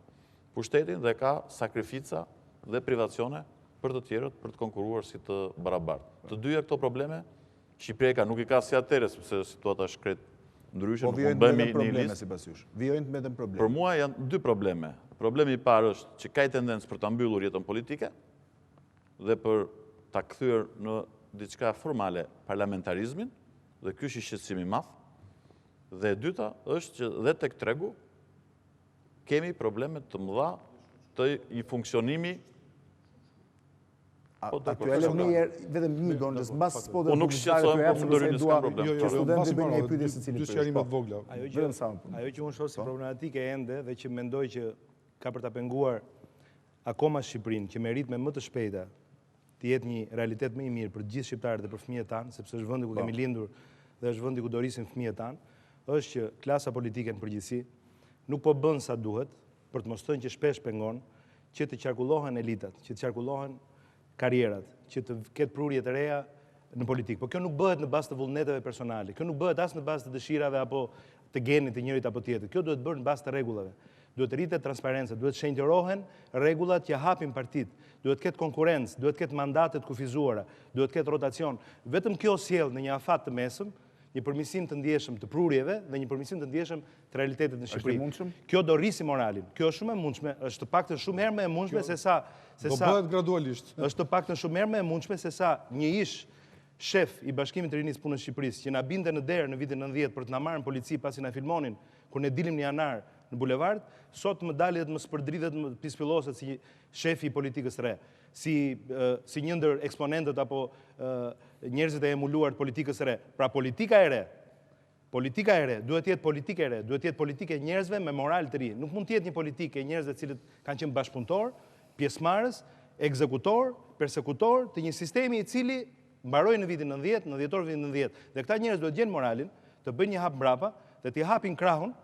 pushtetin dhe ka sakrifica dhe privacione për të tjerët për të konkuruar si të barabartë. Të dyja këto probleme Shqipëria nuk i ka si atëherë, sepse situata është krejt ndryshe, Po vijojnë me probleme sipas jush. Vijojnë me probleme. Për mua janë dy probleme. Problemi i parë është që ka tendencë për ta mbyllur jetën politike dhe për ta kthyer në diçka formale parlamentarizmin, dhe ky është shqetësim i madh. Dhe e dyta është që dhe tek tregu kemi probleme të mëdha të i funksionimi. Aktuale vetëm një Gonxhes, mbas po Unë nuk shqetësohem, po mundorin s'ka problem. Studentët bëjnë një pyetje secili. Dy sqarime të vogla. Ajo që unë shoh si problematike ende dhe që mendoj që ka për ta penguar akoma Shqipërinë, që me ritme më të shpejta të jetë një realitet më i mirë për gjithë shqiptarët dhe për fëmijët tanë, sepse është vendi ku kemi lindur dhe është vendi ku do rrisin fëmijët tanë, është që klasa politike në përgjithësi nuk po bën sa duhet për të mos thënë që shpesh pengon që të qarkullohen elitat, që të qarkullohen karrierat, që të ketë prurje të reja në politikë. Po kjo nuk bëhet në bazë të vullneteve personale, kjo nuk bëhet as në bazë të dëshirave apo të genit të njërit apo tjetrit. Kjo duhet bërë në bazë të rregullave. Duhet rritet transparenca, duhet shenjtërohen rregullat që hapin partitë, duhet ketë konkurrencë, duhet ketë mandate të kufizuara, duhet ketë rotacion. Vetëm kjo sjell në një afat të mesëm një përmirësim të ndjeshëm të prurjeve dhe një përmirësim të ndjeshëm të realitetit në Shqipëri. Kjo do rrisi moralin. Kjo është shumë e mundshme, është të paktën shumë herë më e mundshme se sa do bëhet gradualisht. Është të paktën shumë herë më e mundshme se sa një ish shef i Bashkimit të Rinisë Punës Shqipërisë që na binte në derë në vitin 90 për të na marrën polici pasi na filmonin kur ne dilim në janar në bulevard, sot më dalet më spërdridhet më pispilloset si shefi i politikës së re, si një ndër eksponentët apo njerëzit e emuluar të politikës së re. Pra politika e re duhet jetë politikë e re, duhet jetë politikë e njerëzve me moral të ri. Nuk mund të jetë një politikë e njerëzve të cilët kanë qenë bashkëpunëtor, pjesëmarrës, ekzekutor, persekutor të një sistemi i cili mbaroi në vitin 90, në dhjetor vitin 90. Dhe këta njerëz duhet gjejnë moralin të bëjnë një hap mbrapa dhe t'i hapin krahun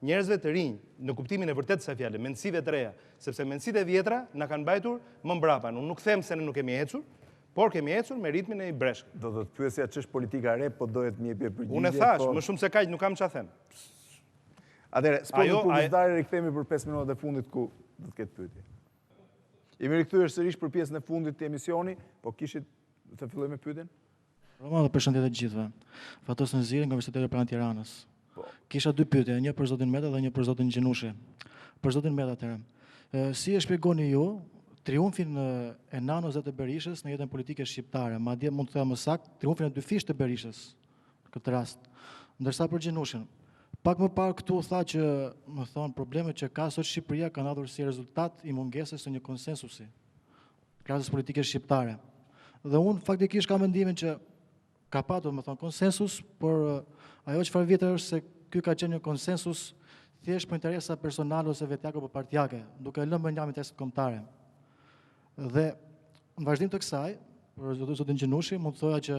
njerëzve të rinj, në kuptimin e vërtetë së fjalës, mendësive të reja, sepse mendësitë e vjetra na kanë mbajtur më mbrapa. Unë nuk them se ne nuk kemi ecur, por kemi ecur me ritmin e i breshkët. Do të pyesja ç'është politika e re, po dohet më jepje përgjigje. Unë e thash, më shumë se kaq nuk kam ç'a them. Atëherë, sporti publicitar rikthehemi për 5 minutat e fundit ku do të ketë pyetje. Jemi rikthyer sërish për pjesën e fundit të emisioni, po kishit të fillojmë me pyetjen? Roma dhe përshëndetje të gjithëve. Fatos Nëziri nga Universiteti Pranë Tiranës. Kisha dy pyetje, një për zotin Meta dhe një për zotin Gjinushin. Për zotin Meta atëherë. Si e shpjegoni ju triumfin e Nanos dhe të Berishës në jetën politike shqiptare? Madje mund të them më saktë, triumfin e dy fish të Berishës në këtë rast. Ndërsa për Gjinushin, pak më parë këtu tha që, më thonë, problemet që ka sot Shqipëria kanë ardhur si rezultat i mungesës së një konsensusi klasës politike shqiptare. Dhe unë faktikisht kam mendimin që ka patur, më thonë, konsensus, por ajo çfarë vjetër është se ky ka qenë një konsensus thjesht për interesa personale ose vetjake apo partijake, duke lënë mbrëmje interesat kombëtare. Dhe në vazhdim të kësaj, për zotin Gjinushin, mund të thoja që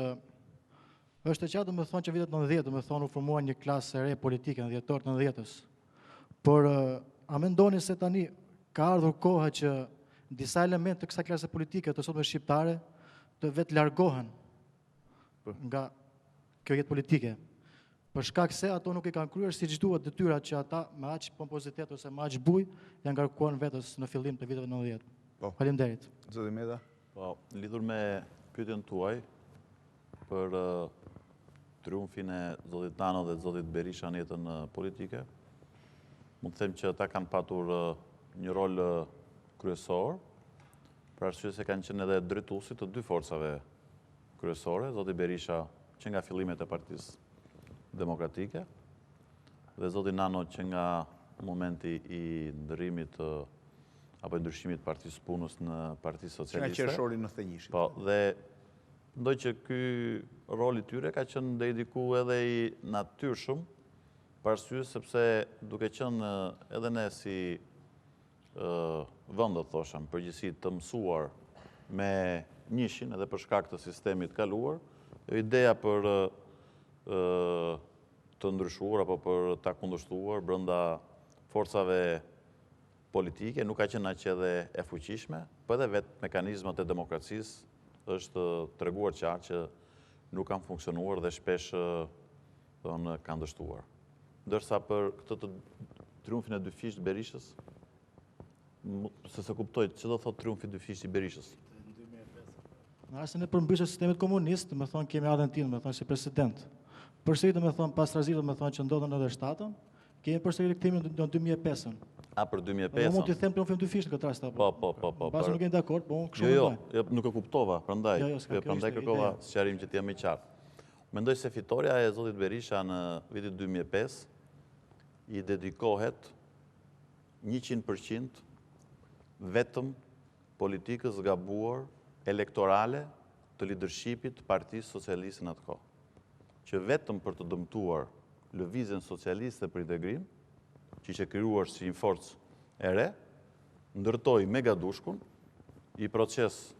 është e qartë, më thonë, që vitet 90, më thonë, u formua një klasë e re politike në dhjetor të 90-s. Por a mendoni se tani ka ardhur koha që disa elemente të kësaj klase politike të sotme shqiptare të vetë largohen nga kjo jetë politike, për shkak se ato nuk i kanë kryer siç duhet detyrat që ata me aq pompozitet ose me aq buj janë ngarkuar vetës në fillim të viteve 90. Faleminderit. Zoti Meta. Po, lidhur me pyetjen tuaj për triumfin e zotit Nano dhe zotit Berisha në jetën politike, mund të them që ata kanë patur një rol kryesor, për arsye se kanë qenë edhe drejtuesit të dy forcave kryesore. Zoti Berisha që nga fillimet e Partisë Demokratike, dhe zoti Nano që nga momenti i ndërrimit apo ndryshimit Partisë Punës në Partisë Socialiste. Që nga qershori 91. Po, dhe ndoj që ky roli tyre ka qenë dhe i diku edhe i natyrshëm, për arsye sepse duke qenë edhe ne si vëndët, thoshëm, përgjithësi të mësuar me njëshin edhe për shkak të sistemit kaluar, ideja për të ndryshuar apo për ta kundërshtuar brenda forcave politike nuk ka qenë aq edhe e fuqishme, po edhe vetë mekanizmat e demokracisë është treguar qartë që nuk kanë funksionuar dhe shpesh kanë dështuar. Ndërsa për këtë të triumfin e dyfisht Berishës, se se kuptoj, që do thot triumfi dyfisht i Berishës? Në rastin e përmbysjes së sistemit komunist, me thonë kemi Arbentin, me thonë si president. Përsëri me thonë pas trazitave me thonë që ndodhen edhe shtatën, kemi përsëri rikthemin në 2005-ën. Për 2005-ën? Mund t'i them triumfin dyfisht në këtë rast apo? Po. Bashkë nuk jemi dakord, po unë kështu mendoj. Jo, nuk e kuptova, prandaj. Prandaj kërkova sqarim që t'jam i qartë. Mendoj se fitoria e zotit Berisha në vitin 2005 i dedikohet 100% vetëm politikës gabuar elektorale të leadershipit Partisë Socialiste në atë kohë. Që vetëm për të dëmtuar lëvizjen socialiste për integrim, që ishte krijuar si një forcë e re, ndërtoi megadushkun, i proces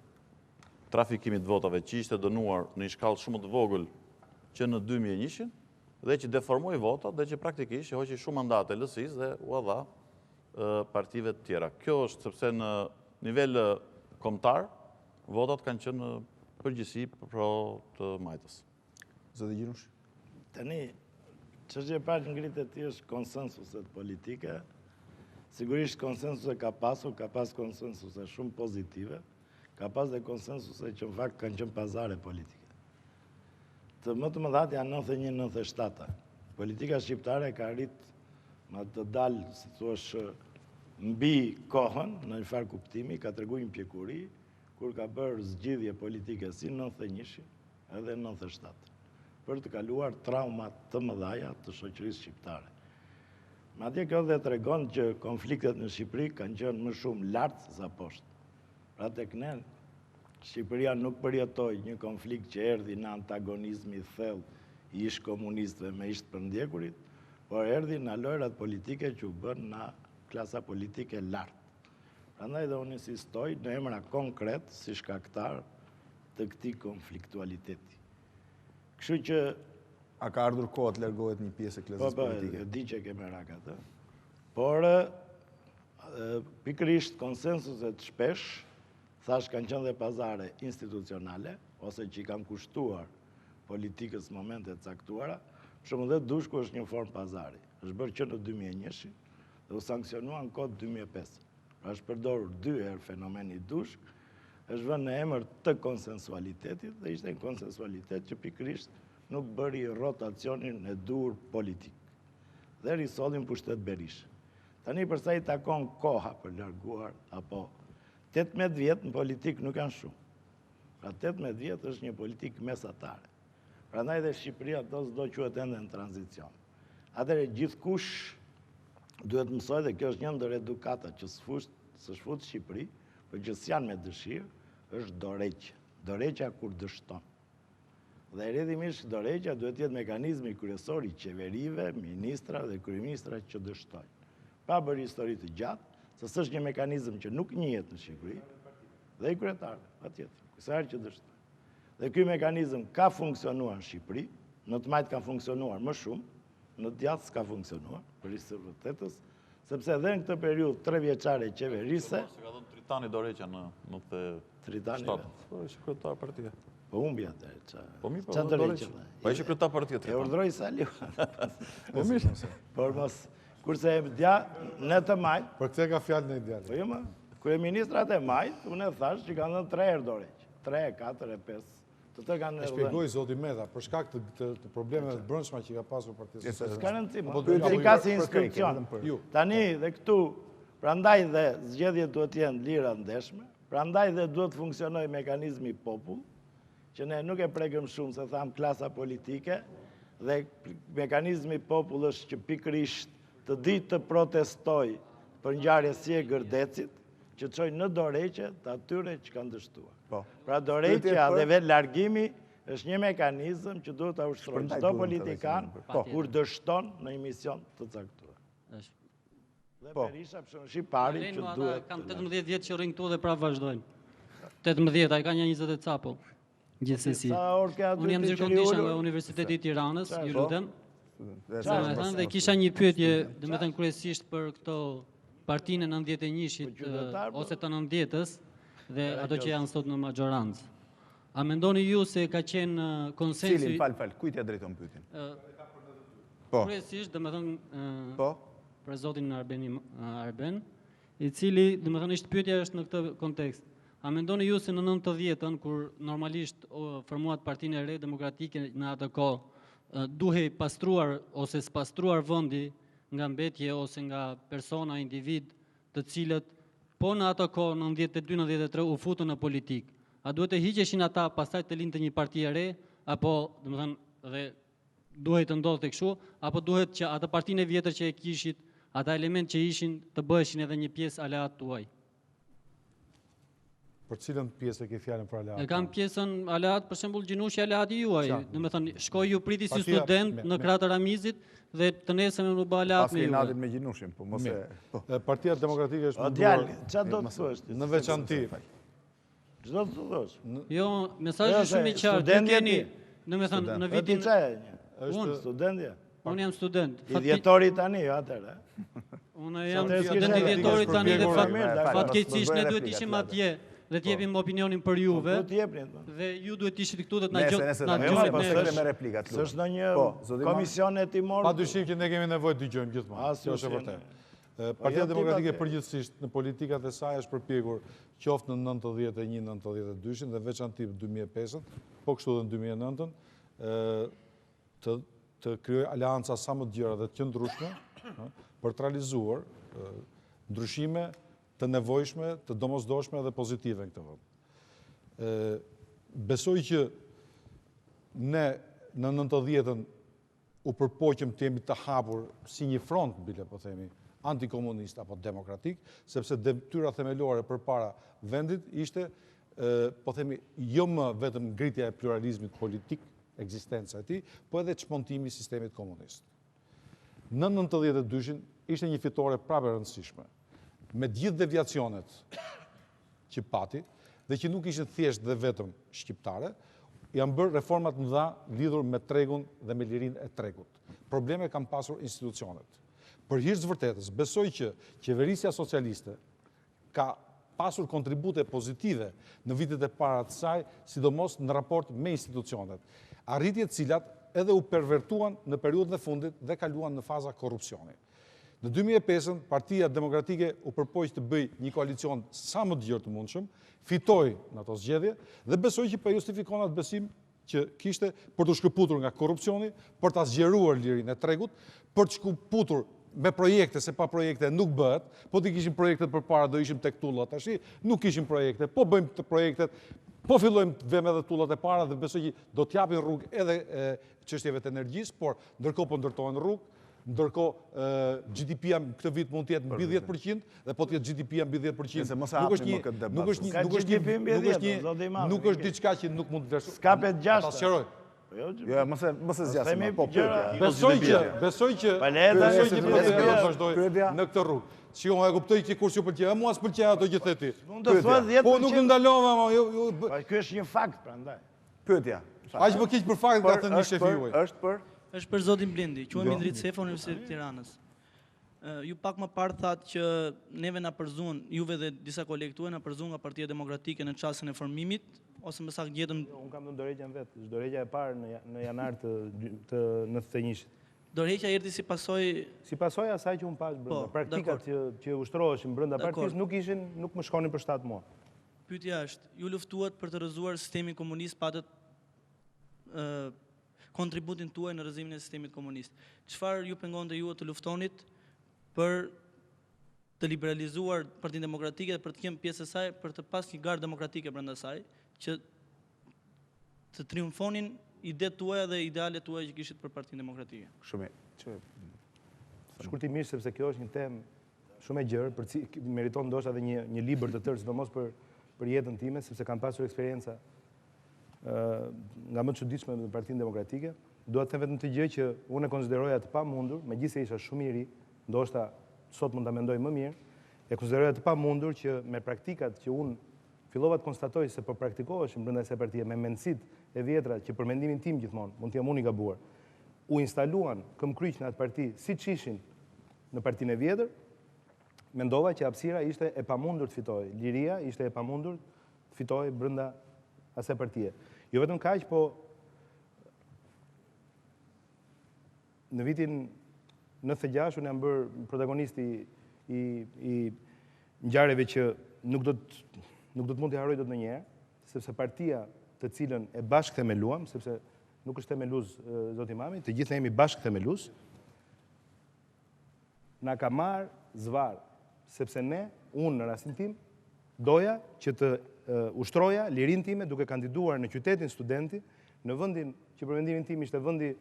trafikimit votave që ishte dënuar në një shkallë shumë të vogël që në 2001, dhe që deformoi votat dhe që praktikisht që hoqi shumë mandate LSI-s dhe u dha partive të tjera. Kjo është sepse në nivel kombëtar votat kanë qenë përgjithësi pro të majtës. Zoti Gjinush. Tani, çështja e parë ngritet ti është konsensuset politike. Sigurisht konsensuse ka pas konsensuse shumë pozitive, ka pas dhe konsensuse që në fakt kanë qenë pazare politike. Të më të mëdhat janë 91-97. Politika shqiptare ka me të dalë, si thuash, mbi kohën, në një farë kuptimi, ka tregu një pjekuri, kur ka bërë zgjidhje politike si 91 edhe 97, për të kaluar traumat të mëdhaja të shoqërisë shqiptare. Madje kjo dhe tregon që konfliktet në Shqipëri kanë qenë më shumë lartë sa poshtë. Pra tek ne, Shqipëria nuk përjetoi një konflikt që erdhi në antagonizmi thellë i ish komunistëve me ish përndjekurit, por erdhi në lojrat politike që u bën në klasa politike lartë. Prandaj dhe unë insistoj në emra konkret si shkaktar të këtij konfliktualiteti. Kështu që a ka ardhur kohë të largohet një pjesë e klasës politike? Po, di që ke merak atë. Por pikërisht konsensuset shpesh, thash kanë qenë dhe pazare institucionale, ose që i kanë kushtuar politikës momentet caktuara, shumë dhe dushku është një formë pazari. Është bërë që në 2001 dhe u sankcionua në kod 2005. Pra është përdorur 2 herë fenomeni dushk, është vënë në emër të konsensualitetit dhe ishte një konsensualitet që pikërisht nuk bëri rotacionin e dur politik. Dhe risodhin pushtet Berishë. Tani përsa i takon koha për larguar, apo 18 vjetë në politik nuk janë shumë. Pra 18 vjetë është një politik mesatare. Pra ndaj dhe Shqipëria do s'do quhet ende në tranzicion. Atëre gjithkush duhet mësoj dhe kjo është një ndër edukata që së shfut Shqipëri, për që s'janë me dëshirë, është doreqë. Doreqja kur dështon. Dhe redhimisht doreqja duhet jetë mekanizmi kryesor i qeverive, ministra dhe kryeministra që dështojnë. Pa bërë histori të gjatë, se s'është një mekanizm që nuk njihet në Shqipëri, dhe i kryetarëve, patjetër, kusar që dështojnë. Dhe ky mekanizm ka funksionuar në Shqipëri, në të majtë ka funksionuar më shumë, në të gjatë s'ka funksionuar, për ishte vërtetës, sepse edhe në këtë periudhë 3 vjeçare qeverise... Se ka dhënë Tritani Doreqja në 97. Po, ishte kryetar partia. Po umbja të e Po mi, po Doreqja. Po ishte kryetar partia Tritani. E urdhroi Saliu. Po mirë. Por mos, kurse e dja në të majtë... Për këtë ka fjallë në ideale. Po jo më, kryeministrat e majtë, unë e thash që kanë dhënë 3 herë Doreqja. 3, 4, 5... E shpjegoj zoti Meta, për shkak të problemeve të brendshme që ka pasur Partia Socialiste. S'ka rëndësi, i ka si inskripcion. Tani dhe këtu, prandaj dhe zgjedhjet duhet jenë lira ndeshme, prandaj dhe duhet funksionoj mekanizmi popull, që ne nuk e prekëm shumë se thamë klasa politike dhe mekanizmi popull është që pikërisht të ditë të protestoj për ngjarje si e Gërdecit, që të çojnë në dorëheqje të atyre që kanë dështuar. Pra dorëheqja dhe vetë largimi është një mekanizëm që duhet ta ushtrojë çdo politikan kur dështon në një mision të caktuar. Dhe Berisha është i pari që duhet. Kam 18 vjet që rrin këtu dhe prapë vazhdojnë. 18, ai ka një 20 capo. Gjithsesi. Unë jam zyrkondisha nga Universiteti i Tiranës, ju lutem. Dhe kisha një pyetje, domethënë kryesisht për këto partinë 91-shit ose të 90-s dhe ato që janë sot në majorancë. A mendoni ju se ka qenë konsensi? Cilin, fal, kujt ja drejton pyetjen? Kryesisht, domethënë për zotin Arben, i cili domethënë pyetja është në këtë kontekst. A mendoni ju se në 90-ën, kur normalisht formuat partinë e re demokratike në atë kohë, duhej pastruar ose spastruar vendi nga mbetje ose nga persona, individ, të cilët po në atë kohë, në 92-93, u futën në politikë. A duhet të hiqeshin ata, pastaj të lindte një parti e re, apo, domethënë, dhe duhet të ndodhte kështu, apo duhet që atë partinë e vjetër që e kishit, ata element që ishin të bëheshin edhe një pjesë aleat tuaj? Për cilën pjesë e ke fjalën për aleat? E kam pjesën aleat, për shembull Gjinushi aleati juaj. Domethënë, shkoj ju priti si student në kratë Ramizit dhe të nesër në bë aleat me ju. Pas natit me Gjinushin, po mos e. Partia Demokratike është munduar. Çfarë do të thosh? Në veçantë. Çdo të thosh? Jo, mesazhi është shumë i qartë. Ju keni, domethënë, në vitin unë studentja. Unë jam student. I Dhjetorit tani, atëherë. Unë jam student i Dhjetorit tani dhe fatkeqësisht ne duhet ishim atje dhe t'jepim opinionin për juve, dhe ju duhet ishit këtu dhe t'na gjojnë me replikat. Së është në një komision e timor. Pa dyshim që ne kemi nevojë të gjojmë gjithmonë. Kjo është e vërtetë. Partia Demokratike përgjithsisht në politikat e saj është përpjekur qoftë në 91, 92 dhe veçantë 2005, po kështu dhe në 2009, të krijojë aleanca sa më të gjera dhe të qëndrueshme për të realizuar ndryshime të nevojshme, të domosdoshme dhe pozitive në këtë vend. Besoj që ne në 90-ën u përpoqëm të jemi të hapur si një front, bile po themi, antikomunist apo demokratik, sepse detyra themelore përpara vendit ishte, po themi, jo më vetëm ngritja e pluralizmit politik, ekzistenca e tij, po edhe çmontimi i sistemit komunist. Në 92-shin ishte një fitore prapë e rëndësishme, me gjithë deviacionet që pati, dhe që nuk ishin thjesht dhe vetëm shqiptare, janë bërë reformat mëdha lidhur me tregun dhe me lirinë e tregut. Probleme kanë pasur institucionet. Për hir të vërtetës, besoj që qeverisja socialiste ka pasur kontribute pozitive në vitet e para të saj, sidomos në raport me institucionet. Arritjet cilat edhe u pervertuan në periudhën e fundit dhe kaluan në faza korrupsioni. Në 2005, Partia Demokratike u përpoq të bëj një koalicion sa më të gjerë të mundshëm, fitoi në ato zgjedhje dhe besoj që po justifikon atë besim që kishte për të shkëputur nga korrupsioni, për ta zgjeruar lirinë e tregut, për të shkëputur me projekte, se pa projekte nuk bëhet, po të kishim projektet përpara do ishim tek tullat tash, nuk kishim projekte, po bëjmë të projektet, po fillojmë të vëmë edhe tullat e para dhe besoj që do t'japin rrugë edhe çështjeve të energjisë, por ndërkohë po ndërtohen rrugë, ndërkohë GDP-ja këtë vit mund të jetë mbi 10% dhe po të jetë GDP-ja mbi 10%. Nuk është diçka që nuk mund të vlerësohet. Skapet 6. Ta sqaroj. Jo, mos e zgjasim. Po besoj që do të vazhdoj në këtë rrugë. Shikoj, e kuptoj që kur s'ju pëlqej, mua s'pëlqej ato që the ti. Po nuk ndalova, ky është një fakt prandaj. Pyetja. Aq më keq për faktin ka thënë një shefi juaj. Është për zotin Blendi, quhem Ilir Metën, Universiteti i Tiranës. Ju pak më parë thatë që neve na përzuan, juve dhe disa kolegë tuaj na përzuan nga Partia Demokratike në çastin e formimit, ose më saktë gjetëm. Unë kam dhënë dorëheqjen vetë, është dorëheqja e parë në janar të 91-shit. Dorëheqja erdhi si pasojë asaj që unë pas brenda. Praktikat që ushtroheshin brenda partisë nuk më shkonin për 7 muaj. Pyetja është, ju luftuat për të rrëzuar sistemin komunist, patët kontributin tuaj në rrëzimin e sistemit komunist. Çfarë ju pengonte ju të luftonit për të liberalizuar Partinë Demokratike dhe për të qenë pjesë e saj, për të pas një garë demokratike brenda saj, që të triumfonin idetë tuaja dhe idealet tuaja që kishit për Partinë Demokratike. Shumë. Shkurtimisht, sepse kjo është një temë shumë e gjerë, meriton ndoshta edhe një libër të tërë, sidomos për jetën time, sepse kam pasur eksperjenca nga më të çuditshme në Partinë Demokratike. Dua të them vetëm të gjë që unë e konsideroja të pamundur, megjithëse isha shumë i ri, ndoshta sot mund ta mendoj më mirë, e konsideroja të pamundur që me praktikat që unë fillova të konstatoj se po praktikoheshin brenda kësaj partie me mendësitë e vjetra që për mendimin tim gjithmonë mund të jam unë i gabuar, u instaluan këmbkryq në atë parti siç ishin në partinë e vjetër, mendova që hapësira ishte e pamundur të fitojë, liria ishte e pamundur të fitojë brenda asaj partie. Jo vetëm kaq, po në vitin 96 unë jam bërë protagonisti i ngjarjeve që nuk do të mund t'i harroj dot ndonjëherë, sepse partia të cilën e bashkë themeluam, sepse nuk është themelus zoti Imami, të gjithë jemi bashkë themelus, na ka marrë zvarr, sepse unë në rastin tim, doja që të ushtroja lirinë time duke kandiduar në qytetin Studenti, në vendin që për mendimin tim ishte vendi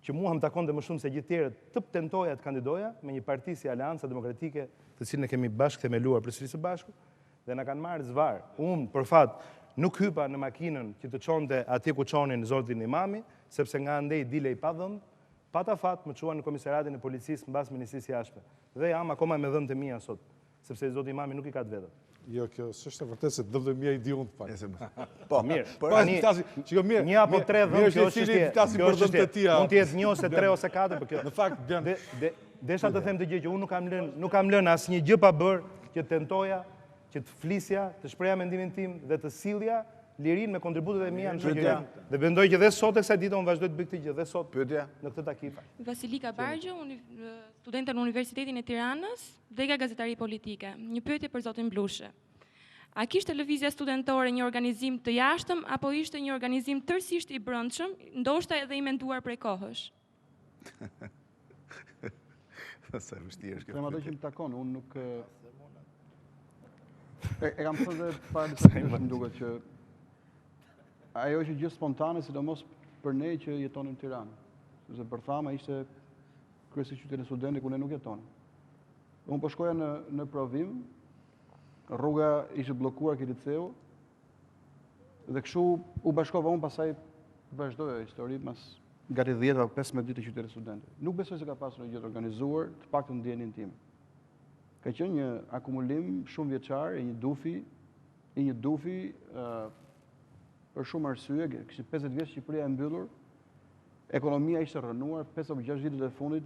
që mua më takonte më shumë se gjithë tjerët, të tentoja të kandidoja me një parti si Aleanca Demokratike, të cilën e kemi bashkë themeluar Së Bashku, dhe na kanë marrë zvarr. Unë, për fat, nuk hypa në makinën që të çonte atje ku çonin zotin Imami, sepse nga andej dilej pa dhëmbë, pata fat më çuan në komisariatin e policisë mbas Ministrisë së Jashtme. Dhe jam akoma me dhëmbët e mia sot, sepse zoti Imami nuk i ka të vetët. Jo, kjo s'është vërtet se 12.000 i diun të pak. Po, mirë. Mirë. Një apo 3 dhëmbë, kjo është çështje. Mund të jetë 1 ose 3 ose 4, por kjo. Në fakt bën. Desha të them të gjë që unë nuk kam lënë asnjë gjë pa bërë që tentoja, që të flisja, të shpreha mendimin tim dhe të sillja lirinë me kontributet e mia në shoqëri. Dhe mendoj që dhe sot e kësaj dite unë vazhdoj të bëj këtë gjë, dhe sot pyetja në këtë takim. Vasilika Bargjë, studente në Universitetin e Tiranës dhe nga gazetari politike. Një pyetje për zotin Blushe. A kishte lëvizja studentore një organizim të jashtëm apo ishte një organizim tërësisht i brendshëm, ndoshta edhe i menduar prej kohësh? Sa vështirë është kjo. Them ato që më takon, unë nuk e kam thënë dhe para disa ditësh më duket që ajo është gjë spontane, sidomos për ne që jetonim në Tiranë. Sepse Bërthama ishte kryesi qyteti studenti ku ne nuk jetonim. Unë po shkoja në provim, rruga ishte bllokuar ke liceu dhe kështu u bashkova unë, pastaj vazhdoja histori mas gati 10 apo 15 ditë qyteti studenti. Nuk besoj se ka pasur një gjë të organizuar, të paktën ndjenin tim. Ka qenë një akumulim shumë vjeçar e një dufi për shumë arsye, kishte 50 vjeç Shqipëria e mbyllur, ekonomia ishte rrënuar, 5 apo 6 vitet e fundit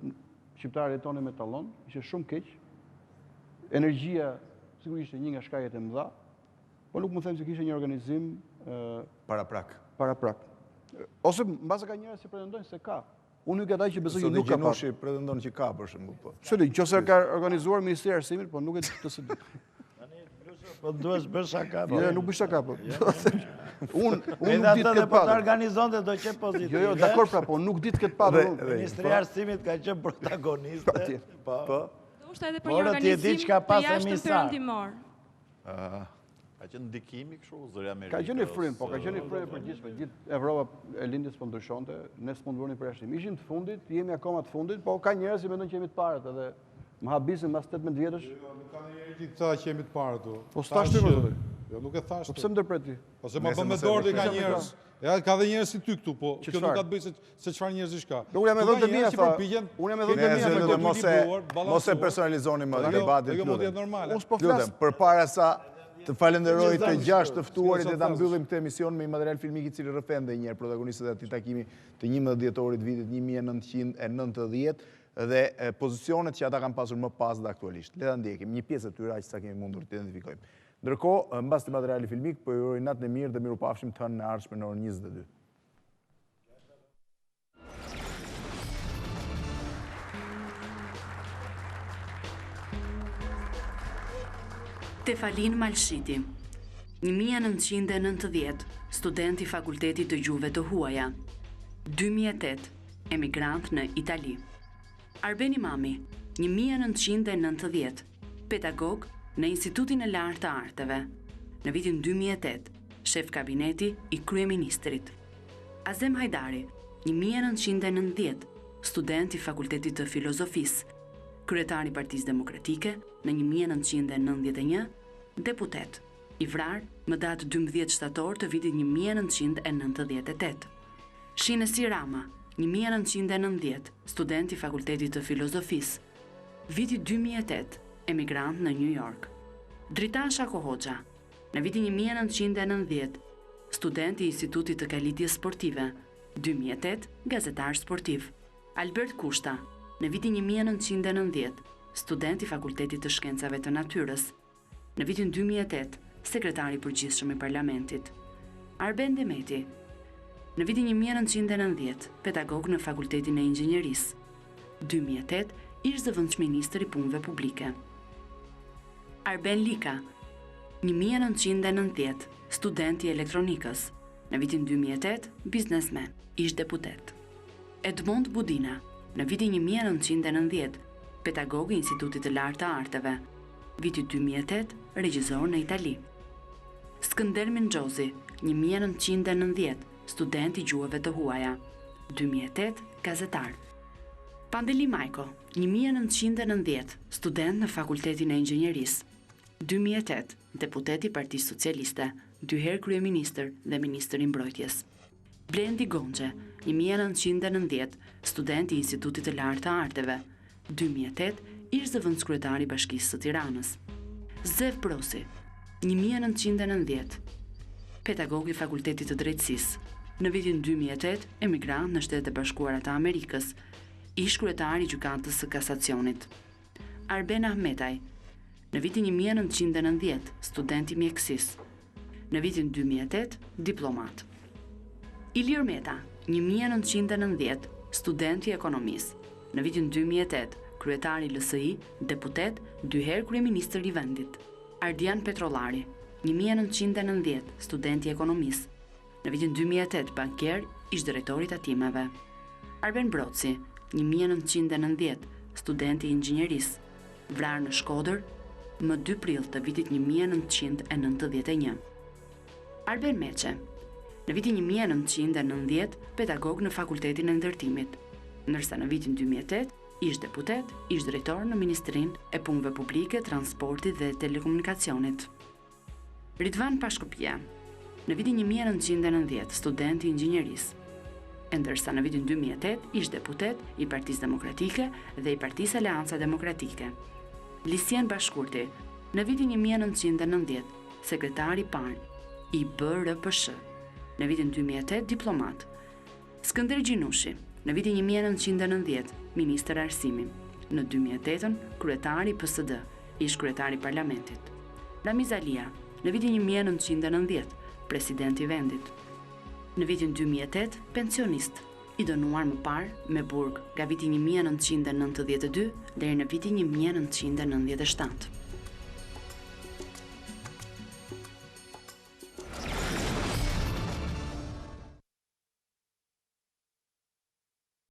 shqiptarët jetonin me tallon, ishte shumë keq. Energjia sigurisht ishte një nga shkaqet e mëdha, por nuk mund të them se kishte një organizim paraprak. Ose mbase ka njerëz që pretendojnë se ka. Unë nuk e daj që besoj që nuk ka pas. Gjinushin pretendon që ka për shembull po. Nëse ka organizuar Ministri i Arsimit, po nuk e di të së di. Po duhet bësh shaka. Jo, nuk bëj shaka po. Unë nuk di të këtë ketë patur. Po organizonte do qe pozitive. Jo, dakor pra, po nuk di të ketë patur. Ministri i Arsimit ka qenë protagoniste. Po. Ndoshta edhe për një organizim të jashtëm perëndimor. Ka qenë ndikimi kështu, zëri Amerikë. Ka qenë frymë, po ka qenë frymë për gjithë. Gjithë Evropa e lindjes po ndryshonte, ne s'mund të bënim përjashtim. Ishim të fundit, jemi akoma të fundit, po ka njerëz që mendojnë që jemi të parët edhe më habisin mbas 18 vjetësh. Jo, nuk ka ndonjëri që që jemi të parët. Po s'tash ti më thotë. Jo, nuk e thash. Po pse më ndërpret ti? Ose më bën me dorë ka njerëz. Ja, ka dhe njerëz si ty këtu, po kjo nuk ka të bëjë se çfarë njerëzish ka. Unë jam edhe të mia, unë jam edhe të mia, mos e personalizoni më debatin. Jo, mund të jetë normale. Unë s'po flas. Përpara sa të falenderoj të 6 të ftuarit e ta mbyllim këtë emision me një material filmik i cili rrëfen dhe një herë protagonistët e atij takimi të 11 dhjetorit vitit 1990 dhe pozicionet që ata kanë pasur më pas dhe aktualisht. Le ta ndjekim një pjesë të tyre aq sa kemi mundur të identifikojmë. Ndërkohë, mbas të materiali filmik, po ju uroj natën e mirë dhe mirupafshim të hënë në ardhshme në orën 22. Tefalin Malshiti, 1990, student i Fakultetit të Gjuhëve të Huaja. 2008, emigrant në Itali. Arben Imami, 1990, pedagog në Institutin e Lartë të Arteve. Në vitin 2008, shef kabineti i kryeministrit. Azem Hajdari, 1990, student i Fakultetit të Filozofisë, kryetari i Partisë Demokratike në 1991, deputet, i vrarë më datë 12 shtator të vitit 1998. Shinesi Rama, 1990, student i Fakultetit të Filozofisë, viti 2008, emigrant në New York. Dritan Shako Hoxha, në vitin 1990, student i Institutit të Kalitjes Sportive, 2008, gazetar sportiv. Albert Kushta, në vitin 1990, student i Fakultetit të Shkencave të Natyrës, në vitin 2008, sekretari i përgjithshëm i Parlamentit. Arben Imamin, në vitin 1990, pedagog në Fakultetin e Inxhinierisë, 2008, ish zëvendësministër i punëve publike. Arben Lika, 1990, student i elektronikës, në vitin 2008, biznesmen, ish deputet. Edmond Budina, në vitin 1990, pedagog i Institutit të Lartë të Arteve, viti 2008, regjisor në Itali. Skënder Gjinushin, 1990, student i gjuhëve të huaja, 2008, gazetar. Pandeli Majko, 1990, student në Fakultetin e Inxhinierisë, 2008, deputet i Partisë Socialiste, 2 herë kryeministër dhe ministër i mbrojtjes. Blendi Gonxhen, 1990, student i Institutit të Lartë të Arteve, 2008, ish zëvendëskryetari i Bashkisë së Tiranës. Zev Prosi, 1990, pedagog i Fakultetit të Drejtësisë, në vitin 2008, emigrant në Shtetet e Bashkuara të Amerikës, ish kryetari i Gjykatës së Kasacionit. Arben Ahmetaj, në vitin 1990, student i mjekësisë, në vitin 2008, diplomat. Ilir Metën, 1990, student i ekonomisë, në vitin 2008, kryetari i LSI, deputet, 2 herë kryeministër i vendit. Ardian Petrollari, 1990, student i ekonomisë, në vitin 2008, bankier, ish drejtori i tatimeve. Arben Broci, 1990, student i inxhinierisë, vrarë në Shkodër, më 2 prill të vitit 1991. Arben Meçe, në vitin 1990, pedagog në Fakultetin e Ndërtimit, ndërsa në vitin 2008, ish deputet, ish drejtor në Ministrinë e Punëve Publike, Transportit dhe Telekomunikacionit. Ridvan Pashkopia, në vitin 1990, student i inxhinierisë, ndërsa në vitin 2008 ish deputet i Partisë Demokratike dhe i Partisë Aleanca Demokratike. Lisien Bashkurti, në vitin 1990, sekretari i parë i BRPSH, në vitin 2008 diplomat. Skënder Gjinushin, në vitin 1990, ministër arsimi, në 2008 kryetari i PSD, ish kryetari i Parlamentit. Ramiz Alia, në vitin 1990, presidenti i vendit. Në vitin 2008, pensionist, i dënuar më parë me burg nga vitin 1992 deri në vitin 1997.